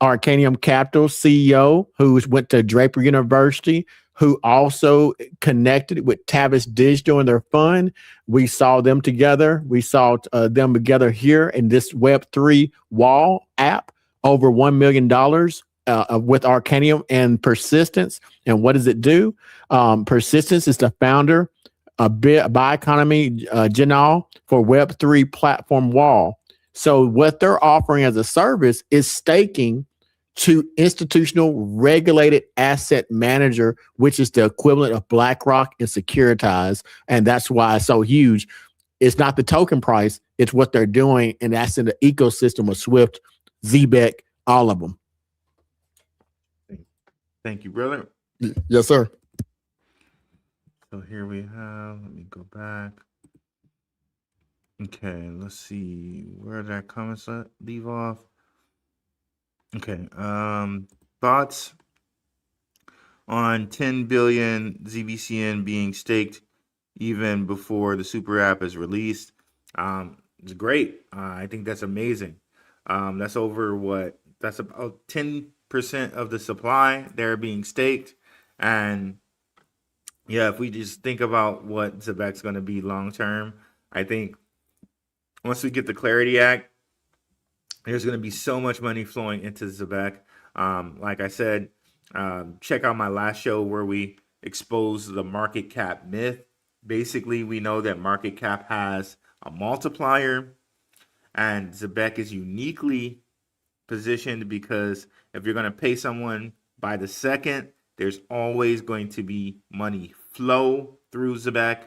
Arcanium Capital CEO, who went to Draper University, who also connected with Tavis Digital in their fund. We saw them together. We saw them together here in this Web3 Wall app, over $1 million with Arcanium and persistence. And what does it do? Persistence is the founder of Bioeconomy Janal for Web3 platform Wall. So what they're offering as a service is staking to institutional regulated asset manager, which is the equivalent of BlackRock and Securitize. And that's why it's so huge. It's not the token price, it's what they're doing. And that's in the ecosystem of Swift, Zebec, all of them. Thank you, brother. Yes, sir. So here we have, let me go back. Okay, let's see where that comments leave off. Okay, thoughts on 10 billion ZBCN being staked even before the super app is released. It's great. I think that's amazing. That's over what? That's about 10% of the supply they're being staked. And yeah, if we just think about what Zebec's going to be long term, I think once we get the Clarity Act, there's going to be so much money flowing into Zebec. Like I said, check out my last show where we exposed the market cap myth. Basically, we know that market cap has a multiplier, and Zebec is uniquely positioned because if you're going to pay someone by the second, there's always going to be money flow through Zebec,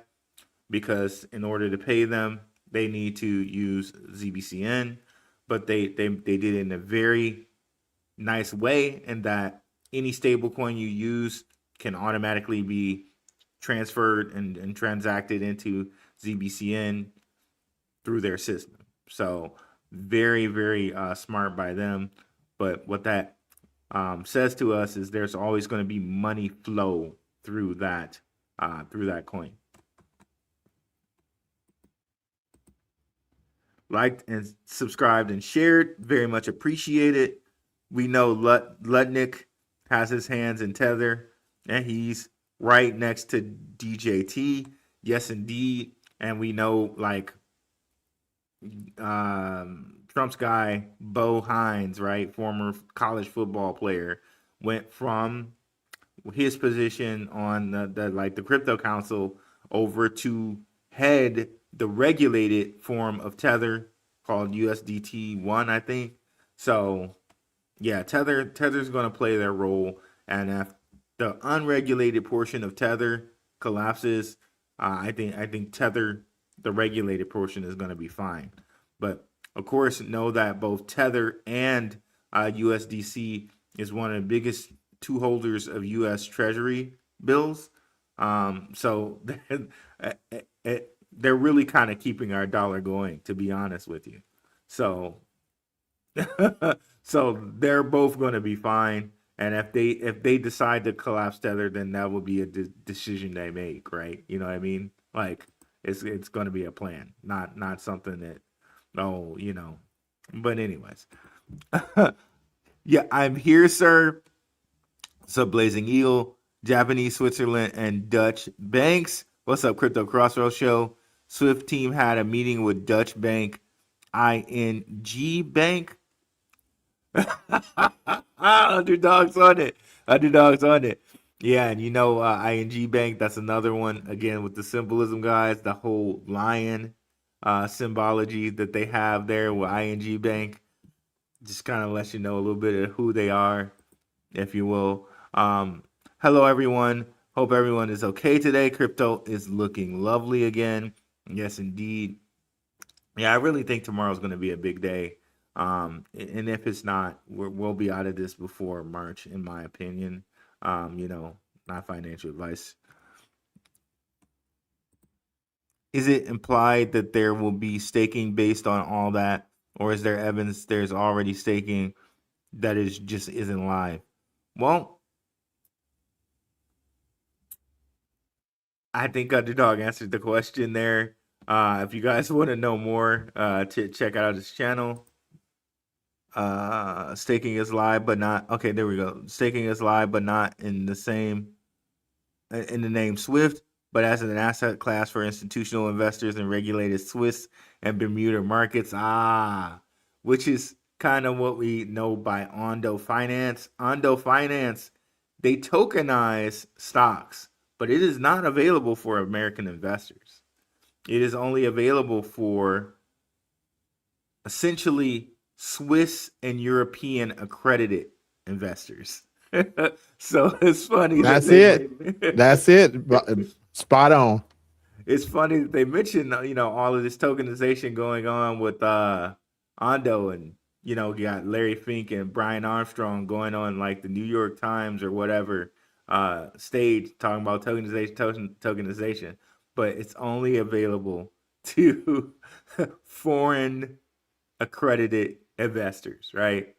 because in order to pay them, they need to use ZBCN. But they did it in a very nice way, in that any stablecoin you use can automatically be transferred and transacted into ZBCN through their system. So very, very smart by them. But what that says to us is there's always going to be money flow through that coin. Liked and subscribed and shared, very much appreciated. We know Ludnick has his hands in Tether, and he's right next to DJT. Yes, indeed. And we know, like, Trump's guy, Bo Hines, right, former college football player, went from his position on the crypto council over to head the regulated form of Tether called USDT 1, I think. So yeah, Tether's going to play their role, and if the unregulated portion of Tether collapses, I think Tether, the regulated portion, is going to be fine. But of course, know that both Tether and USDC is one of the biggest two holders of U.S. Treasury bills. So they're really kind of keeping our dollar going, to be honest with you. So so they're both going to be fine. And if they decide to collapse Tether, then that will be a decision they make, right? You know what I mean? Like it's going to be a plan, not something that But anyways, yeah, I'm here, sir. What's up, Blazing Eagle, Japanese, Switzerland, and Dutch banks? What's up, Crypto Crossroads Show? Swift team had a meeting with Dutch bank, ING Bank. Underdogs on it. Underdogs on it. Yeah, and ING Bank, that's another one, again, with the symbolism, guys, the whole lion symbology that they have there with ING Bank. Just kind of lets you know a little bit of who they are, if you will. Hello, everyone. Hope everyone is okay today. Crypto is looking lovely again. Yes, indeed. Yeah, I really think tomorrow's going to be a big day. And if it's not, we'll be out of this before March, in my opinion. Not financial advice. Is it implied that there will be staking based on all that, or is there evidence there's already staking that just isn't live? Well, I think Underdog answered the question there. If you guys want to know more, to check out his channel. Staking is live, but not okay. There we go. Staking is live, but not in the name Swift, but as an asset class for institutional investors in regulated Swiss and Bermuda markets. Which is kind of what we know by Ondo Finance. Ondo Finance, they tokenize stocks, but it is not available for American investors. It is only available for essentially Swiss and European accredited investors. So it's funny. That's it. That's it. Spot on. It's funny that they mentioned, all of this tokenization going on with Ondo, and you got Larry Fink and Brian Armstrong going on like the New York Times or whatever stage talking about tokenization, but it's only available to foreign accredited investors, right?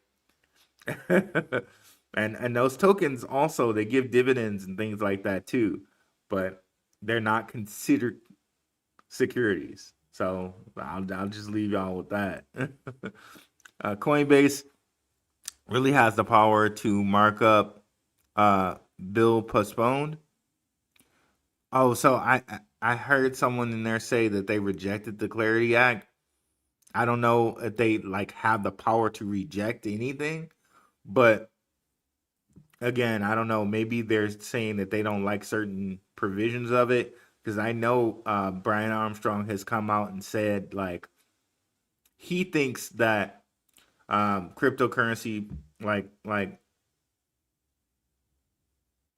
and those tokens also, they give dividends and things like that too, but they're not considered securities. So I'll just leave y'all with that. Coinbase really has the power to mark up bill postponed. Oh, so I heard someone in there say that they rejected the Clarity Act. I don't know if they have the power to reject anything, but again, I don't know. Maybe they're saying that they don't like certain provisions of it, because I know Brian Armstrong has come out and said he thinks that cryptocurrency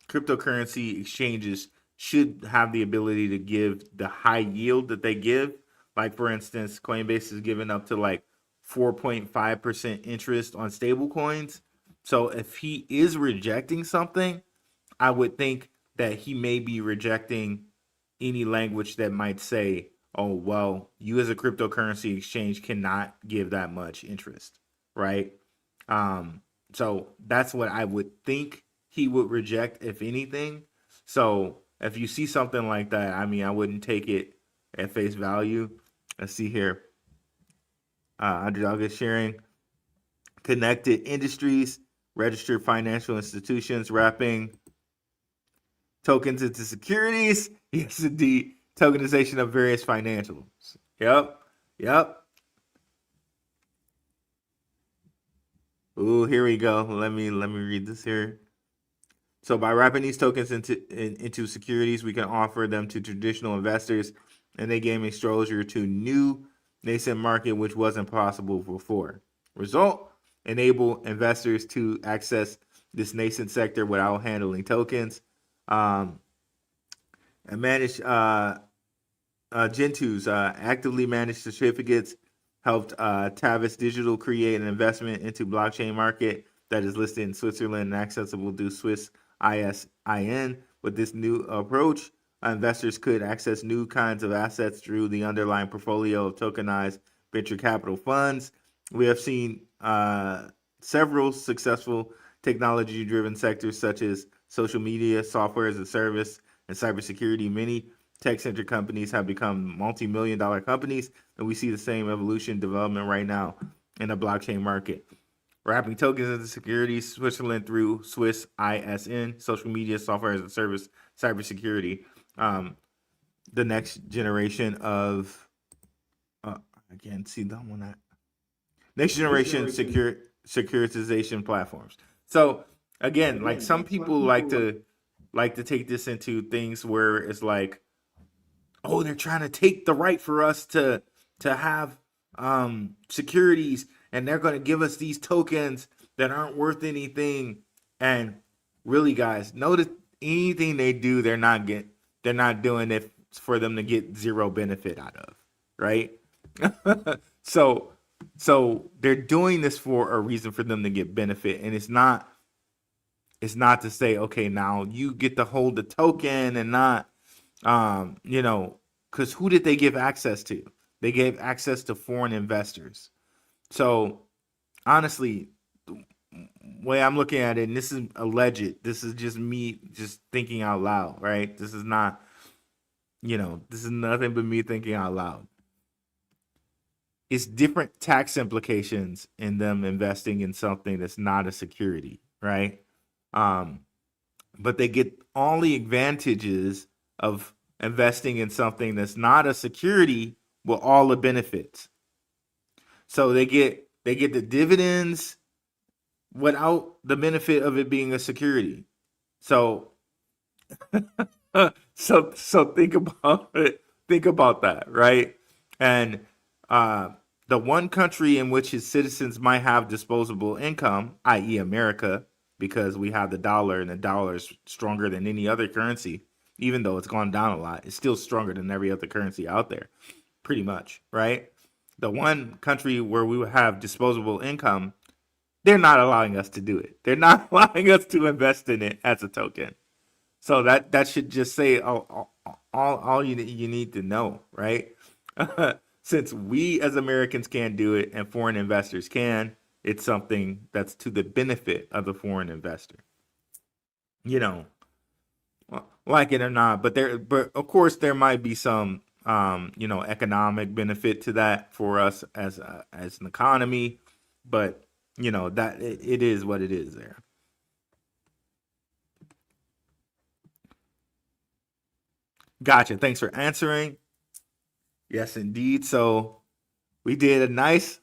cryptocurrency exchanges should have the ability to give the high yield that they give. Like, for instance, Coinbase is giving up to 4.5% interest on stable coins. So if he is rejecting something, I would think that he may be rejecting any language that might say, oh, well, you as a cryptocurrency exchange cannot give that much interest, right? So that's what I would think he would reject, if anything. So if you see something like that, I wouldn't take it at face value. Let's see here. Underdog is sharing connected industries. registered financial institutions wrapping tokens into securities. Yes, indeed. Tokenization of various financials. Yep. Ooh, here we go. Let me read this here. So by wrapping these tokens into securities, we can offer them to traditional investors, and they gain exposure to new nascent market which wasn't possible before. Result: enable investors to access this nascent sector without handling tokens. And manage Gentoos actively managed certificates helped Tavis Digital create an investment into blockchain market that is listed in Switzerland and accessible through Swiss ISIN. With this new approach, investors could access new kinds of assets through the underlying portfolio of tokenized venture capital funds. We have seen several successful technology-driven sectors such as social media, software as a service, and cybersecurity. Many tech-centric companies have become multi-million-dollar companies, and we see the same evolution development right now in the blockchain market. Wrapping tokens into securities, Switzerland through Swiss ISN, social media, software as a service, cybersecurity. The next generation of, I can't see that one. Next generation securitization platforms. So again, like some people like to take this into things where it's like, oh, they're trying to take the right for us to have securities, and they're going to give us these tokens that aren't worth anything. And really, guys, notice anything they do, they're not doing it for them to get zero benefit out of, right? So they're doing this for a reason, for them to get benefit, and it's not to say, okay, now you get to hold the token and not, because who did they give access to? They gave access to foreign investors. So honestly, the way I'm looking at it, and this is alleged, this is just me just thinking out loud, right? This is not, this is nothing but me thinking out loud. It's different tax implications in them investing in something that's not a security, right? But they get all the advantages of investing in something that's not a security with all the benefits. So they get the dividends without the benefit of it being a security. So so think about it. Think about that, right? And the one country in which his citizens might have disposable income, i.e. America, because we have the dollar, and the dollar is stronger than any other currency, even though it's gone down a lot, it's still stronger than every other currency out there, pretty much, right? The one country where we would have disposable income, they're not allowing us to do it. They're not allowing us to invest in it as a token. So that should just say all you need to know, right? Since we as Americans can't do it and foreign investors can, it's something that's to the benefit of the foreign investor. Like it or not, but of course there might be some economic benefit to that for us as an economy, but that it is what it is there. Gotcha. Thanks for answering. Yes, indeed. So we did a nice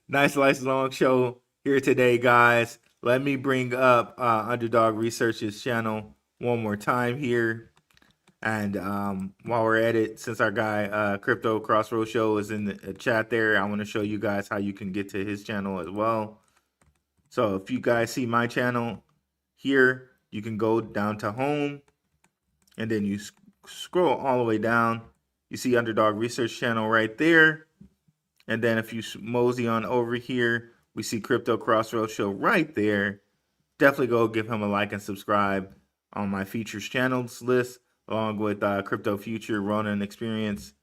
long show here today, guys. Let me bring up Underdog Research's channel one more time here. And while we're at it, since our guy Crypto Crossroads Show is in the chat there, I want to show you guys how you can get to his channel as well. So if you guys see my channel here, you can go down to home, and then you scroll all the way down. You see Underdog Research channel right there. And then if you mosey on over here, we see Crypto Crossroads Show right there. Definitely go give him a like and subscribe on my features channels list, along with Crypto Future, Ronin Experience,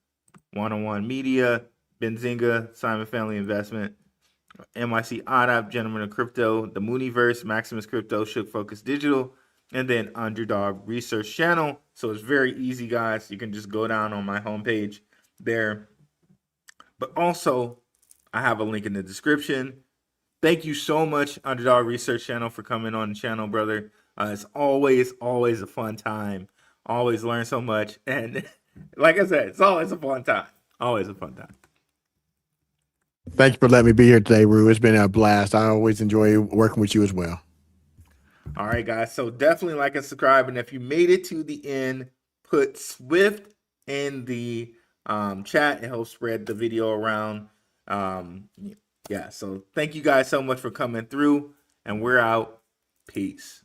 One-on-One Media, Benzinga, Simon Family Investment, NYC OddApp, Gentlemen of Crypto, The Mooniverse, Maximus Crypto, Shook Focus Digital, and then Underdog Research channel. So it's very easy, guys. You can just go down on my homepage there. But also, I have a link in the description. Thank you so much, Underdog Research Channel, for coming on the channel, brother. It's always a fun time. Always learn so much. And like I said, it's always a fun time. Always a fun time. Thank you for letting me be here today, Rue. It's been a blast. I always enjoy working with you as well. All right, guys. So definitely like and subscribe. And if you made it to the end, put Swft in the chat. It helps spread the video around. Yeah. So thank you guys so much for coming through. And we're out. Peace.